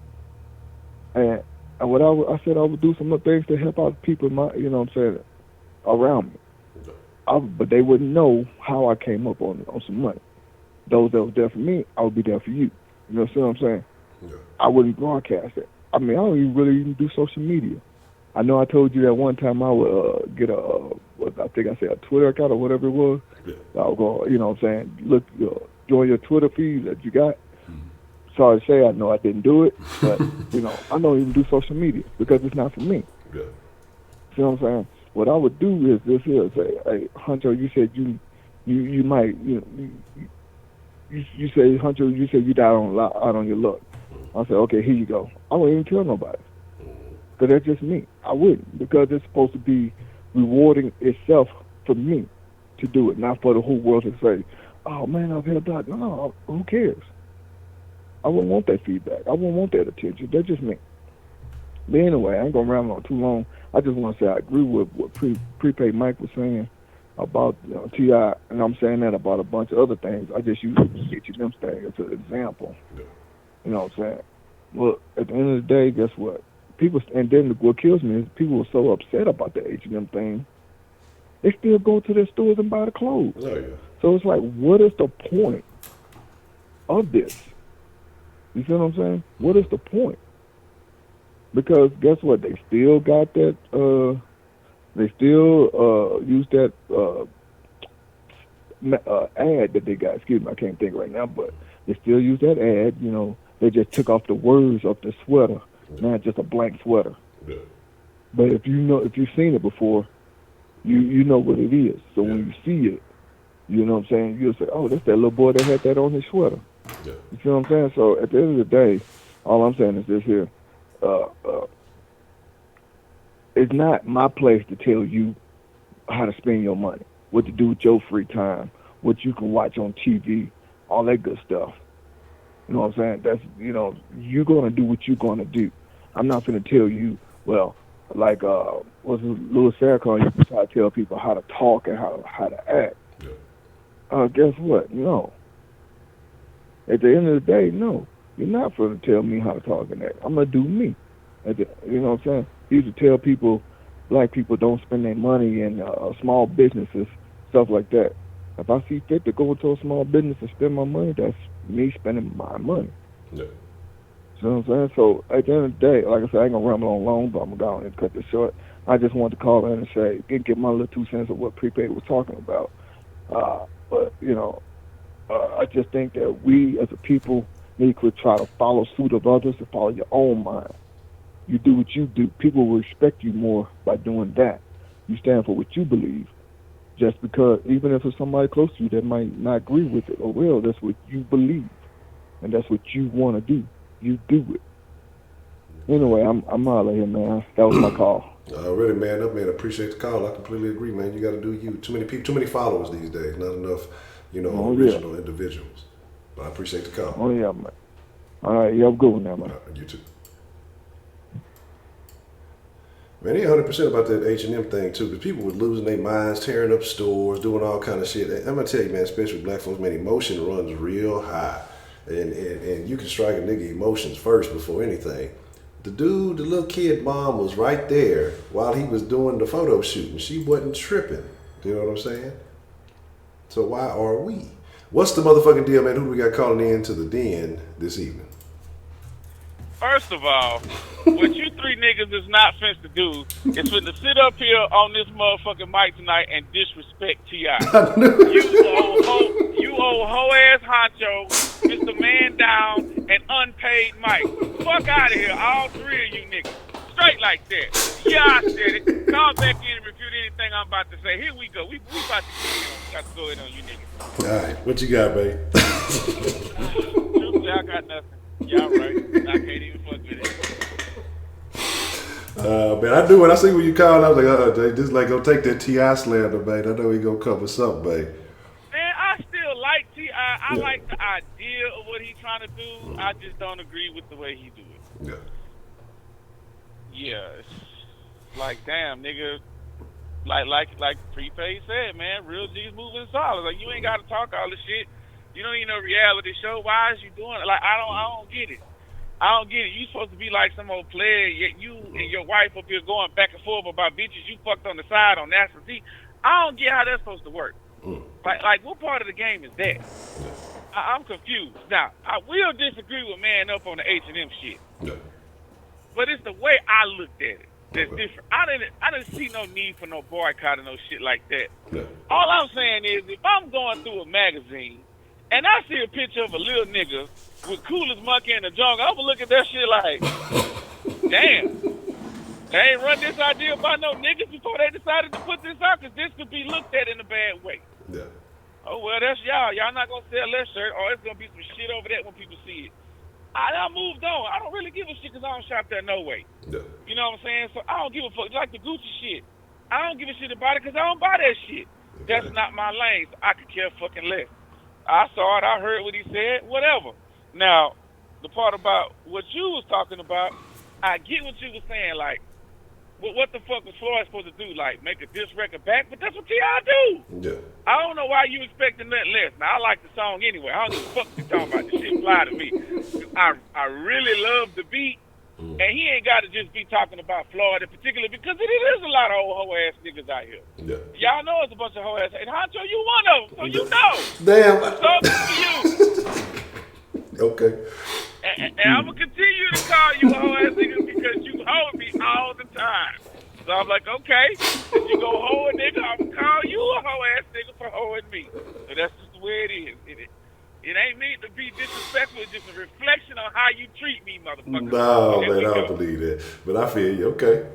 And what I said I would do some of the things to help out people, around me. But they wouldn't know how I came up on some money. Those that was there for me, I would be there for you. You see what I'm saying? Yeah. I wouldn't broadcast it. I mean, I don't even do social media. I know I told you that one time I would get I think I said a Twitter account or whatever it was. Yeah. I would go, look, join your Twitter feed that you got. Sorry to say, I know I didn't do it, but, I don't even do social media because it's not for me. Yeah. See what I'm saying? What I would do is this here, say, hey, Honcho, you said you might, you say, Honcho, you said you died out on your luck. I said, okay, here you go. I wouldn't even tell nobody. Because that's just me. I wouldn't, because it's supposed to be rewarding itself for me to do it, not for the whole world to say, oh, man, I've helped out. No, who cares? I wouldn't want that feedback. I wouldn't want that attention. That's just me. But anyway, I ain't going to ramble on too long. I just want to say I agree with what Prepaid Mike was saying about T.I., and I'm saying that about a bunch of other things. I just use the H&M thing as an example. Yeah. You know what I'm saying? Well, at the end of the day, guess what? People, and then what kills me is people were so upset about the H&M thing, they still go to their stores and buy the clothes. Oh, yeah. So it's like, what is the point of this? You see what I'm saying? What is the point? Because guess what? They still got that, they still use that ad that they got. Excuse me, I can't think right now, but they still use that ad. They just took off the words of the sweater. Now it's just a blank sweater. Yeah. But if you've seen it before, you know what it is. So when you see it, you know what I'm saying, you'll say, oh, that's that little boy that had that on his sweater. Yeah. You see what I'm saying? So at the end of the day, all I'm saying is this here. It's not my place to tell you how to spend your money, what to do with your free time, what you can watch on TV, all that good stuff. You know what I'm saying? That's, you're going to do what you're going to do. I'm not going to tell you, well, like what's Louis Farrakhan used to try to tell people how to talk and how to act. Yeah. Guess what? No. At the end of the day, no. You're not going to tell me how to talk and act. I'm going to do me. You know what I'm saying? He used to tell people, black people don't spend their money in small businesses, stuff like that. If I see fit to go into a small business and spend my money, that's me spending my money. Yeah. You know what I'm saying? So at the end of the day, like I said, I ain't going to ramble on long, but I'm going to go and cut this short. I just wanted to call in and say, get my little 2 cents of what Prepaid was talking about. But, I just think that we as a people need to try to follow suit of others and follow your own mind. You do what you do. People will respect you more by doing that. You stand for what you believe. Just because, even if it's somebody close to you that might not agree with it, or well, that's what you believe. And that's what you want to do. You do it. Anyway, I'm out of here, man. That was my call. Already, man. Up, man. Appreciate the call. I completely agree, man. You got to do you. Too many people, too many followers these days. Not enough, original individuals. But I appreciate the call. Oh yeah, man. All right, you have a good one now, man. You too. Man, they 100% about that H&M thing too, because people were losing their minds, tearing up stores, doing all kind of shit. I'm gonna tell you, man, especially black folks, man, emotion runs real high, and you can strike a nigga emotions first before anything. The little kid mom was right there while he was doing the photo shoot, and she wasn't tripping. You know what I'm saying? So why are we? What's the motherfucking deal, man? Who we got calling in to the den this evening? First of all, what you three niggas is not finna to do is finna sit up here on this motherfucking mic tonight and disrespect T.I. You old hoe-ass Honcho, Mr. Man Down, and unpaid Mike. Fuck out of here, all three of you niggas. Straight like that. Yeah, I said it. Call back in and refute anything I'm about to say. Here we go. We about to go in on you niggas. All right, what you got, babe? Truthfully, I got nothing. Y'all right. I can't even fuck with it. Man, I knew when I see when you called, I was like, just like go take that T.I. slander, man. I know he gonna cover something, babe. Man, I still like T.I. I like the idea of what he's trying to do. I just don't agree with the way he do it. Yeah. Yeah, it's like damn, nigga. Like Prepaid said, man, real G's moving solid. Like you ain't gotta talk all this shit. You don't need no reality show. Why is you doing it? Like I don't get it. I don't get it. You supposed to be like some old player, yet you and your wife up here going back and forth about bitches you fucked on the side on national TV. I don't get how that's supposed to work. Like what part of the game is that? I'm confused. Now, I will disagree with man up on the H&M shit. Yeah. But it's the way I looked at it that's different. I didn't see no need for no boycott or no shit like that. Yeah. All I'm saying is if I'm going through a magazine and I see a picture of a little nigga with coolest monkey in the jungle, I'm gonna look at that shit like, damn. They ain't run this idea by no niggas before they decided to put this out, because this could be looked at in a bad way. Yeah. Oh, well, that's y'all. Y'all not gonna sell that shirt, or it's gonna be some shit over there when people see it. I moved on. I don't really give a shit because I don't shop there no way. Yeah. You know what I'm saying? So I don't give a fuck. Like the Gucci shit. I don't give a shit about it because I don't buy that shit. Okay. That's not my lane. So I could care fucking less. I saw it. I heard what he said. Whatever. Now, the part about what you was talking about, I get what you was saying. Like, what the fuck was Floyd supposed to do? Like, make a diss record back? But that's what T.I. do. Yeah. I don't know why you expecting nothing less. Now, I like the song anyway. I don't give a fuck what you talking about. This shit fly to me. I really love the beat. And he ain't got to just be talking about Floyd in particular, because it is a lot of old hoe-ass niggas out here. Yeah. Y'all know it's a bunch of hoe-ass. And Honcho, you one of them, so you know. Damn. So good for you. Okay. And I'm going to continue to call you hoe-ass niggas because you hoe me all the time. So I'm like, okay, if you go hoe a nigga, I'm going to call you a hoe-ass nigga for hoeing me. So that's just the way it is. It ain't meant to be disrespectful. It's just a reflection on how you treat me, motherfucker. No, man, I don't believe that. But I feel you. Okay.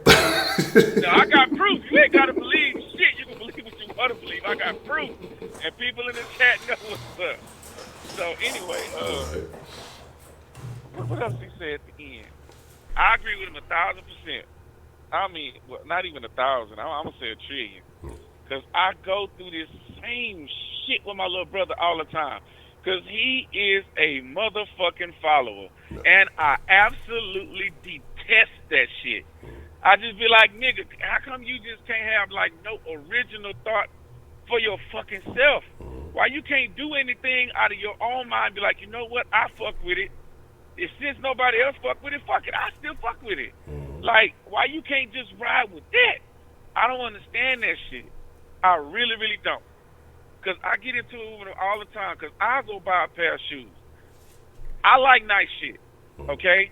No, I got proof. You ain't got to believe shit. You can believe what you want to believe. I got proof. And people in the chat know what's up. So anyway, what else he said at the end? I agree with him 1,000%. I mean, well, not even 1,000. I'm going to say 1 trillion. Because I go through this same shit with my little brother all the time. Because he is a motherfucking follower. And I absolutely detest that shit. I just be like, nigga, how come you just can't have, like, no original thought for your fucking self? Why you can't do anything out of your own mind? Be like, you know what? I fuck with it. If since nobody else fuck with it, fuck it. I still fuck with it. Like, why you can't just ride with that? I don't understand that shit. I really, really don't. Because I get into it with them all the time. Because I go buy a pair of shoes. I like nice shit. Okay?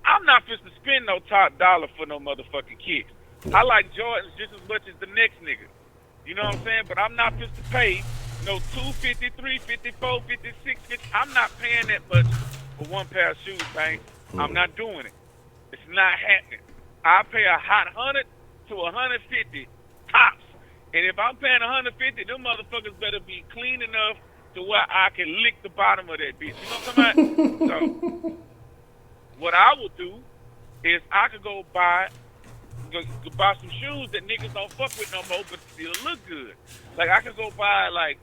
I'm not supposed to spend no top dollar for no motherfucking kicks. I like Jordans just as much as the next nigga. You know what I'm saying? But I'm not supposed to pay no $250, $350, $450, $650. I'm not paying that much for one pair of shoes, man. I'm not doing it. It's not happening. I pay a hot 100 to 150 tops. And if I'm paying 150, them motherfuckers better be clean enough to where I can lick the bottom of that bitch. You know what I'm talking about? So, what I will do is I could go buy some shoes that niggas don't fuck with no more, but still look good. Like I could go buy like.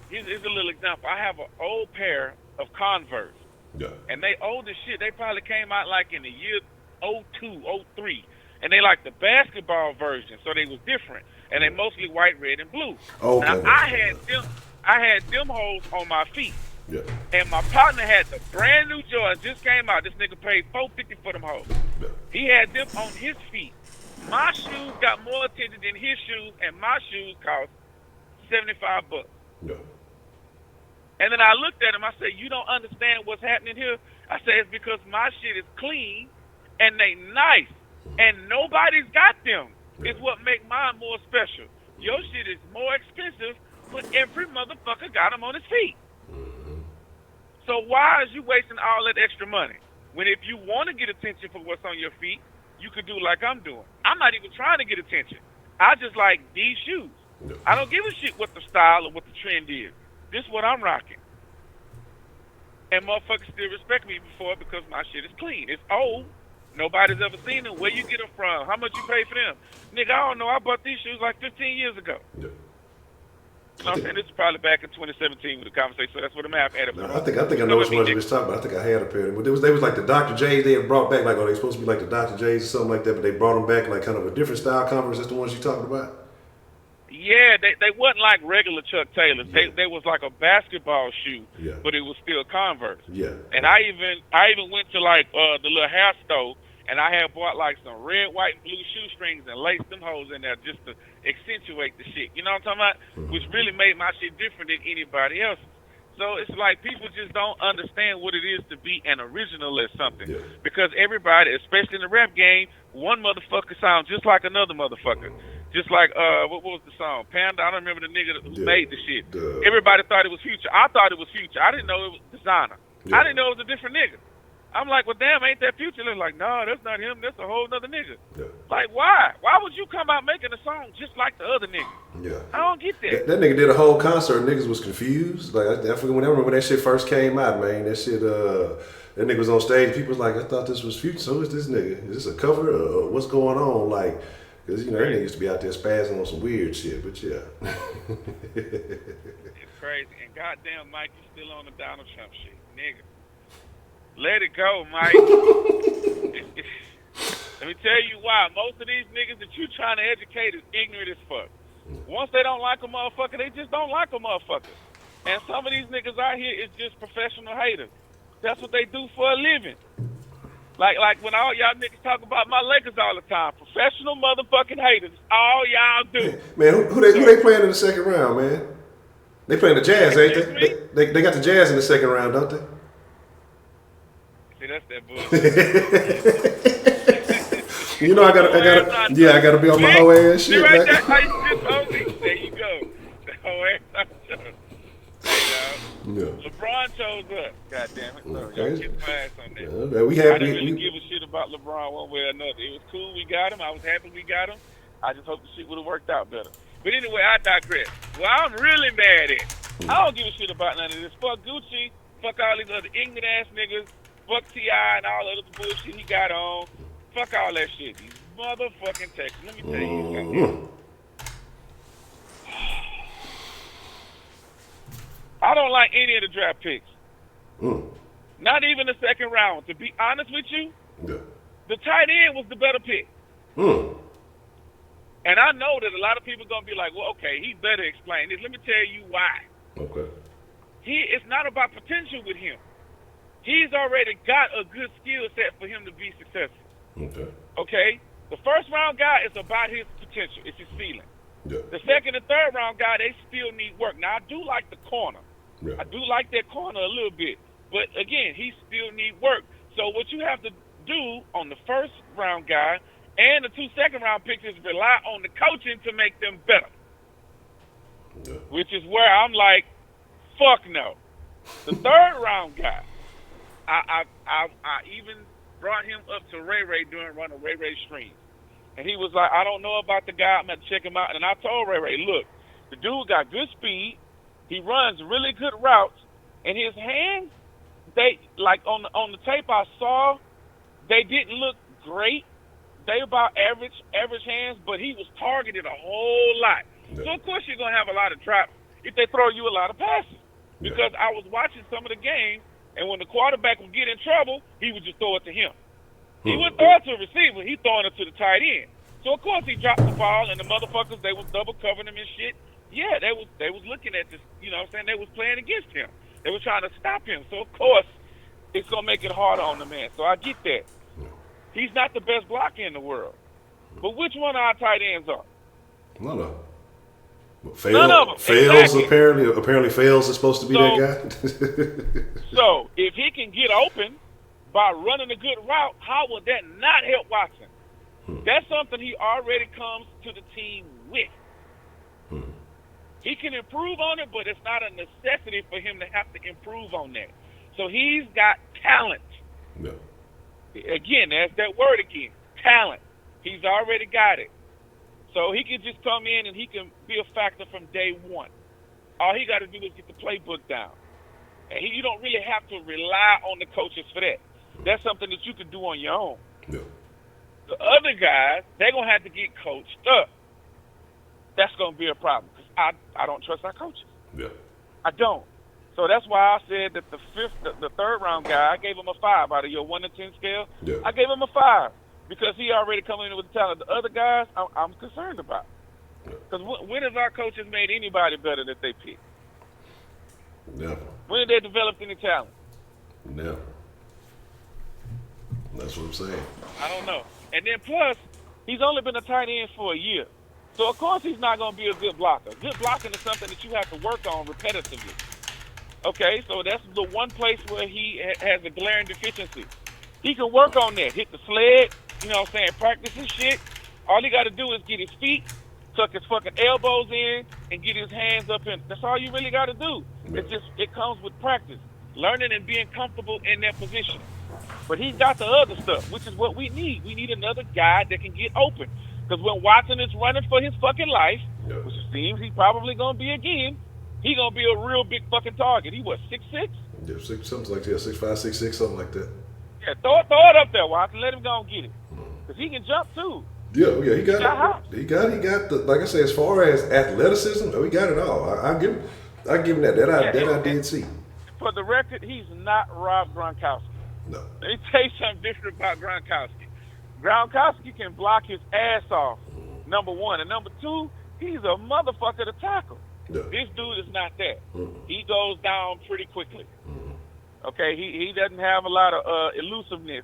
Here's a little example. I have an old pair of Converse. Yeah. And they old as shit. They probably came out like in the year 02, 03. And they like the basketball version, so they was different. And they mostly white, red, and blue. Okay. Now I had them hoes on my feet. Yeah. And my partner had the brand new Jordans, just came out. This nigga paid $450 for them hoes. Yeah. He had them on his feet. My shoes got more attention than his shoes, and my shoes cost $75. Yeah. And then I looked at him. I said, "You don't understand what's happening here." I said, "It's because my shit is clean and they nice, and nobody's got them. It's what make mine more special. Your shit is more expensive, but every motherfucker got them on his feet. So why is you wasting all that extra money? When if you want to get attention for what's on your feet, you could do like I'm doing. I'm not even trying to get attention. I just like these shoes. I don't give a shit what the style or what the trend is. This is what I'm rocking. And motherfuckers still respect me for it because my shit is clean. It's old. Nobody's ever seen them. Where you get them from? How much you pay for them? Nigga, I don't know. I bought these shoes like 15 years ago. Yeah. You know what I'm saying? This is probably back in 2017 with the conversation, so that's what the math added up. I think I know which ones you was talking about. I think I had a pair of them. But they was like the Dr. J's they had brought back. Like, oh, they supposed to be like the Dr. J's or something like that, but they brought them back like kind of a different style Converse. That's the ones you talking about? Yeah, they wasn't like regular Chuck Taylors. Yeah. They was like a basketball shoe, Yeah. but it was still Converse. Yeah. And I even went to like the little hair store, and I had bought like some red, white, and blue shoestrings and laced them hoes in there just to accentuate the shit. You know what I'm talking about? Mm-hmm. Which really made my shit different than anybody else's. So it's like people just don't understand what it is to be an original at something. Yeah. Because everybody, especially in the rap game, one motherfucker sounds just like another motherfucker. Just like, what was the song? Panda, I don't remember the nigga who made the shit. Everybody thought it was Future. I thought it was Future. I didn't know it was Designer. Yeah. I didn't know it was a different nigga. I'm like, well, damn, ain't that Future? They're like, no, that's not him. That's a whole other nigga. Yeah. Like, why? Why would you come out making a song just like the other nigga? Yeah. I don't get that. That nigga did a whole concert and niggas was confused. Like, I remember when that shit first came out, man. That shit, that nigga was on stage. People was like, I thought this was Future. So who is this nigga? Is this a cover or what's going on? Like, because, you know, that nigga used to be out there spazzing on some weird shit, but yeah. It's crazy. And goddamn, Mike, you still on the Donald Trump shit. Nigga. Let it go, Mike. Let me tell you why. Most of these niggas that you trying to educate is ignorant as fuck. Once they don't like a motherfucker, they just don't like a motherfucker. And some of these niggas out here is just professional haters. That's what they do for a living. Like when all y'all niggas talk about my Lakers all the time. Professional motherfucking haters. All y'all do. Man, who they playing in the second round, man? They playing the Jazz, ain't they? They got the Jazz in the second round, don't they? See, that's that bullshit. You know I gotta be on my whole ass shit, right man. There you go. The whole ass. Yeah. LeBron chose us. God damn it. So Okay. y'all get my ass on that. Yeah, we I happy. didn't really give a shit about LeBron one way or another. It was cool we got him. I was happy we got him. I just hope the shit would have worked out better. But anyway, I digress. Well, I'm really mad at. I don't give a shit about none of this. Fuck Gucci. Fuck all these other ignorant ass niggas. Fuck T.I. and all the other bullshit he got on. Fuck all that shit. These motherfucking Texans. Let me tell you something. I don't like any of the draft picks. Not even the second round. To be honest with you, the tight end was the better pick. And I know that a lot of people are going to be like, well, okay, he better explain this. Let me tell you why. Okay. It's not about potential with him. He's already got a good skill set for him to be successful. Okay? The first round guy is about his potential. It's his ceiling. Yeah. The second and third round guy, they still need work. Now, I do like the corner. Yeah. I do like that corner a little bit. But, again, he still need work. So what you have to do on the first round guy and the 2 second-round picks is rely on the coaching to make them better. Yeah. Which is where I'm like, fuck no. The third-round guy, I even brought him up to Ray Ray during one of Ray Ray's streams. And he was like, I don't know about the guy. I'm going to check him out. And I told Ray Ray, look, the dude got good speed. He runs really good routes. And his hands, they, like on the tape I saw, they didn't look great. They about average hands, but he was targeted a whole lot. Yeah. So, of course, you're going to have a lot of drops if they throw you a lot of passes. Because I was watching some of the games, and when the quarterback would get in trouble, he would just throw it to him. He wouldn't throw it to a receiver. He throwing it to the tight end. So, of course, he dropped the ball, and the motherfuckers, they was double covering him and shit. Yeah, they was looking at this, you know what I'm saying? They was playing against him. They were trying to stop him. So, of course, it's going to make it harder on the man. So, I get that. He's not the best blocker in the world. But which one of our tight ends are? No. None of them. Fails, Exactly. apparently Fails is supposed to be that guy. So, if he can get open by running a good route, how would that not help Watson? That's something he already comes to the team with. He can improve on it, but it's not a necessity for him to have to improve on that. So he's got talent. No. Again, that's that word again, talent. He's already got it. So he can just come in and he can be a factor from day one. All he got to do is get the playbook down. And you don't really have to rely on the coaches for that. That's something that you can do on your own. No. The other guys, they're going to have to get coached up. That's going to be a problem because I don't trust our coaches. Yeah. I don't. So that's why I said that the third round guy, I gave him a 5 out of your 1 to 10 scale. Yeah. I gave him a 5 because he already coming in with the talent. The other guys, I'm concerned about. Because when has our coaches made anybody better that they pick? Never. When have they developed any talent? Never. That's what I'm saying. I don't know. And then plus, he's only been a tight end for a year. So, of course, he's not going to be a good blocker. Good blocking is something that you have to work on repetitively. Okay, so that's the one place where he has a glaring deficiency. He can work on that. Hit the sled, you know what I'm saying, practice his shit. All he got to do is get his feet, tuck his fucking elbows in, and get his hands up in. That's all you really got to do. Yeah. It comes with practice, learning and being comfortable in that position. But he's got the other stuff, which is what we need. We need another guy that can get open. Because when Watson is running for his fucking life, Yeah. which it seems he's probably going to be again, he's going to be a real big fucking target. He was 6'6"? Yeah, something like that. 6'5", 6'6", something like that. Yeah, throw it up there, Watson. Let him go and get it. Because he can jump, too. Yeah, he got Yeah. it. He got the, like I say, as far as athleticism, he got it all. I give him that. That I did see. For the record, he's not Rob Gronkowski. No. Let me tell you something different about Gronkowski. Gronkowski can block his ass off, number one. And number two, he's a motherfucker to tackle. Yeah. This dude is not that. He goes down pretty quickly. Okay, he doesn't have a lot of elusiveness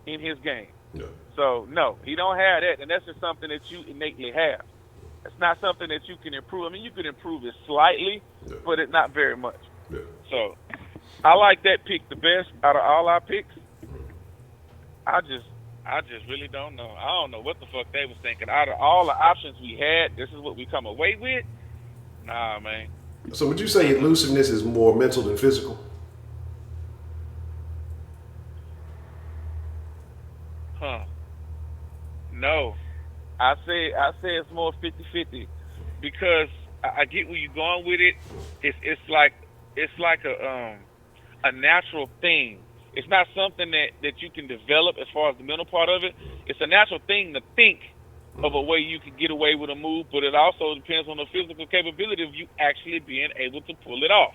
in his game. Yeah. So, no, he don't have that, and that's just something that you innately have. It's not something that you can improve. I mean, you can improve it slightly, Yeah. but it's not very much. Yeah. So, I like that pick the best out of all our picks. I just really don't know. I don't know what the fuck they was thinking. Out of all the options we had, this is what we come away with? Nah, man. So would you say elusiveness is more mental than physical? Huh. No. I say it's more 50-50 because I get where you're going with it. It's like a natural thing. It's not something that you can develop as far as the mental part of it. It's a natural thing to think of a way you can get away with a move, but it also depends on the physical capability of you actually being able to pull it off.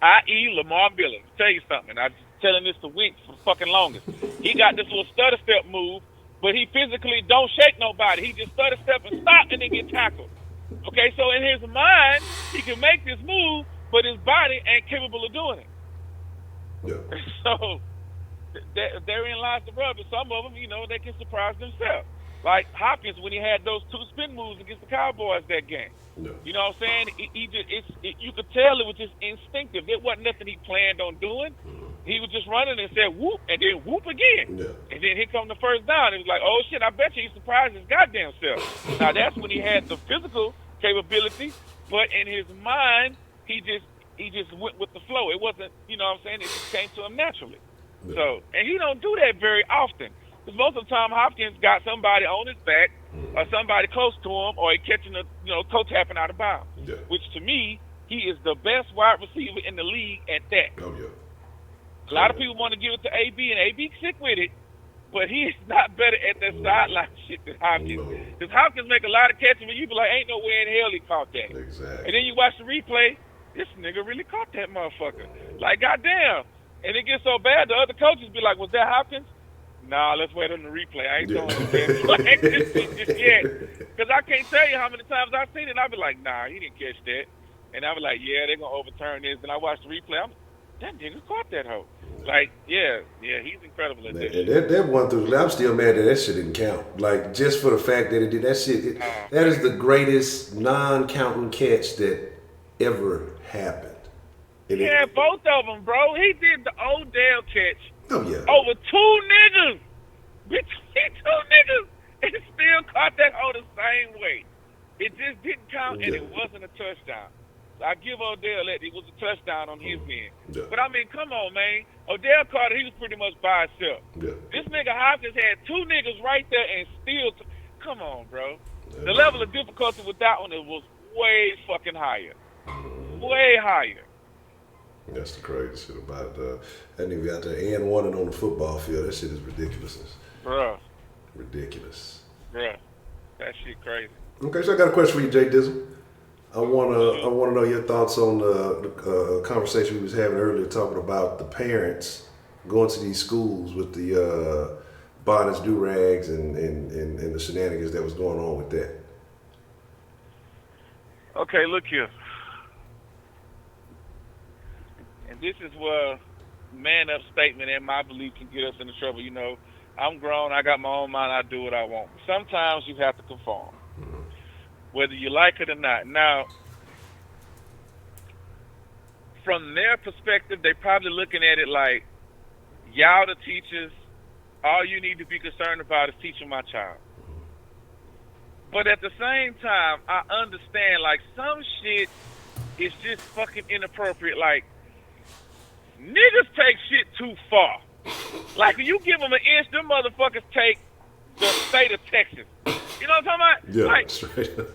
I.e. Lamar Miller. I'll tell you something. I've been telling this to Wink for the fucking longest. He got this little stutter step move, but he physically don't shake nobody. He just stutter step and stop and then get tackled. Okay, so in his mind, he can make this move, but his body ain't capable of doing it. Yeah. So therein lies the rub. And some of them, they can surprise themselves. Like Hopkins when he had those 2 spin moves against the Cowboys that game. Yeah. You know what I'm saying? You could tell it was just instinctive. It wasn't nothing he planned on doing. He was just running and said whoop, and then whoop again. Yeah. And then here come the first down. It was like, oh shit, I bet you he surprised his goddamn self. Now that's when he had the physical capability, but in his mind, he just went with the flow. It wasn't, you know what I'm saying? It just came to him naturally. Yeah. So, and he don't do that very often. Because most of the time, Hopkins got somebody on his back or somebody close to him or he catching a, toe tapping out of bounds. Yeah. Which to me, he is the best wide receiver in the league at that. Oh yeah. A lot of people want to give it to AB, and AB sick with it, but he's not better at that sideline shit than Hopkins. No. Because Hopkins make a lot of catches, but you be like, ain't no way in hell he caught that. Exactly. And then you watch the replay, this nigga really caught that motherfucker. Like, goddamn. And it gets so bad, the other coaches be like, was that Hopkins? Nah, let's wait on the replay. I ain't doing this shit just yet. Because I can't tell you how many times I've seen it. I'll be like, nah, he didn't catch that. And I'll be like, yeah, they're going to overturn this. And I watch the replay. That nigga caught that hoe. Like, yeah, he's incredible at this. And that one through, I'm still mad that shit didn't count. Like, just for the fact that it did that shit, that is the greatest non-counting catch that ever happened. Yeah, both of them, bro. He did the Odell catch. Oh, yeah. Over two niggas. Between two niggas. And still caught that hoe the same way. It just didn't count, and it wasn't a touchdown. So I give Odell that. It was a touchdown on his end. Yeah. But, I mean, come on, man. Odell Carter, he was pretty much by himself. Yeah. This nigga Hopkins had two niggas right there and still come on, bro. The level of difficulty with that one, it was way fucking higher. Way higher. That's the crazy shit about that nigga got there and one on the football field. That shit is ridiculousness. Bruh. Ridiculous. Bruh. That shit crazy. Okay, so I got a question for you, Jay Dizzle. I wanna know your thoughts on the conversation we was having earlier, talking about the parents going to these schools with the bonnets, do-rags, and the shenanigans that was going on with that. Okay, look here. And this is where man up statement and my belief can get us into trouble. You know, I'm grown, I got my own mind, I do what I want. Sometimes you have to conform, whether you like it or not. Now, from their perspective, they probably looking at it like, y'all the teachers, all you need to be concerned about is teaching my child. But at the same time, I understand, like, some shit is just fucking inappropriate. Like, niggas take shit too far. Like, when you give them an inch, them motherfuckers take the state of Texas. You know what I'm talking about? Yeah, like, straight up.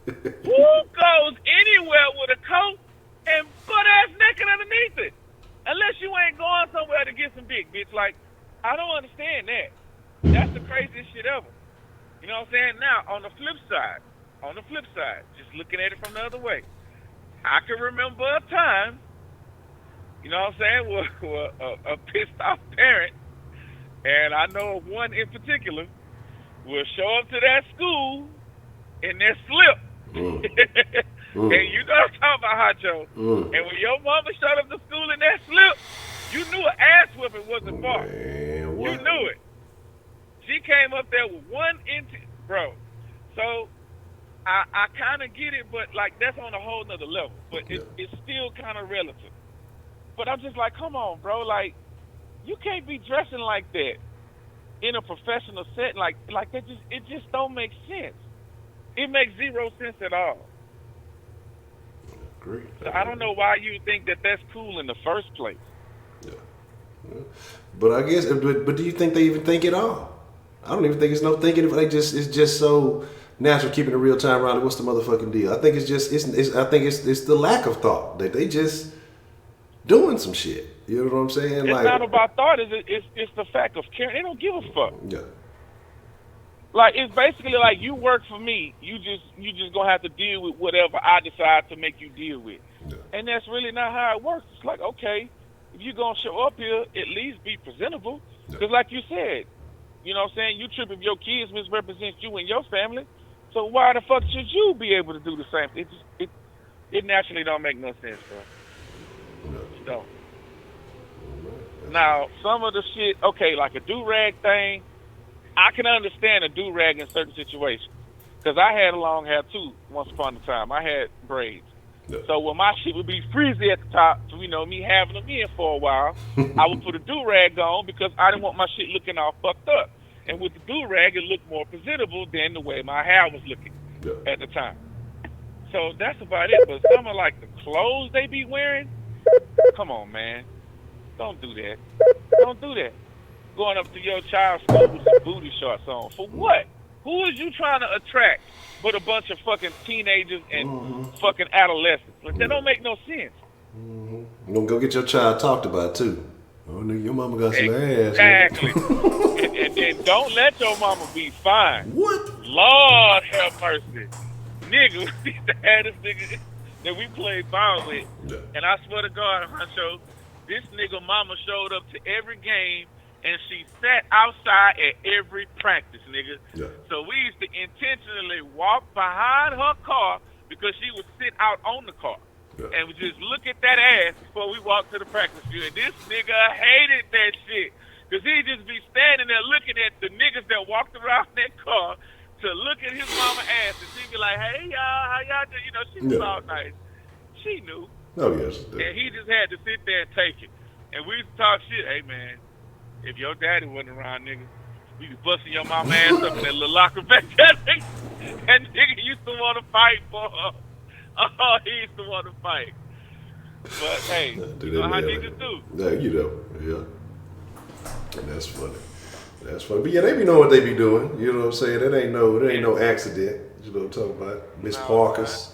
who goes anywhere with a coat and butt-ass naked underneath it? Unless you ain't going somewhere to get some dick, bitch. Like, I don't understand that. That's the craziest shit ever. You know what I'm saying? Now, on the flip side, just looking at it from the other way, I can remember a time, you know what I'm saying, where a pissed off parent, and I know of one in particular, will show up to that school in their slip. And you know what I'm talking about, Honcho. And when your mama showed up to school in that slip, you knew an ass whipping wasn't far. Man, what? You knew it. She came up there with 1 inch, bro. So I kind of get it, but like that's on a whole nother level. But it's still kind of relative. But I'm just like, come on, bro. Like, you can't be dressing like that in a professional setting. Like that it just don't make sense. It makes zero sense at all. Great. So I don't know why you think that that's cool in the first place. Yeah. But I guess, but do you think they even think it all? I don't even think it's no thinking. It's just so natural keeping it real time around. What's the motherfucking deal? I think it's the lack of thought that they just doing some shit. You know what I'm saying? It's not about thought. It's the fact of caring. They don't give a fuck. Yeah. Like, it's basically like, you work for me. You just gonna have to deal with whatever I decide to make you deal with. Yeah. And that's really not how it works. It's like, okay, if you're gonna show up here, at least be presentable. Because like you said, you know what I'm saying, you trip if your kids misrepresent you and your family. So why the fuck should you be able to do the same? It naturally don't make no sense, bro. No. It don't. Now, some of the shit, okay, like a do-rag thing, I can understand a do-rag in certain situations. Because I had a long hair, too, once upon a time. I had braids. Yeah. So when my shit would be frizzy at the top, so, you know, me having them in for a while, I would put a do-rag on because I didn't want my shit looking all fucked up. And with the do-rag, it looked more presentable than the way my hair was looking at the time. So that's about it. But some of, like, the clothes they be wearing, come on, man. Don't do that. Don't do that. Going up to your child's school with some booty shorts on. For what? Who is you trying to attract but a bunch of fucking teenagers and fucking adolescents? Like, that don't make no sense. You gonna go get your child talked about too. Oh, nigga, your mama got some ass. Exactly. and Don't let your mama be fine. What? Lord have mercy. Nigga, we used to have this nigga that we played ball with. Yeah. And I swear to God, Honcho, this nigga mama showed up to every game and she sat outside at every practice, nigga. Yeah. So we used to intentionally walk behind her car because she would sit out on the car. Yeah. And we just look at that ass before we walk to the practice field. And this nigga hated that shit. Because he'd just be standing there looking at the niggas that walked around that car to look at his mama ass. And she'd be like, hey, y'all, how y'all do? You know, she was all nice. She knew. Oh, yes. And he just had to sit there and take it. And we used to talk shit. Hey, man, if your daddy wasn't around, nigga, we was busting your mama ass up in that little locker back there. That nigga used to want to fight for her. Oh, he used to want to fight. But, hey, you know how niggas do. Yeah, you know. Yeah. And that's funny. That's funny. But yeah, they be knowing what they be doing. You know what I'm saying? That ain't no accident. You know what I'm talking about? Miss Parkers.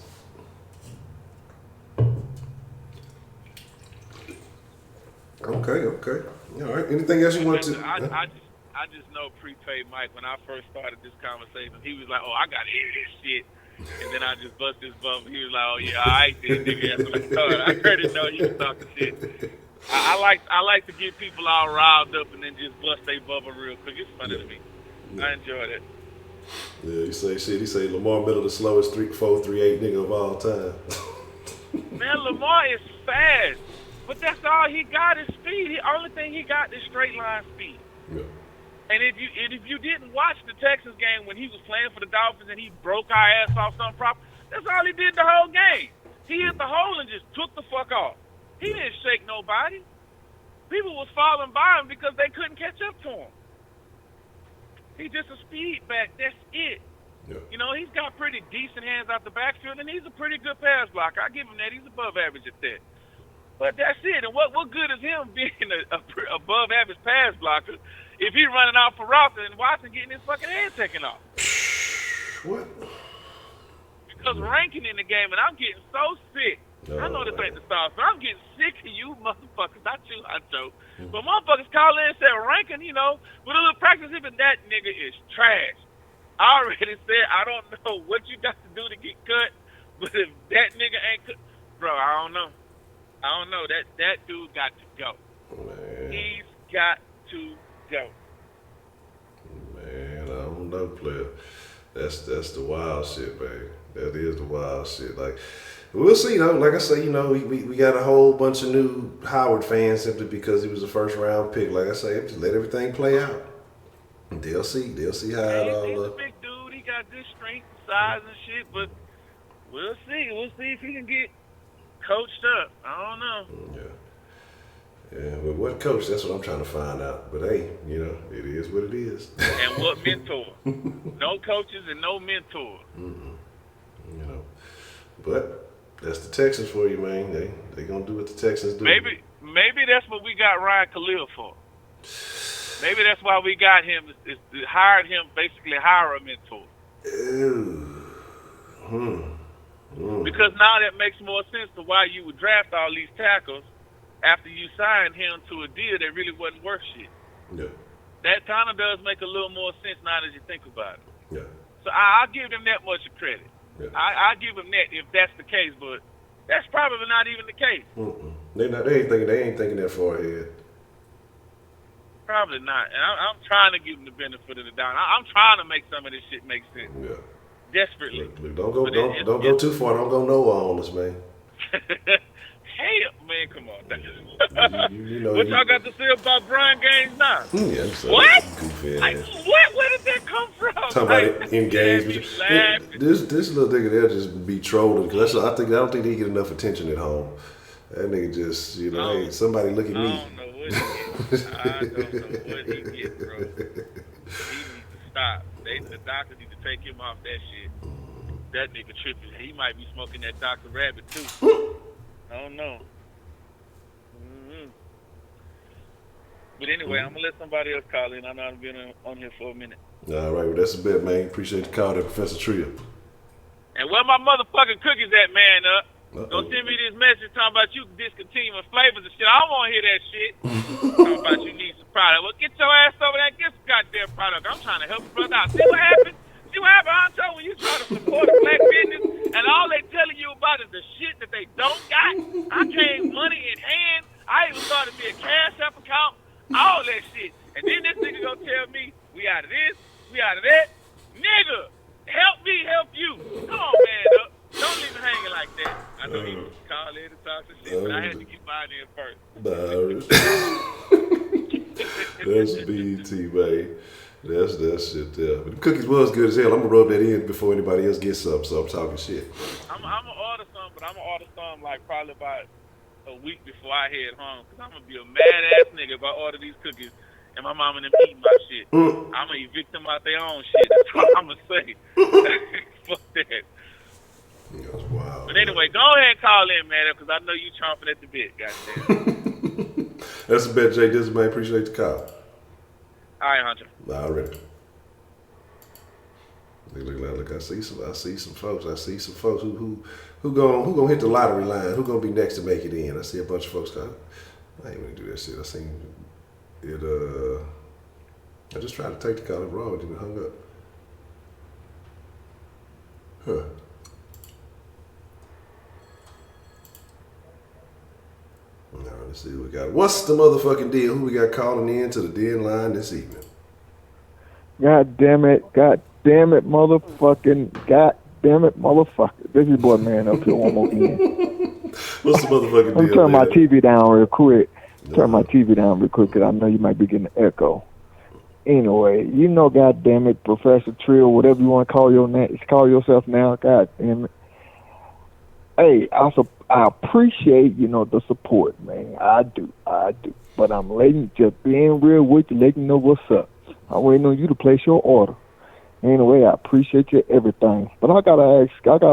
Okay. All right. Anything else you want to? I just know prepaid Mike, when I first started this conversation, he was like, oh, I got to hear this shit. And then I just bust his bum. He was like, oh, yeah, all right, then, nigga. That's what I thought. I heard it, know he was talking shit. I like to get people all riled up and then just bust their bubble real quick. It's funny to me. Yeah. I enjoy that. Yeah, he say Lamar Miller the slowest 3.438 nigga of all time. Man, Lamar is fast. But that's all he got is speed. The only thing he got is straight line speed. Yeah. And if you didn't watch the Texas game when he was playing for the Dolphins and he broke our ass off something proper, that's all he did the whole game. He hit the hole and just took the fuck off. He didn't shake nobody. People was falling by him because they couldn't catch up to him. He's just a speed back. That's it. Yeah. You know, he's got pretty decent hands out the backfield, and he's a pretty good pass blocker. I give him that. He's above average at that. But that's it. And what good is him being a above average pass blocker if he's running out for routes and Watson getting his fucking head taken off? What? Because ranking in the game, and I'm getting so sick. I know this ain't the start, but I'm getting sick of you motherfuckers. Not you, Honcho. But motherfuckers call in and say ranking, you know, with a little practice, even that nigga is trash. I already said I don't know what you got to do to get cut, but if that nigga ain't cut, bro, I don't know. That dude got to go. Man. He's got to go. Man, I don't know, player. That's the wild shit, baby. That is the wild shit. Like, we'll see, though. Like I say, you know, we got a whole bunch of new Howard fans simply because he was a first round pick. Like I say, just let everything play out. They'll see how it all He's a looks. big dude. He got good strength, size, and shit. But we'll see. We'll see if he can get coached up. I don't know. Yeah, but what coach? That's what I'm trying to find out. But hey, you know, it is what it is. And what mentor? No coaches and no mentor. Mm-hmm. You know, but that's the Texans for you, man. They gonna do what the Texans do. Maybe that's what we got Ryan Khalil for. Maybe that's why we got him. Is hired him, basically hire a mentor. Because now that makes more sense to why you would draft all these tackles after you signed him to a deal that really wasn't worth shit. Yeah. That kind of does make a little more sense now that you think about it. Yeah. So I'll give them that much credit. Yeah. I'll give them that if that's the case, but that's probably not even the case. They ain't thinking that far ahead. Probably not. And I'm trying to give them the benefit of the doubt. I'm trying to make some of this shit make sense. Yeah. Desperately. Look, don't go too far. Don't go nowhere on us, man. Hey, man, come on. you know, what y'all got to say about Brian Gaines now? Yeah, what? Like, what? Where did that come from? Talking about engagement. This little nigga there just be trolling because I don't think he get enough attention at home. That nigga just, you know, hey, somebody look at me. I don't know what he gets. I don't know what he gets, bro. He needs to stop. The doctor need to take him off that shit. That nigga tripping. He might be smoking that Dr. Rabbit too. I don't know. Mm-hmm. But anyway, I'm gonna let somebody else call in. I know I've been on here for a minute. All right, well that's a bit, man. Appreciate the call there, Professor Tria. And where my motherfucking cookies at, man? Don't send me this message talking about you discontinuing flavors and shit. I don't want to hear that shit. Talking about you need some product. Well, get your ass over there and get some goddamn product. I'm trying to help a brother out. See what happened? See what happened, Honcho, when you try to support a black business and all they telling you about is the shit that they don't got? I came money in hand. I even started me a Cash App account, all that shit. And then this nigga gonna tell me, we out of this, we out of that. Nigga, help me help you. Come on, man. Don't leave me hanging like that. I know you call in and talk some shit, but I had to get mine in first. That's BT, man. That's that shit there. But the cookies was good as hell. I'm gonna rub that in before anybody else gets some, so I'm talking shit. I'm gonna order some, but I'm gonna order some like probably about a week before I head home, because I'm gonna be a mad ass nigga if I order these cookies and my mom and them eating my shit. I'm gonna evict them out their own shit. That's what I'm gonna say. Fuck that. That's wild. But anyway, go ahead and call in, man, because I know you chomping at the bit, goddamn. That's a bet, Jay. This man, appreciate the call. All right, Hunter. Already. Look, I see some folks. I see some folks who gonna hit the lottery line. Who gonna be next to make it in? I see a bunch of folks. I ain't gonna do that shit. I seen it. I just tried to take the call. It wrong. It didn't hung up. Huh. Now, let's see what we got. What's the motherfucking deal? Who we got calling in to the den line this evening? God damn it, motherfucker. This is boy man up here one more again. What's the motherfucking deal? I'm turning my TV down real quick. Turn my TV down real quick because I know you might be getting an echo. Anyway, you know, God damn it, Professor Trill, whatever you want to call yourself now. God damn it. Hey, I appreciate, the support, man. I do. But I'm just being real with you, letting you know what's up. I'm waiting on you to place your order. Anyway, I appreciate you everything. But I gotta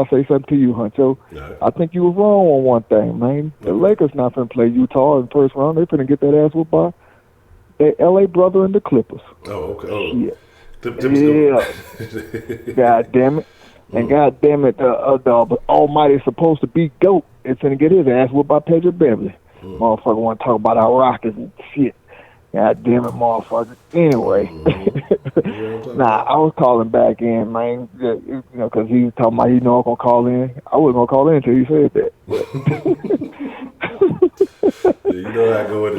say something to you, Honcho. Right. I think you were wrong on one thing, man. The Lakers not finna play Utah in the first round. They finna get that ass whooped by their LA brother and the Clippers. Oh, okay. Oh. Yeah. God damn it. And God damn it, the Almighty supposed to be GOAT. It's finna get his ass whooped by Pedro Beverly. Motherfucker want to talk about our Rockets and shit. God damn it, motherfucker. Anyway. Nah, I was calling back in, man, because he was talking about he know I'm going to call in. I wasn't going to call in until he said that. Yeah, you know how I go with it.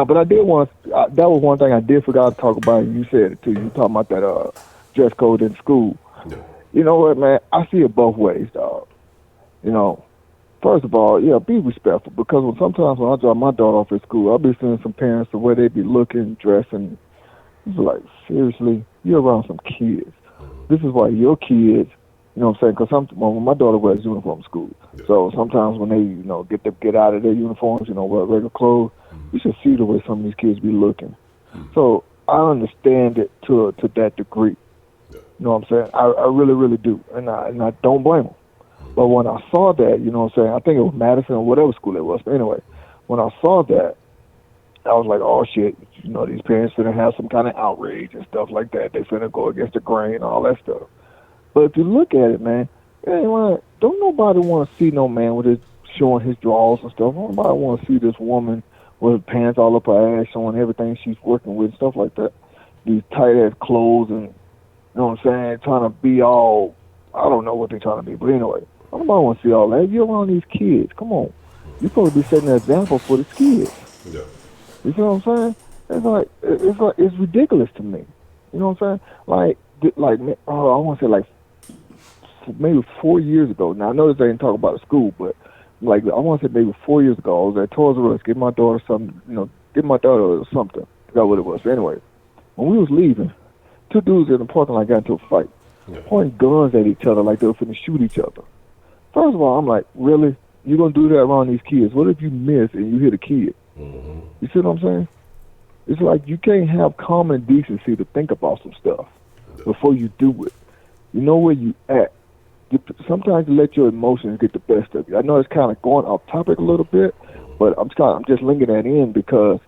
But I did want that was one thing I did forgot to talk about, and you said it too. You talking about that dress code in school. Yeah. You know what, man? I see it both ways, dog. First of all, yeah, be respectful, because sometimes when I drop my daughter off at school, I'll be seeing some parents the way they be looking, dressing. It's like, seriously, you're around some kids. This is why your kids, you know what I'm saying? Because when my daughter wears uniform to school, so sometimes when they get out of their uniforms, wear regular clothes, you should see the way some of these kids be looking. So I understand it to that degree. You know what I'm saying? I really, really do, and I don't blame them. But when I saw that, you know what I'm saying, I think it was Madison or whatever school it was. But anyway, when I saw that, I was like, oh, shit, these parents finna have some kind of outrage and stuff like that. They finna go against the grain and all that stuff. But if you look at it, man, don't nobody want to see no man with his showing his drawers and stuff. Nobody want to see this woman with her pants all up her ass, showing everything she's working with and stuff like that. These tight-ass clothes and, you know what I'm saying, trying to be all, I don't know what they're trying to be, but anyway. Nobody want to see all that. You're around these kids. Come on. You're supposed to be setting an example for the kids. Yeah. You see what I'm saying? It's ridiculous to me. You know what I'm saying? I want to say like maybe 4 years ago. Now I know this ain't talking about the school, but like I want to say maybe 4 years ago, I was at Toys R Us, give my daughter something. Give my daughter something. I forgot what it was. But anyway, when we was leaving, two dudes in the parking lot got into a fight, pointing guns at each other like they were finna shoot each other. First of all, I'm like, really? You gonna do that around these kids? What if you miss and you hit a kid? Mm-hmm. You see what I'm saying? It's like you can't have common decency to think about some stuff before you do it. You know where you at. Sometimes you let your emotions get the best of you. I know it's kind of going off topic a little bit, but I'm just linking that in because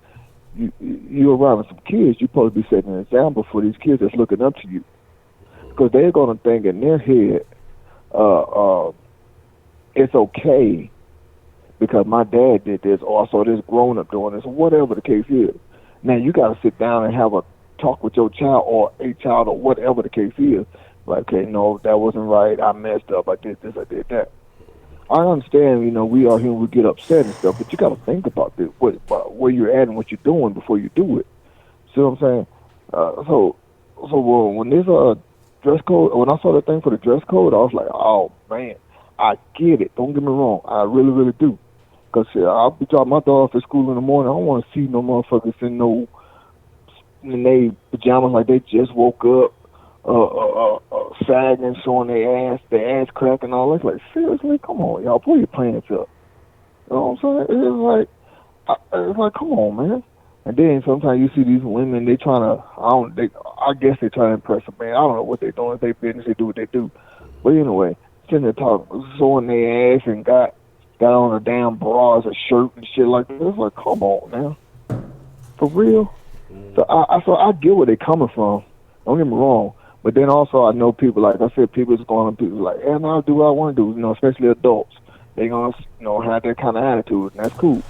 you're around some kids. You're supposed to be setting an example for these kids that's looking up to you, because they're gonna think in their head, it's okay because my dad did this, or I saw this grown up doing this, or whatever the case is. Now you got to sit down and have a talk with your child or a child or whatever the case is. Like, okay, no, that wasn't right. I messed up. I did this. I did that. I understand, we are human. We get upset and stuff, but you got to think about this, where you're at and what you're doing before you do it. See what I'm saying? When there's a dress code, when I saw the thing for the dress code, I was like, oh man, I get it. Don't get me wrong, I really, really do. Cause I'll be dropping my daughter off at school in the morning. I don't want to see no motherfuckers in they pajamas like they just woke up, sagging, showing their ass crack and all that. Like, seriously, come on, y'all, pull your pants up. You know what I'm saying? It's like, come on, man. And then sometimes you see these women, they trying to, I guess they trying to impress a man. I don't know what they doing. It's their business. They do what they do. But anyway, sitting there talking, showing their ass and got on a damn bras, a shirt and shit like that. It's like, come on now. For real? So I get where they coming from. Don't get me wrong. But then also I know people, like I said, people is going on, people like, yeah, I'll do what I want to do, especially adults. They going to, have that kind of attitude, and that's cool.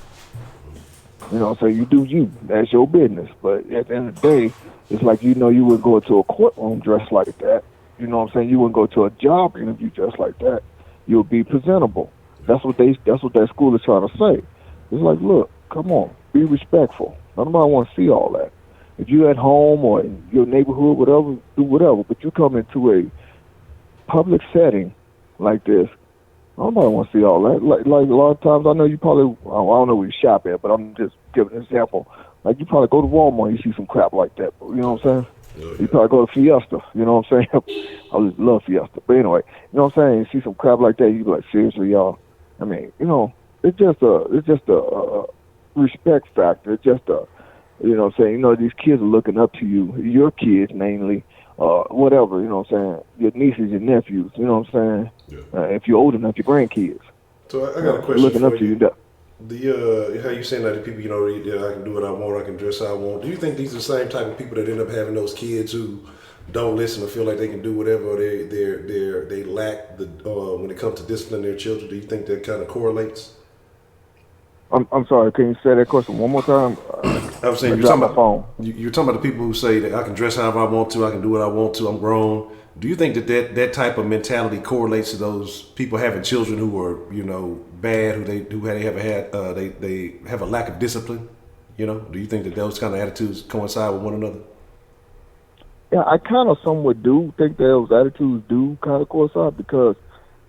So you do you. That's your business. But at the end of the day, it's like, you wouldn't go to a courtroom dressed like that. You know what I'm saying? You wouldn't go to a job interview dressed like that. You'll be presentable. That's what that school is trying to say. It's like, look, come on, be respectful. Nobody want to see all that. If you at home or in your neighborhood, whatever, do whatever. But you come into a public setting like this, nobody want to see all that. Like a lot of times, I know you probably, I don't know where you shop at, but I'm just giving an example. Like, you probably go to Walmart and you see some crap like that. You know what I'm saying? Oh, yeah. You probably go to Fiesta. You know what I'm saying? I just love Fiesta. But anyway, you know what I'm saying? You see some crap like that, you be like, seriously, y'all? I mean, it's just a respect factor. It's just a, you know what I'm saying? These kids are looking up to you, your kids mainly, whatever, you know what I'm saying? Your nieces, your nephews, you know what I'm saying? Yeah. If you're old enough, your grandkids. So I got a question looking for up to you. How you saying that the people, I can do what I want, I can dress how I want. Do you think these are the same type of people that end up having those kids who don't listen or feel like they can do whatever, or they lack the when it comes to disciplining their children? Do you think that kind of correlates? I'm sorry. Can you say that question one more time? I was saying you're talking about the people who say that I can dress however I want to, I can do what I want to, I'm grown. Do you think that type of mentality correlates to those people having children who are bad, they have a lack of discipline? Do you think that those kind of attitudes coincide with one another? Yeah, I kind of somewhat do think those attitudes do kind of coincide, because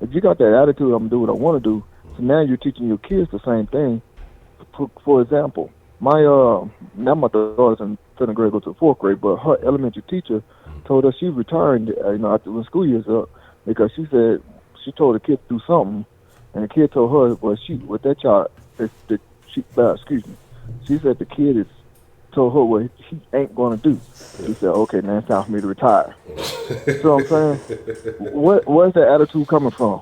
if you got that attitude, I'm gonna do what I want to do. So now you're teaching your kids the same thing. For example, now my daughter's in 7th grade, go to the 4th grade, but her elementary teacher told us she returned, after when school year's up, because she said she told the kid to do something, and the kid told her, well, she said the kid is told her what he ain't gonna do. She said, okay, now it's time for me to retire. So I'm saying, where's that attitude coming from?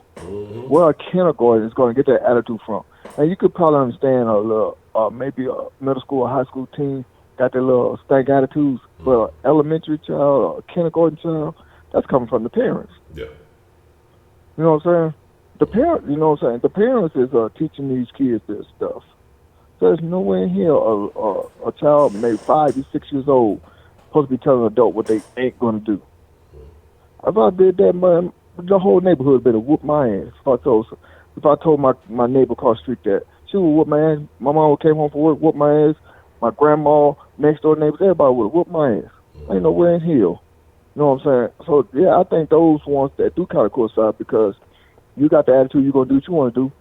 Where a kindergarten is going to get that attitude from? And you could probably understand a little, maybe a middle school or high school team got their little stank attitudes, but an elementary child or a kindergarten child, that's coming from the parents. Yeah. You know what I'm saying? The parents is teaching these kids this stuff. There's nowhere in here a child maybe 5 or 6 years old supposed to be telling an adult what they ain't going to do. If I did that, man, the whole neighborhood better whoop my ass. If I told my neighbor across the street that, she would whoop my ass. My mom came home from work, whoop my ass. My grandma, next door neighbors, everybody would whoop my ass. Ain't nowhere in here. You know what I'm saying? So, yeah, I think those ones that do kind of coincide, because you got the attitude, you're going to do what you want to do.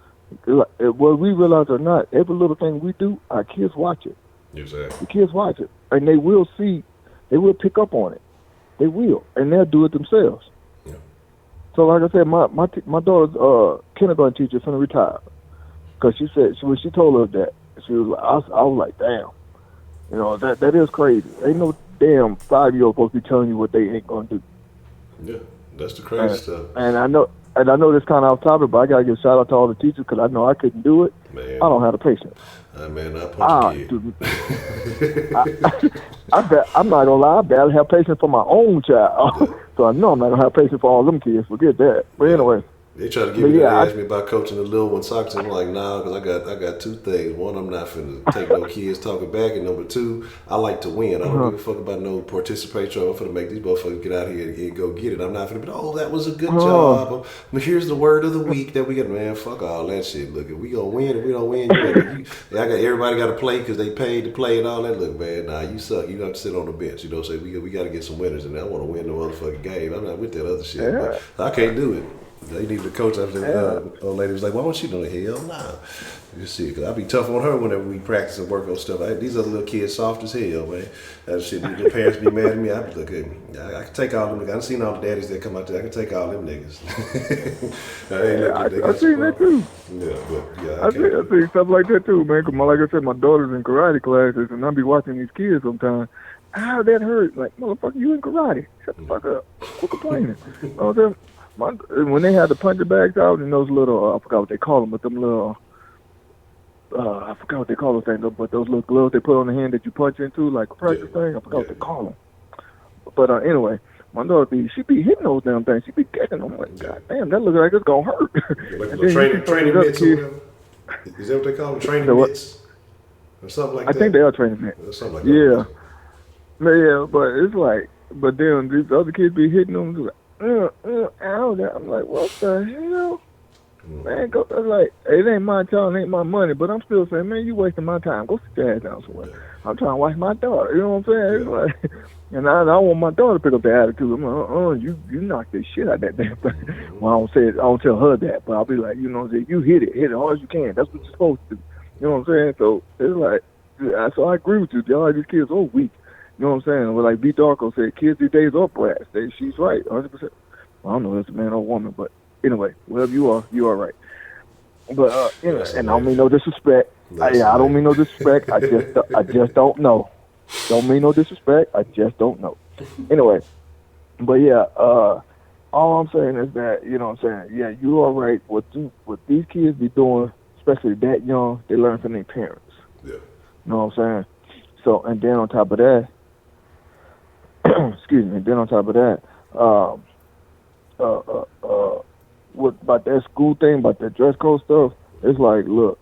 Whether we realize or not, every little thing we do, our kids watch it. Exactly. The kids watch it, and they will pick up on it. They will, and they'll do it themselves. Yeah. So, like I said, my daughter's kindergarten teacher is going to retire, because she said when she told us that, she was like, I was like, damn, that is crazy. Ain't no damn 5-year-old supposed to be telling you what they ain't going to do. Yeah, that's the crazy stuff. And I know this kind of off topic, but I gotta give a shout out to all the teachers, because I know I couldn't do it. Man. I don't have the patience. Man, I punch a kid. I bet, I'm not gonna lie, I barely have patience for my own child. So I know I'm not gonna have patience for all them kids. Forget that. But anyway, They try to But they yeah, ask me about coaching the little one soccer team. I'm like, nah, because I got two things. One, I'm not finna take no kids talking back, and number two, I like to win. I don't give a fuck about no participation. I'm finna make these motherfuckers get out here and go get it. I'm not finna be, oh, that was a good job. But here's the word of the week that we got. Man, fuck all that shit. Look, if we gonna win, if we don't win, I got everybody got to play because they paid to play and all that. Look, man, nah, you suck. You got to sit on the bench. You know, say we got to get some winners, and I want to win the motherfucking game. I'm not with that other shit. Yeah. But I can't do it. They need the coach. I said, old lady was like, why won't you do it? Hell nah. You see, because I be tough on her whenever we practice and work on stuff. These other little kids soft as hell, man. That shit, the parents be mad at me. I be like, hey, I can take all them niggas. I done seen all the daddies that come out there. I can take all them niggas. I seen that too. Yeah, but yeah, I see stuff like that too, man. Cause like I said, my daughter's in karate classes, and I be watching these kids sometimes. How that hurt? Like, motherfucker, you in karate? Shut the fuck up. Quit complaining. You know what I'm saying? When they had the puncher bags out and those little, I forgot what they call them, but them little, I forgot what they call those things, but those little gloves they put on the hand that you punch into, like a practice thing, I forgot what they call them. But anyway, my daughter, she be hitting those damn things. She be catching them. I'm like, God damn, that looks like it's going to hurt. Like the training mitts or whatever? Is that what they call them? Training mitts? Or something like that? I think they are training mitts. Or something like that. Yeah. Yeah, but it's like, but then these other kids be hitting them, like, ow. I'm like, what the hell? Man, go, like, it ain't my child, it ain't my money, but I'm still saying, man, you wasting my time. Go sit your ass down somewhere. I'm trying to watch my daughter, you know what I'm saying? It's like, and I want my daughter to pick up the attitude. I'm like, you knocked the shit out of that damn thing. Well, I don't say it, I don't tell her that, but I'll be like, you know what I'm saying? You hit it hard as you can. That's what you're supposed to do. You know what I'm saying? So it's like, so I agree with you. All these kids are weak. You know what I'm saying? Well, like B. Darko said, kids these days are brats. She's right, 100%. I don't know if it's a man or a woman, but anyway, whatever you are right. But and I don't mean no disrespect. I don't mean no disrespect. I just don't know. Don't mean no disrespect. I just don't know. Anyway, but yeah, all I'm saying is that, you know what I'm saying? Yeah, you are right. What these kids be doing, especially that young, they learn from their parents. Yeah. You know what I'm saying? So, and then on top of that, excuse me. Then on top of that, what about that school thing, about that dress code stuff? It's like, look,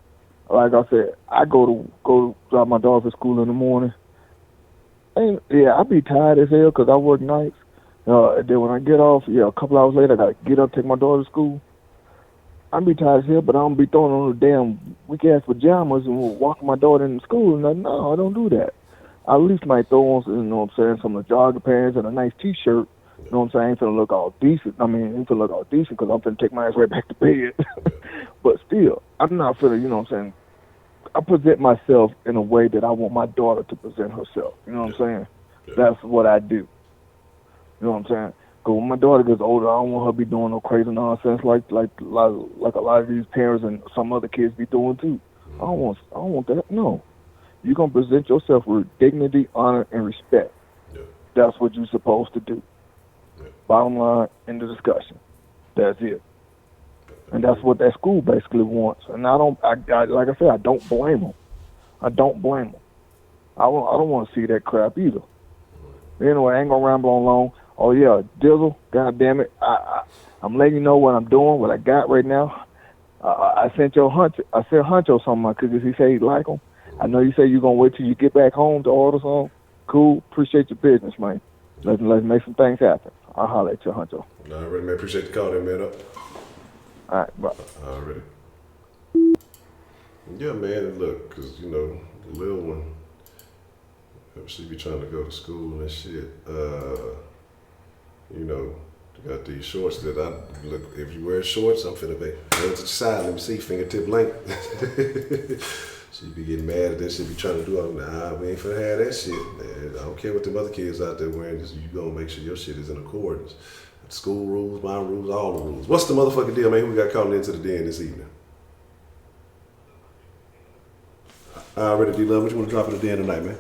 like I said, I go to drop my daughter to school in the morning. And yeah, I be tired as hell because I work nights. Then when I get off, a couple hours later, I gotta get up, take my daughter to school. I be tired as hell, but I don't be throwing on the damn weak ass pajamas and walking my daughter into school. And no, I don't do that. I at least might throw on, you know what I'm saying, some of the jogger pants and a nice T-shirt. You know what I'm saying? I ain't finna look all decent. I mean, I ain't finna look all decent because I'm finna take my ass right back to bed. But still, I'm not finna, you know what I'm saying? I present myself in a way that I want my daughter to present herself. You know what I'm saying? That's what I do. You know what I'm saying? Because when my daughter gets older, I don't want her to be doing no crazy nonsense like a lot of these parents and some other kids be doing too. I don't want that. No. You're going to present yourself with dignity, honor, and respect. Yeah. That's what you're supposed to do. Yeah. Bottom line, in the discussion. That's it. And that's what that school basically wants. And I like I said, I don't blame them. I don't blame them. I don't want to see that crap either. Anyway, I ain't going to ramble on long. Oh, yeah, Dizzle, God damn it. I'm letting you know what I'm doing, what I got right now. I sent Honcho something because he said he like them. I know you say you're going to wait till you get back home to order some. Cool. Appreciate your business, man. Let's make some things happen. I'll holler at you, Honcho. All right, man. Appreciate the call there, man. All right, bye. Already. Yeah, man. Look, because, you know, the little one, she be trying to go to school and shit. You know, got these shorts that look, if you wear shorts, I'm finna be hands to the side. Let me see, fingertip length. She be getting mad at that shit, be trying to do all nah, we ain't finna have that shit, man. I don't care what them other kids out there wearing, you gonna make sure your shit is in accordance. School rules, my rules, all the rules. What's the motherfucking deal, man? Who we got calling into the den this evening? Already, D-Love, what you want to drop in the den tonight, man?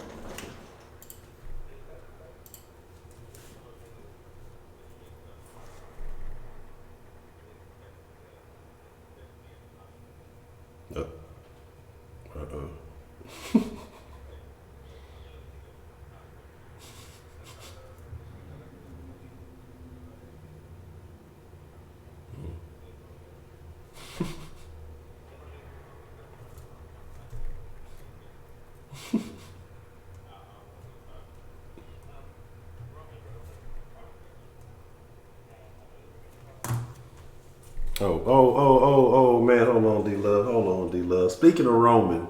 Oh, man, hold on, D-Love. Speaking of Roman,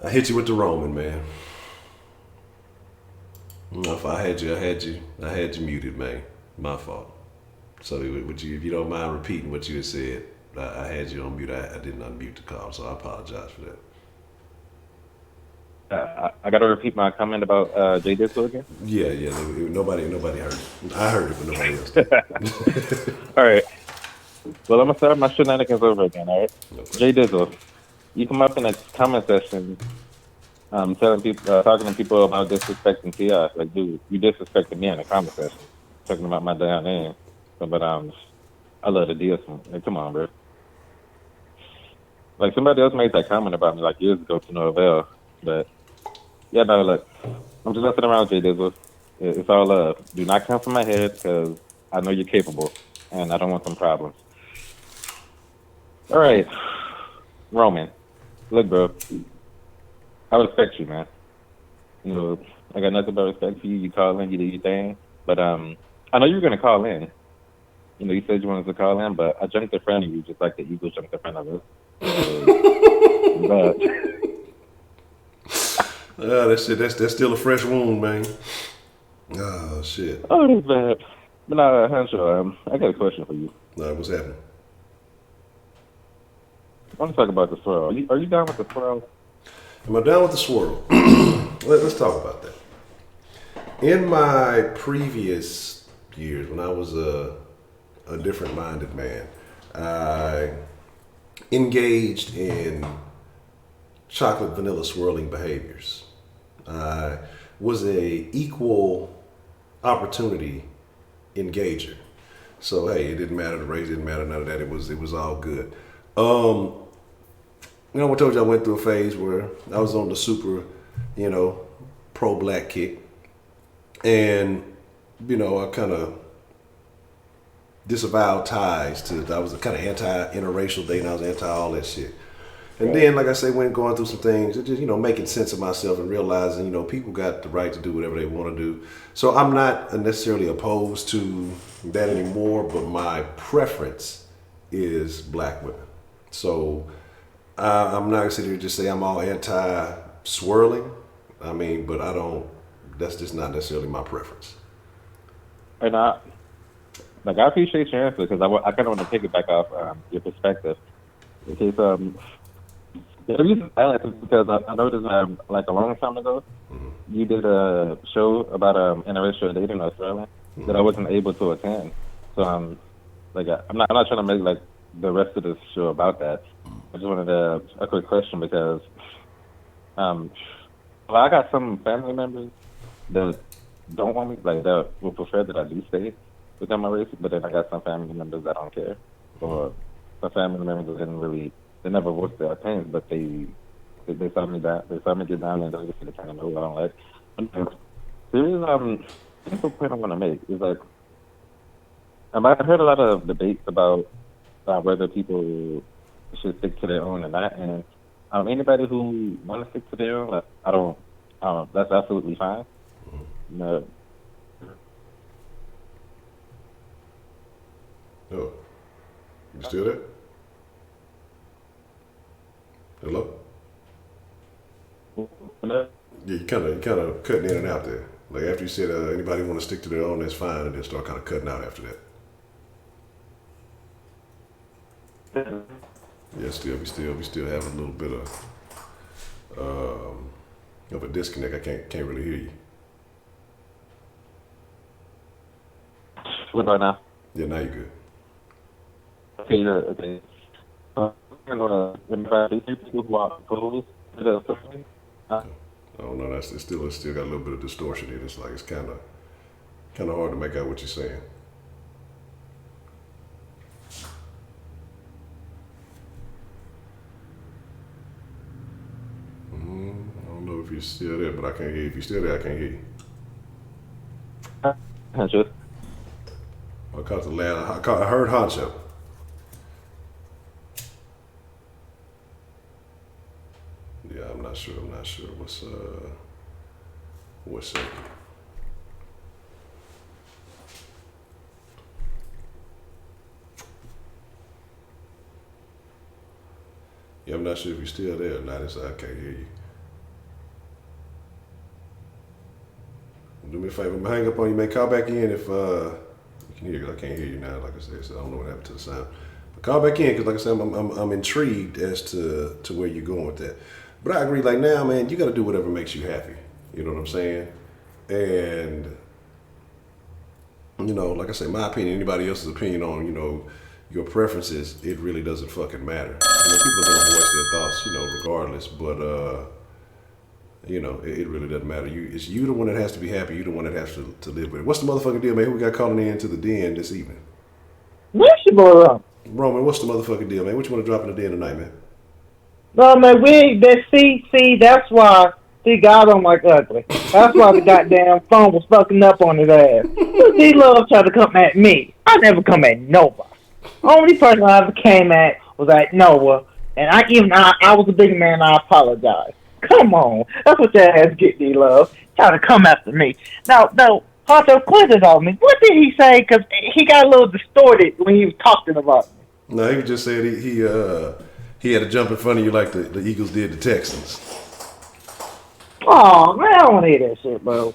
I hit you with the Roman, man. If I had you muted, man. My fault. So would you, if you don't mind repeating what you had said, I had you on mute. I didn't unmute the call, so I apologize for that. I got to repeat my comment about Jay Dizzle again. Yeah. Nobody heard it. I heard it, but nobody else did. All right. Well, I'm gonna start my shenanigans over again. All right. Okay. Jay Dizzle, you come up in a comment section, telling people, talking to people about disrespecting Ti. Like, dude, you disrespected me in the comment section, talking about my damn name. But I love the deal. Like, come on, bro. Like, somebody else made that comment about me like years ago to no avail. But yeah, no, look, I'm just messing around, Jay Dizzle. It's all love. Do not come from my head because I know you're capable, and I don't want some problems. All right, Roman. Look, bro, I respect you, man. You know, I got nothing but respect for you. You call in, you do your thing. But I know you were gonna call in. You know, you said you wanted to call in, but I jumped in front of you just like the Eagles jumped in front of us. But that's still a fresh wound, man. Oh shit. oh, that's bad. But no, Honcho, I got a question for you. No, what's happening? I want to talk about the swirl. Are you down with the swirl? Am I down with the swirl? Let's talk about that. In my previous years, when I was a different-minded man, I engaged in chocolate vanilla swirling behaviors. I was a equal opportunity engager. So hey, it didn't matter, the race didn't matter, none of that. It was all good. You know, I told you I went through a phase where I was on the super, pro-black kick. And, I kind of disavowed ties I was kind of anti-interracial dating. I was anti all that shit. And then, like I say, when going through some things, just, making sense of myself and realizing, people got the right to do whatever they want to do. So I'm not necessarily opposed to that anymore, but my preference is black women. So I'm not going to sit here and just say I'm all anti-swirling. I mean, but that's just not necessarily my preference. And I appreciate your answer because I kind of want to piggyback off your perspective. Because the reason I like it is because I noticed like a long time ago, you did a show about interracial dating in Australia that I wasn't able to attend. So I'm not trying to make like the rest of the show about that. I just wanted a quick question because I got some family members that don't want me, like that would prefer that I do stay within my race, but then I got some family members that don't care, or some family members that they never voiced their opinions, but they saw me get down and they kind of know what I don't like. There is simple point I want to make is like I've heard a lot of debates about whether people should stick to their own or not, and anybody who want to stick to their own, like, I don't. That's absolutely fine. No. Oh, you still there? Hello? No. Yeah, you kind of cutting in and out there. Like after you said anybody want to stick to their own, that's fine, and then start kind of cutting out after that. Yeah, we still have a little bit of a disconnect. I can't really hear you. What about now? Yeah, now you're good. Okay, okay. I'm gonna invite these people who are opposed to the company. I don't know. It's still got a little bit of distortion in it. It's like it's kind of hard to make out what you're saying. I don't know if you're still there, but I can't hear you. If you're still there, I can't hear you. Honcho. I caught the last. I heard Honcho. Yeah, I'm not sure. What's up? Yeah, I'm not sure if you're still there or not. I can't hear you. Do me a favor, I'm gonna hang up on you, man. Call back in if you can hear. Cause I can't hear you now, like I said. So I don't know what happened to the sound. But call back in, because like I said, I'm intrigued as to where you're going with that. But I agree. Like now, man, you got to do whatever makes you happy. You know what I'm saying? And you know, like I say, my opinion, anybody else's opinion on, you know, your preferences, it really doesn't fucking matter. You know, people are gonna voice their thoughts, you know, regardless. But you know, it really doesn't matter. It's you the one that has to be happy. You the one that has to live with it. What's the motherfucking deal, man? Who we got calling in to the den this evening? Where's your boy up? Roman, what's the motherfucking deal, man? What you want to drop in the den tonight, man? No, man, we ain't that. See, that's why. See, God don't like ugly. That's why the goddamn phone was fucking up on his ass. D Love tried to come at me. I never come at nobody. Only person I ever came at was at Noah, and I was a big man. I apologize. Come on, that's what your ass get, D Love. Try to come after me. Now, Honcho Quincy told me. What did he say? Because he got a little distorted when he was talking about me. No, he just said he had to jump in front of you like the Eagles did the Texans. Oh man, I don't want to hear that shit, bro.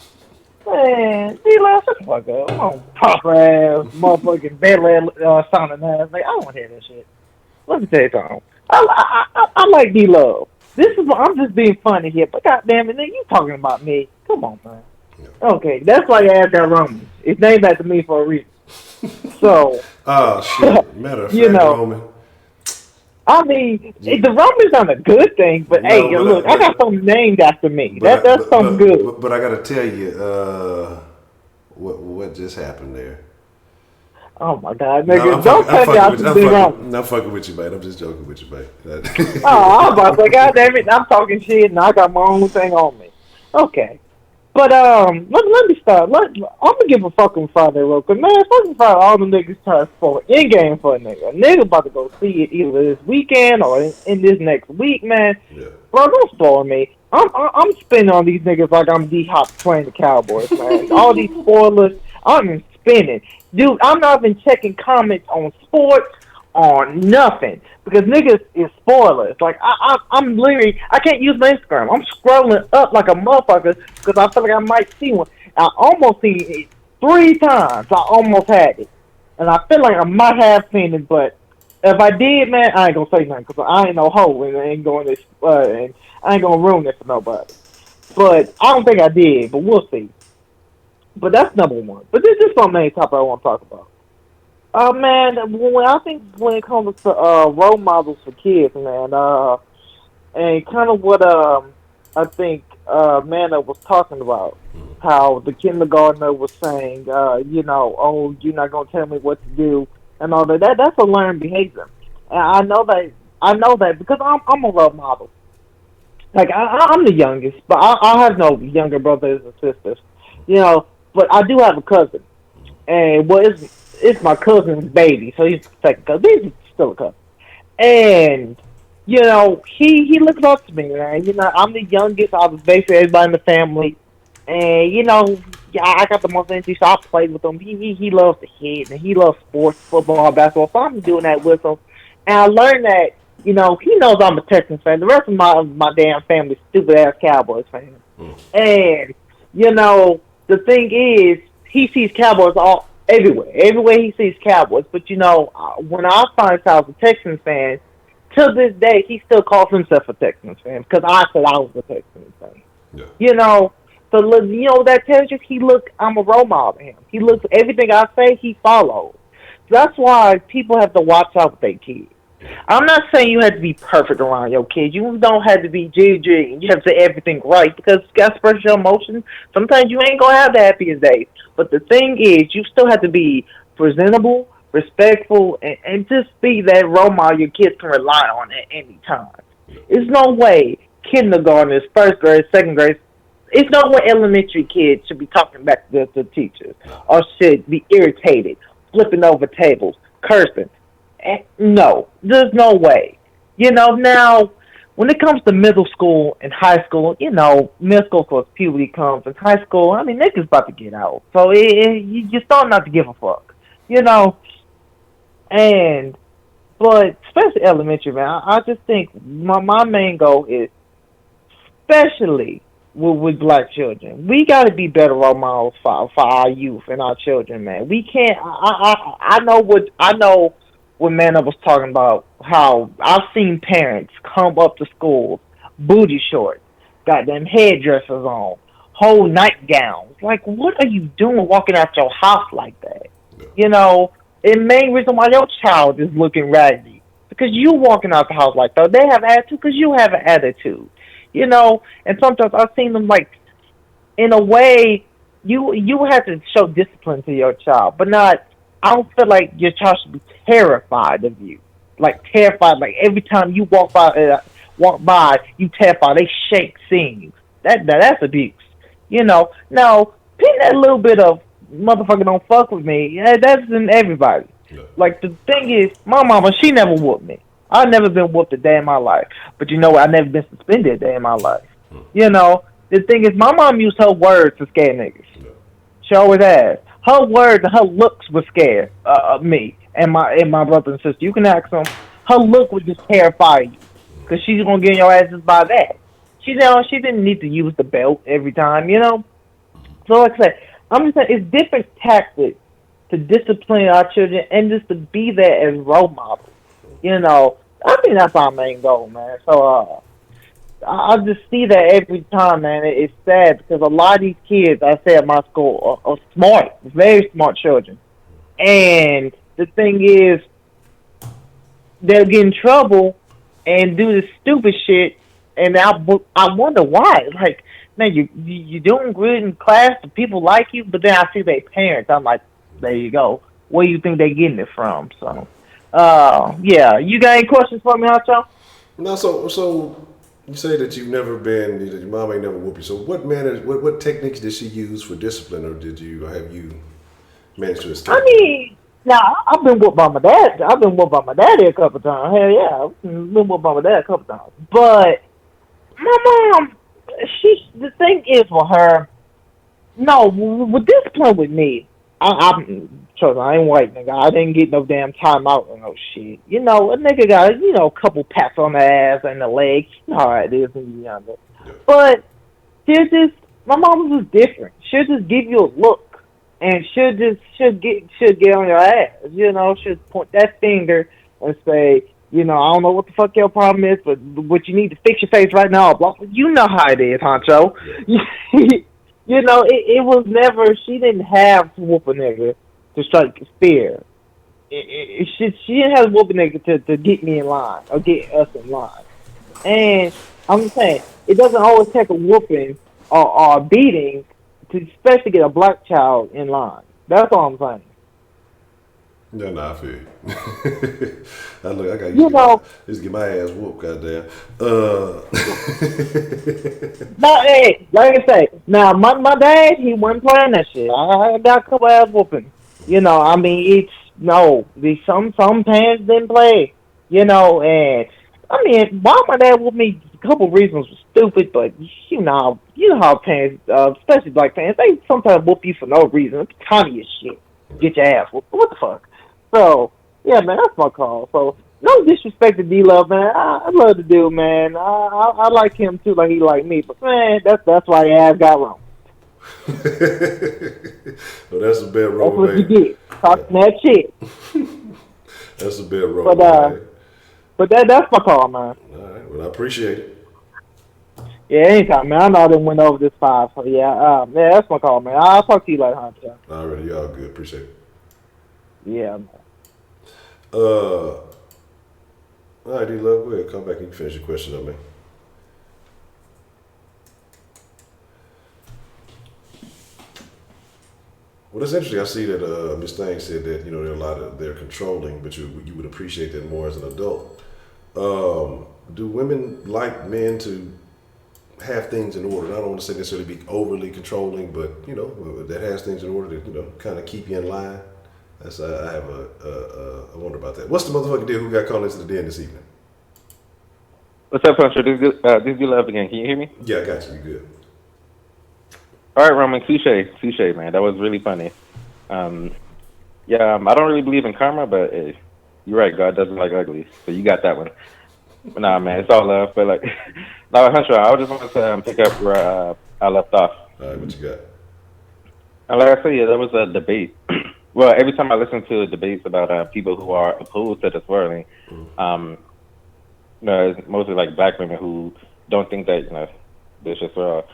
Man, D-Love, shut the fuck up. I'm on proper ass, motherfucking Bedlam sounding ass. Like, I don't want to hear that shit. Let me tell you something. I like D-Love. I'm just being funny here, but goddamn it, nigga, you talking about me. Come on, man. Yeah. Okay, that's why you asked that Roman. It's named after me for a reason. So. Oh, shit. Matter of fact, you know, Roman. I mean, the Roman's not a good thing, but no, hey, look, I got something named after me. That's something good. But I got to tell you, what just happened there? Oh my God, nigga! Don't tell me I'm fucking with you, man. I'm just joking with you, man. Oh, I'm about to say, God damn it, I'm talking shit, and I got my own thing on me. Okay. But let me start. I'm gonna give a fucking Friday real quick, man. Fucking Friday, all the niggas try to spoil in game for a nigga. A nigga about to go see it either this weekend or in this next week, man. Yeah. Bro, don't spoil me. I'm spinning on these niggas like I'm D-Hop playing the Cowboys, man. All these spoilers, I'm spinning, dude. I'm not even checking comments on sports. On nothing, because niggas is spoilers. Like I'm literally, I can't use my Instagram. I'm scrolling up like a motherfucker because I feel like I might see one. I almost seen it 3 times. I almost had it, and I feel like I might have seen it. But if I did, man, I ain't gonna say nothing because I ain't no hoe and I ain't going to, and I ain't gonna ruin it for nobody. But I don't think I did. But we'll see. But that's number one. But this is some main topic I want to talk about. Man, I think when it comes to role models for kids, man, and kind of what I think Manna was talking about, how the kindergartner was saying, you know, oh, you're not gonna tell me what to do, and all that. That's a learned behavior, and I know that because I'm a role model. Like I'm the youngest, but I have no younger brothers and sisters, you know. But I do have a cousin, and it's my cousin's baby, so he's the second cousin. He's still a cousin. And, you know, he looks up to me, man. You know, I'm the youngest. I was basically everybody in the family. And, you know, yeah, I got the most energy, so I played with him. He loves to hit, and he loves sports, football, basketball, so I'm doing that with him. And I learned that, you know, he knows I'm a Texans fan. The rest of my damn family's stupid-ass Cowboys fan. And, you know, the thing is, he sees Cowboys everywhere he sees Cowboys. But, you know, when I find out I was a Texans fan, to this day, he still calls himself a Texans fan because I said I was a Texans fan. Yeah. You know, so, you know, that tells you I'm a role model to him. He looks, everything I say, he follows. So that's why people have to watch out with their kids. I'm not saying you have to be perfect around your kids. You don't have to be jig and you have to say everything right because you got to express your emotions. Sometimes you ain't going to have the happiest days. But the thing is, you still have to be presentable, respectful, and just be that role model your kids can rely on at any time. There's no way kindergartners, first grade, second grade, it's no way elementary kids should be talking back to the teachers or should be irritated, flipping over tables, cursing. No, there's no way. You know, now, when it comes to middle school and high school, you know, middle school for puberty comes, and high school, I mean, niggas about to get out. So you start not to give a fuck, you know. But especially elementary, man. I just think my main goal is, especially with black children, we got to be better role models for our youth and our children, man. We can't. I know what man I was talking about. How I've seen parents come up to school, booty shorts, got them headdresses on, whole nightgowns. Like, what are you doing walking out your house like that? You know, the main reason why your child is looking raggedy because you walking out the house like that. They have attitude because you have an attitude. You know, and sometimes I've seen them like, in a way, you have to show discipline to your child, but not. I don't feel like your child should be terrified of you, like terrified. Like every time you walk by, you terrified. They shake, sing. That's abuse. You know. Now, pick that little bit of motherfucker don't fuck with me. Yeah, that's in everybody. Yeah. Like the thing is, my mama, she never whooped me. I've never been whooped a day in my life. But you know what? I've never been suspended a day in my life. You know, the thing is, my mom used her words to scare niggas. Yeah. She always has. Her words and her looks would scare me and my brother and sister. You can ask them. Her look would just terrify you. Because she's going to get in your ass just by that. She didn't need to use the belt every time, you know? So like I said, I'm just saying, it's different tactics to discipline our children and just to be there as role models. You know, I think that's our main goal, man. So I just see that every time, man. It's sad because a lot of these kids I say at my school are smart, very smart children. And the thing is, they'll get in trouble and do this stupid shit, and I wonder why. Like, man, you're doing good in class, the people like you, but then I see their parents. I'm like, there you go. Where do you think they're getting it from? So. Yeah. You got any questions for me, Honcho? No. So you say that you've never been, that your mom ain't never whooped you. So what techniques did she use for discipline, or have you managed to escape? I mean, I've been whooped by my dad. I've been whooped by my daddy a couple times. Hell yeah, I've been whooped by my dad a couple times. But my mom, the thing is with her, no, with discipline with me, trust me, I ain't white, nigga. I didn't get no damn timeout or no shit. You know, a nigga got, a couple pats on the ass and the leg. You know how it is when you're younger. Yeah. But my mom was just different. She'll just give you a look, and she'll get on your ass. You know, she'll point that finger and say, I don't know what the fuck your problem is, but you need to fix your face right now. You know how it is, Honcho. It was never, she didn't have to whoop a nigga to strike fear. She didn't have to whoop a nigga to get me in line or get us in line. And I'm just saying, it doesn't always take a whooping or a beating to especially get a black child in line. That's all I'm saying. I feel you. I got to get my ass whooped, goddamn. No, hey, like I say, now my dad, he wasn't playing that shit. I got a couple ass whooping. I mean, some parents didn't play. And I mean, why my dad whooped me? A couple reasons was stupid, but you know how parents, especially black parents, they sometimes whoop you for no reason. It's tiniest shit. Get your ass whooped. What the fuck? So, yeah, man, that's my call. So, no disrespect to D-Love, man. I love the dude, man. I like him, too, like he like me. But, man, that's why your ass got wrong. Well, that's a bad roll, man. That's what you get. Talking that shit. That's a bad roll, man. But that's my call, man. All right. Well, I appreciate it. Yeah, anytime, man. I know I done went over this 5. So, yeah, that's my call, man. I'll talk to you later, Honcho. All right. Y'all good. Appreciate it. Yeah, man. All right, D-Love, go ahead. Come back and finish your question up, man. Well, it's interesting. I see that Ms. Thang said that, they're controlling, but you would appreciate that more as an adult. Do women like men to have things in order? I don't want to say necessarily be overly controlling, but, that has things in order to, kind of keep you in line. I have a wonder about that. What's the motherfucking deal? Who got called into the den this evening? What's up, Huncho? This is Love again. Can you hear me? Yeah, I got you. You good? All right, Roman. Touche, man. That was really funny. I don't really believe in karma, but you're right. God doesn't like ugly, so you got that one. But nah, man, it's all love. But like, no, Hunter, I just wanted to pick up where I left off. All right, what you got? And like I said, yeah, there was a debate. Well, every time I listen to debates about people who are opposed to the swirling, um, it's mostly like black women who don't think that they should swirl.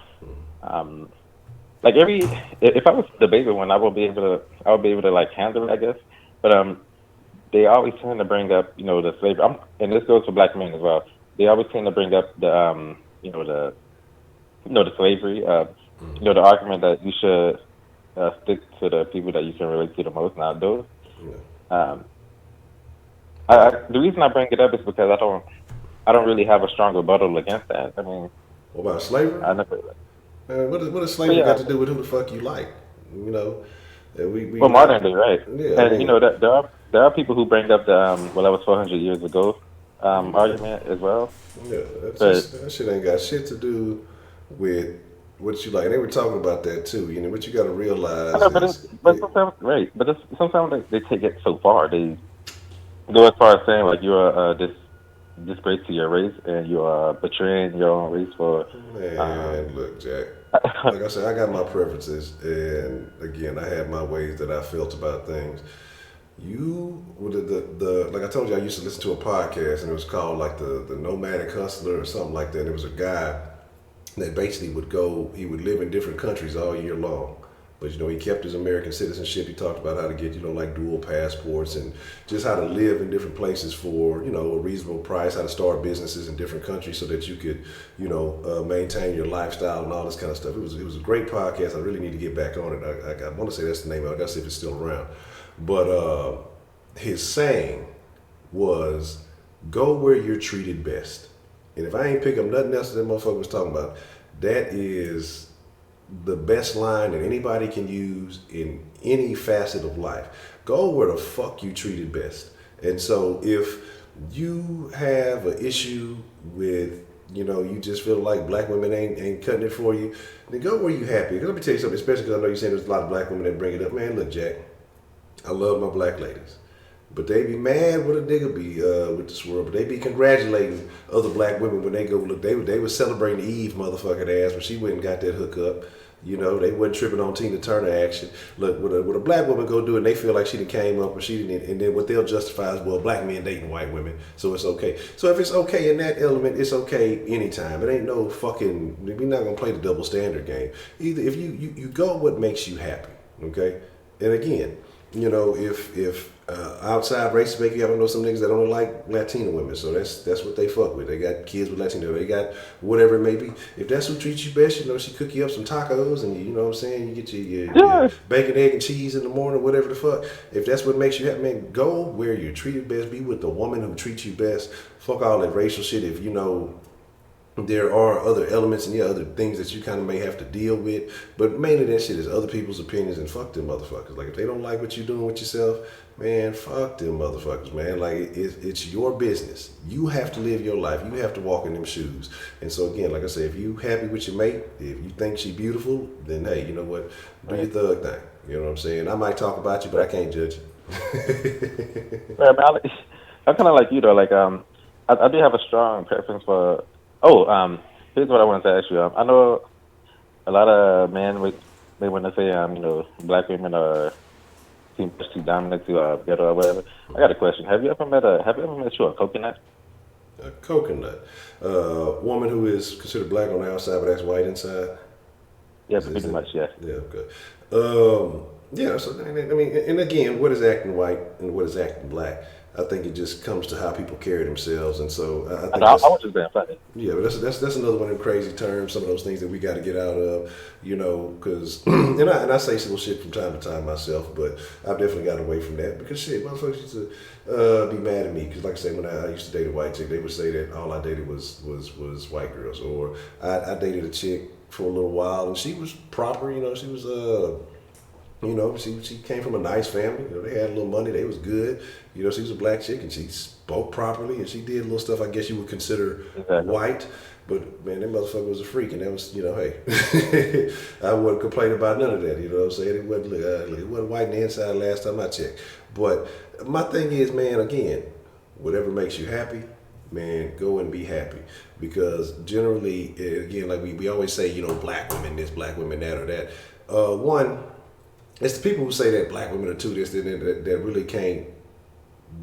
Like if I was to debate with one, I would be able to like handle it, I guess. But they always tend to bring up the slavery, and this goes for black men as well. They always tend to bring up the the slavery, the argument that you should stick to the people that you can relate to the most, not those. Yeah. The reason I bring it up is because I don't really have a strong rebuttal against that. I mean, What about slavery? I never. Man, what does slavery Yeah. got to do with who the fuck you like? We Well, modern day, right? Yeah, I And mean, that there are people who bring up the that was 400 years ago argument as well. yeah, that shit ain't got shit to do with what you like. And they were talking about that too. What you got to realize I know, but is, sometimes right, but sometimes they take it so far. They go as far as saying like you are disgrace to your race and you are betraying your own race for. man, look, Jack. Like I said, I got my preferences, and again, I have my ways that I felt about things. Like I told you, I used to listen to a podcast, and it was called like the Nomadic Hustler or something like that. And it was a guy that basically he would live in different countries all year long. But he kept his American citizenship. He talked about how to get like dual passports and just how to live in different places for a reasonable price. How to start businesses in different countries so that you could maintain your lifestyle and all this kind of stuff. It was a great podcast. I really need to get back on it. I want to say that's the name of it. I got to see if it's still around. But his saying was, "Go where you're treated best." And if I ain't pick up nothing else that motherfucker was talking about, that is the best line that anybody can use in any facet of life. Go where the fuck you treated best. And so if you have an issue with, you just feel like black women ain't cutting it for you, then go where you happy. Because let me tell you something, especially because I know you're saying there's a lot of black women that bring it up. Man, look, Jack, I love my black ladies. But they be mad with a nigga be with this world. But they be congratulating other black women when they go look. They were celebrating Eve motherfucking ass when she went and got that hookup. They wasn't tripping on Tina Turner action. Look, when a black woman go do it and they feel like she done came up or she didn't, and then what they'll justify is, well, black men dating white women, so it's okay. So if it's okay in that element, it's okay anytime. It ain't no fucking, we're not gonna play the double standard game. Either if you go what makes you happy, okay? And again, if outside races make you happen, I know some niggas that don't like Latina women, so that's what they fuck with. They got kids with Latino, they got whatever it may be. If that's who treats you best, she cook you up some tacos and you know what I'm saying, you get your bacon, egg, and cheese in the morning, whatever the fuck. If that's what makes you happy, man, go where you're treated best. Be with the woman who treats you best. Fuck all that racial shit. If there are other elements and other things that you kind of may have to deal with, but mainly that shit is other people's opinions, and fuck them motherfuckers. Like if they don't like what you're doing with yourself, man, fuck them motherfuckers, man. Like it's your business. You have to live your life. You have to walk in them shoes. And so again, like I say, if you happy with your mate, if you think she beautiful, then hey, you know what? Do your thug thing. You know what I'm saying? I might talk about you, but I can't judge you. I'm kind of like you though. Like I do have a strong preference for. Here's what I wanted to ask you. I know a lot of men they want to say black women are too dominant to get or whatever. I got a question. Have you ever met a coconut? A coconut, woman who is considered black on the outside but that's white inside. Yeah, pretty much. Yeah. Yeah. Okay. Yeah. So I mean, and again, what is acting white and what is acting black? I think it just comes to how people carry themselves, and so I think I was just being funny. Yeah, but that's another one of them crazy terms. Some of those things that we got to get out of, because and I say some shit from time to time myself, but I've definitely got away from that because shit, motherfuckers used to be mad at me because, like I say, when I used to date a white chick, they would say that all I dated was white girls, or I dated a chick for a little while and she was proper, she was You know, she came from a nice family. You know, they had a little money. They was good. You know, she was a black chick and she spoke properly and she did little stuff I guess you would consider white. But man, that motherfucker was a freak, and that was, you know, hey, I wouldn't complain about none of that. You know what I'm saying? It wasn't white on the inside last time I checked. But my thing is, man, again, whatever makes you happy, man, go and be happy. Because generally, again, like we always say, you know, black women this, black women that, or that. One, it's the people who say that black women are too this, that really can't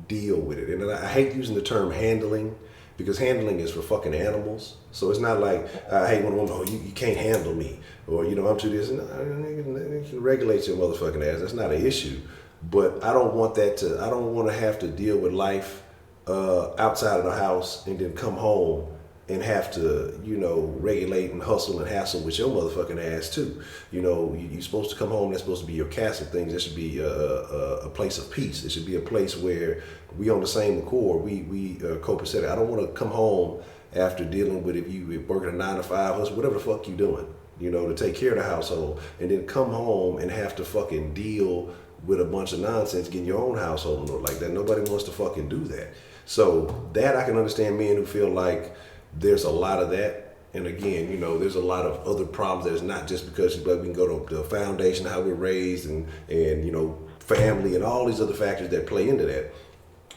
deal with it. And I hate using the term handling, because handling is for fucking animals. So it's not like I hate when a woman, oh, you can't handle me, or, you know, I'm too this. No, you can regulate your motherfucking ass. That's not an issue. But I don't want to have to deal with life outside of the house and then come home and have to, you know, regulate and hustle and hassle with your motherfucking ass too. You know, you're supposed to come home. That's supposed to be your castle things. That should be a place of peace. It should be a place where we on the same accord. We copacetic. I don't want to come home after dealing with, if you working a 9 to 5 hustle, whatever the fuck you doing, you know, to take care of the household, and then come home and have to fucking deal with a bunch of nonsense getting your own household in order like that. Nobody wants to fucking do that. So that I can understand men who feel like there's a lot of that. And again, you know, there's a lot of other problems. There's not just because we can go to the foundation, how we're raised, and you know, family and all these other factors that play into that.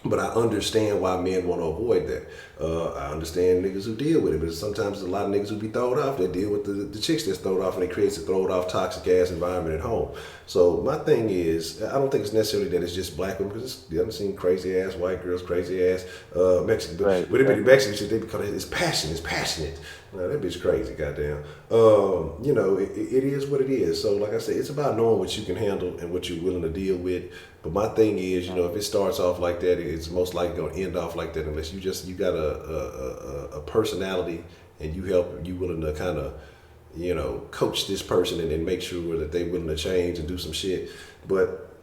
But I understand why men want to avoid that. I understand niggas who deal with it, but sometimes there's a lot of niggas who be thrown off. They deal with the chicks that's thrown off, and it creates a thrown off toxic ass environment at home. So my thing is, I don't think it's necessarily that it's just black women, because you haven't seen crazy ass white girls, crazy ass Mexican. But Right, with it be the Mexican shit, they because it's passionate. Man, that bitch crazy, goddamn. You know, it is what it is. So like I said, it's about knowing what you can handle and what you're willing to deal with. But my thing is, you know, if it starts off like that, it's most likely going to end off like that, unless you got a personality and you willing to kind of, you know, coach this person and then make sure that they willing to change and do some shit. But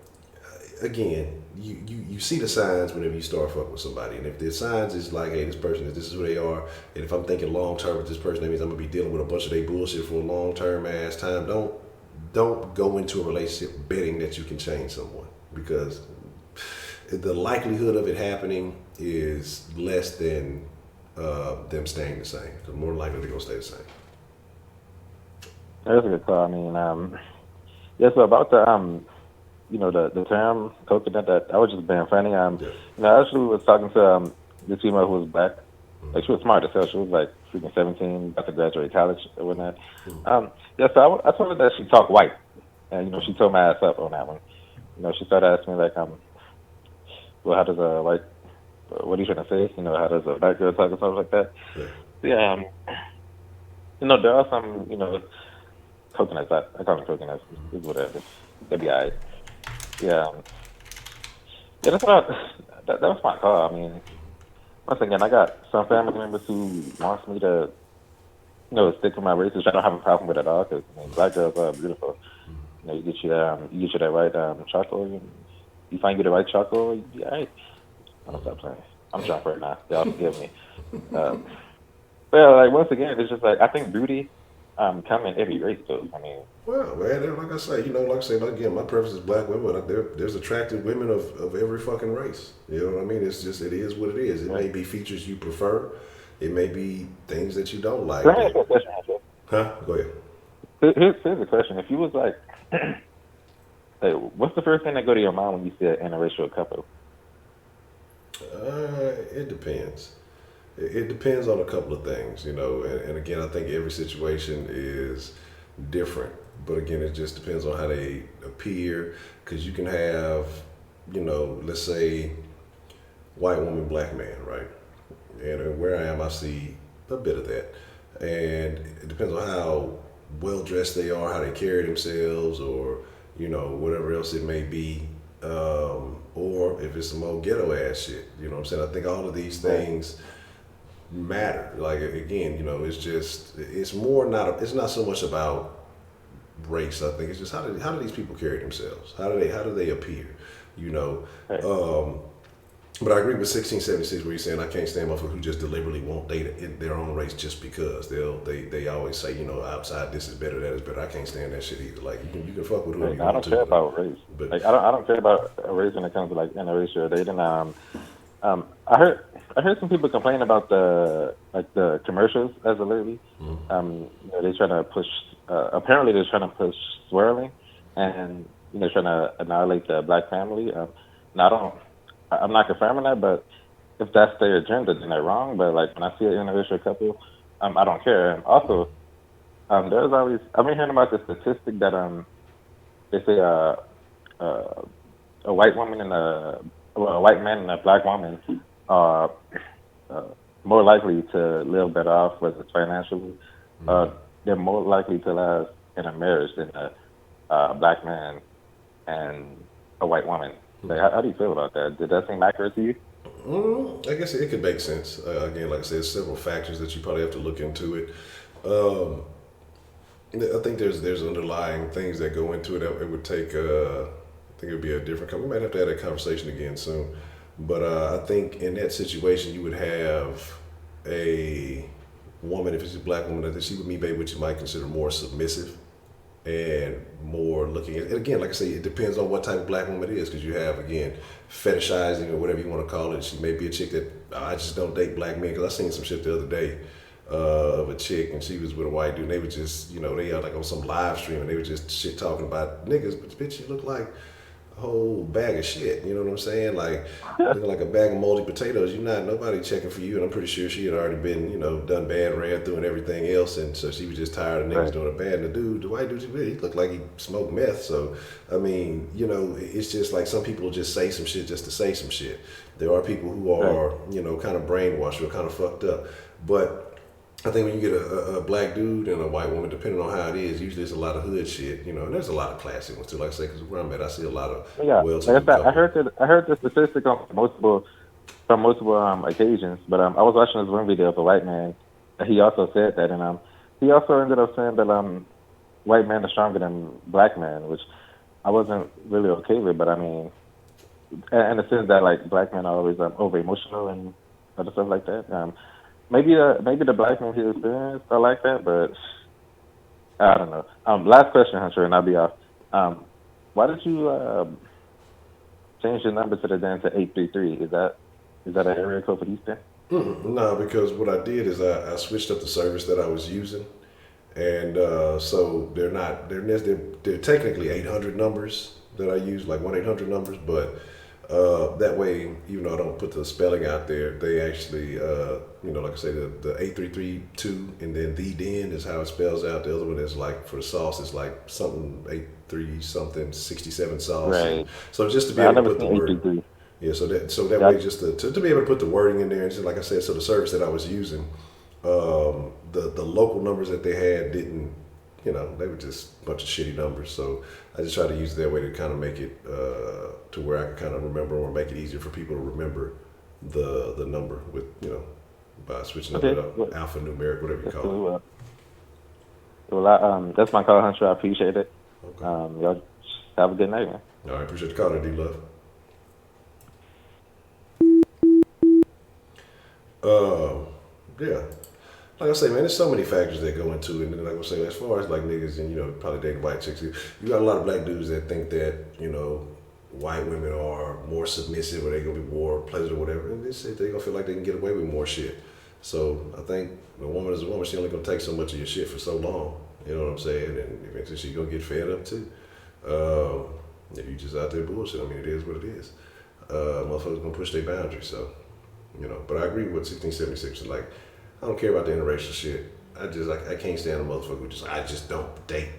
again, you see the signs whenever you start fucking with somebody, and if the signs is like, hey, this is who they are, and if I'm thinking long term with this person, that means I'm gonna be dealing with a bunch of their bullshit for a long term ass time. Don't go into a relationship betting that you can change someone, because the likelihood of it happening is less than them staying the same. The more likely they're gonna stay the same. That's a good call. I mean, yeah. So about the you know, the term coconut, that I was just being funny. Yeah. You know, I actually was talking to this female who was black. Like, she was smart as hell. She was like freaking 17, about to graduate college or whatnot. Yeah, so I told her that she talked white, and you know, she told my ass up on that one. You know, she started asking me like, well, how does a white, what are you trying to say? You know, how does a black girl talk or something like that? Yeah. You know, there are some, you know, coconuts. I call them coconuts. It's whatever. They'll be alright. Yeah. Yeah, that's what that was my call. I mean, once again, I got some family members who wants me to, you know, stick with my race, which I don't have a problem with at all, because I mean, black girls are beautiful. You know, you get you that right chocolate. You find you the right chocolate, you be alright. I'm gonna stop playing. I'm drunk right now. Y'all forgive me. But like, once again, it's just like, I think beauty come in every race though. I mean, well, man, like I say, you know, like I say, again, my preference is black women. There's attractive women of every fucking race. You know what I mean? It's just, it is what it is. It may be features you prefer. It may be things that you don't like. let me ask you a question, Honcho. Huh? Go ahead. Here's the question. If you was like, hey, what's the first thing that go to your mind when you see an interracial couple? It depends. It depends on a couple of things, you know, and again, I think every situation is different. But again, it just depends on how they appear, because you can have, you know, let's say white woman, black man, right? And where I am, I see a bit of that. And it depends on how well dressed they are, how they carry themselves, or, you know, whatever else it may be. Or if it's some old ghetto ass shit, you know what I'm saying? I think all of these things matter. Like, again, you know, it's not so much about race. I think it's just how do these people carry themselves? How do they appear? You know, But I agree with 1676 where you're saying I can't stand motherfuckers who just deliberately won't date in their own race just because they always say, you know, outside this is better, that is better. I can't stand that shit either. Like you can fuck with whoever Like, you I want don't care to, about race. but Like I don't care about race when it comes to like interracial dating. I heard some people complain about the commercials as of lately. You know, they're trying to push. Apparently, they're trying to push swirling, and you know, trying to annihilate the black family. Now, I'm not confirming that, but if that's their agenda, then they're wrong. But like when I see an interracial couple, I don't care. And also, there's always I've been hearing about the statistic that they say a white woman and a white man and a black woman are more likely to live better off, whether it's financially. They're more likely to last in a marriage than a black man and a white woman. Like, how do you feel about that? Did that seem accurate to you? I guess it could make sense. Again, like I said, several factors that you probably have to look into it. I think there's underlying things that go into it. It would take. I think it would be a different. We might have to have that conversation again soon. But I think in that situation, you would have a woman, if it's a black woman, that she would be maybe what you might consider more submissive and more looking at. And again, like I say, it depends on what type of black woman it is, because you have, again, fetishizing or whatever you want to call it. She may be a chick that I just don't date black men, because I seen some shit the other day of a chick, and she was with a white dude, and they were just, you know, they are like on some live stream, and they were just shit talking about niggas, but bitch, you look like a whole bag of shit, you know what I'm saying? Like, looking like a bag of moldy potatoes. You're not nobody checking for you, and I'm pretty sure she had already been, you know, done bad, ran through and everything else, and so she was just tired of niggas doing it bad. And the white dude, he looked like he smoked meth. So, I mean, you know, it's just like some people just say some shit just to say some shit. There are people who are, you know, kind of brainwashed or kind of fucked up, but I think when you get a black dude and a white woman, depending on how it is, usually it's a lot of hood shit, you know, and there's a lot of classic ones too. Like I say, because where I'm at, I see a lot of well-to-do like I heard the statistic on multiple occasions, but I was watching this one video of a white man, and he also said that, and he also ended up saying that white men are stronger than black men, which I wasn't really okay with, but I mean, in the sense that like black men are always over emotional and other stuff like that. Maybe the black men he experienced are like that, but I don't know. Last question, Hunter, and I'll be off. Why did you change your number to the den to 833? Is that an area code for Eastern? No, because what I did is I switched up the service that I was using, and so they're technically 800 numbers that I use, like 1-800 numbers, but that way, even though I don't put the spelling out there, they actually, you know, like I say, the 8332 and then the den is how it spells out. The other one is like, for the sauce, it's like something 83 something 67 sauce. Right. So just to be able to put the word. 833. Yeah, so that way, just to be able to put the wording in there, and just like I said, so the service that I was using, the local numbers that they had didn't, you know, they were just a bunch of shitty numbers. So I just tried to use that way to kind of make it to where I could kind of remember, or make it easier for people to remember the number with, you know, by switching up alphanumeric, whatever you call it. Well, that's my call, Hunter. I appreciate it. Okay. Y'all have a good night, man. All right, appreciate the call, D-Love. Yeah. Like I say, man, there's so many factors that go into it. And then, like I say, as far as like niggas and, you know, probably dating white chicks, you got a lot of black dudes that think that, you know, white women are more submissive, or they're going to be more pleasant or whatever. And they say they're going to feel like they can get away with more shit. So I think a woman is a woman. She only going to take so much of your shit for so long. You know what I'm saying? And eventually she's going to get fed up too. If you just out there bullshit, I mean, it is what it is. Motherfuckers going to push their boundaries. So, you know, but I agree with 1676. Like, I don't care about the interracial shit. I can't stand a motherfucker who I just don't date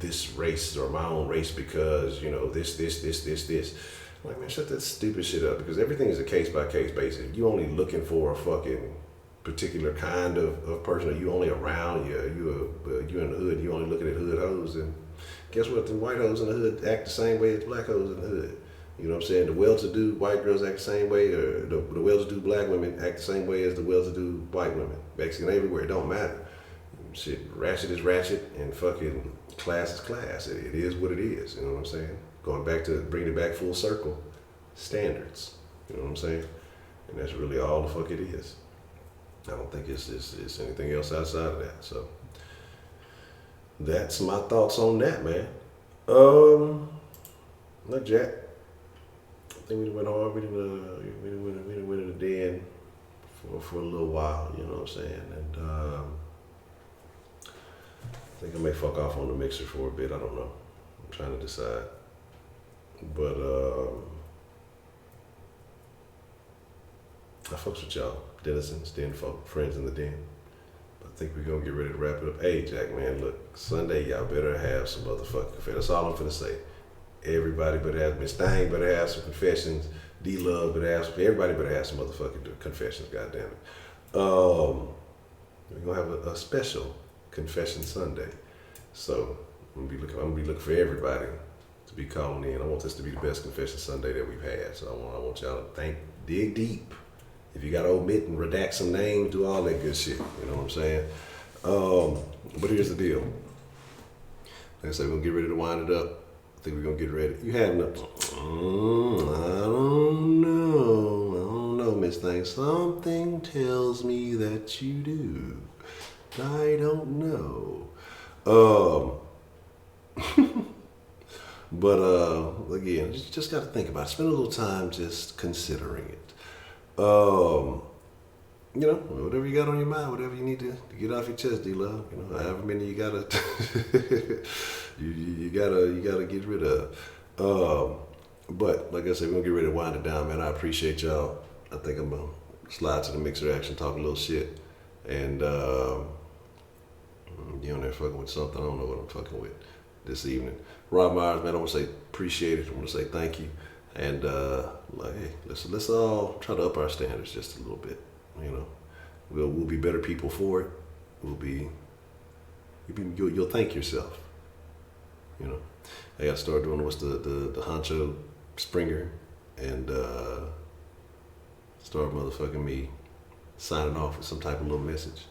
this race or my own race because, you know, this. I'm like, man, shut that stupid shit up, because everything is a case-by-case basis. You only looking for a fucking particular kind of person, or you only around, you in the hood, you only looking at hood hoes, and guess what? The white hoes in the hood act the same way as black hoes in the hood. You know what I'm saying? The well-to-do white girls act the same way, or the well-to-do black women act the same way as the well-to-do white women. Basically, everywhere, it don't matter. Shit, ratchet is ratchet, and fucking class is class. It is what it is. You know what I'm saying? Going back to bringing it back full circle, standards. You know what I'm saying? And that's really all the fuck it is. I don't think it's anything else outside of that. So that's my thoughts on that, man. Look, Jack. I think we went hard. We didn't went in the den for a little while. You know what I'm saying? And I think I may fuck off on the mixer for a bit. I don't know. I'm trying to decide. But I fucks with y'all, denizens, den folk, friends in the den. I think we're gonna get ready to wrap it up. Hey, Jack, man, look, Sunday, y'all better have some motherfucking confessions. That's all I'm finna say. Everybody better have, Miss Stang better have some confessions. D-Love better have some, everybody better have some motherfucking confessions, goddammit. We're gonna have a special confession Sunday. So I'm gonna be looking for everybody to be calling in. I want this to be the best confession Sunday that we've had. So I want y'all to dig deep. If you gotta omit and redact some names, do all that good shit. You know what I'm saying? But here's the deal. Like I said, we're gonna get ready to wind it up. I think we're gonna get ready. You had enough. I don't know, Miss Thing. Something tells me that you do. I don't know. But again, just got to think about it. Spend a little time just considering it. You know, whatever you got on your mind, whatever you need to get off your chest, D-Love. You know, however many you gotta, you gotta get rid of. But like I said, we're gonna get ready to wind it down, man. I appreciate y'all. I think I'm gonna slide to the mixer action, talk a little shit, and you on there fucking with something. I don't know what I'm fucking with this evening. Rob Myers, man, I want to say appreciate it. I want to say thank you. And like, hey, let's all try to up our standards just a little bit. You know, we'll be better people for it. You'll thank yourself. You know, I got to start doing what's the Honcho Springer and start motherfucking me signing off with some type of little message.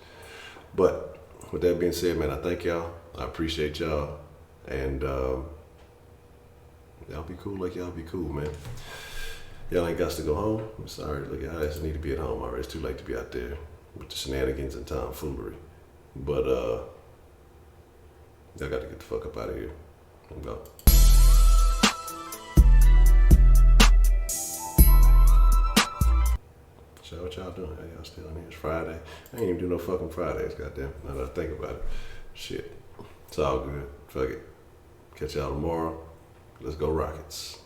But with that being said, man, I thank y'all. I appreciate y'all. And y'all be cool like y'all be cool, man. Y'all ain't got to go home. I'm sorry, look, I just need to be at home already. It's too late to be out there with the shenanigans and tomfoolery. But y'all got to get the fuck up out of here and go. So what y'all doing? How y'all still in here? It's Friday. I ain't even do no fucking Fridays, goddamn. Now that I think about it. Shit. It's all good. Fuck it. Catch y'all tomorrow. Let's go Rockets.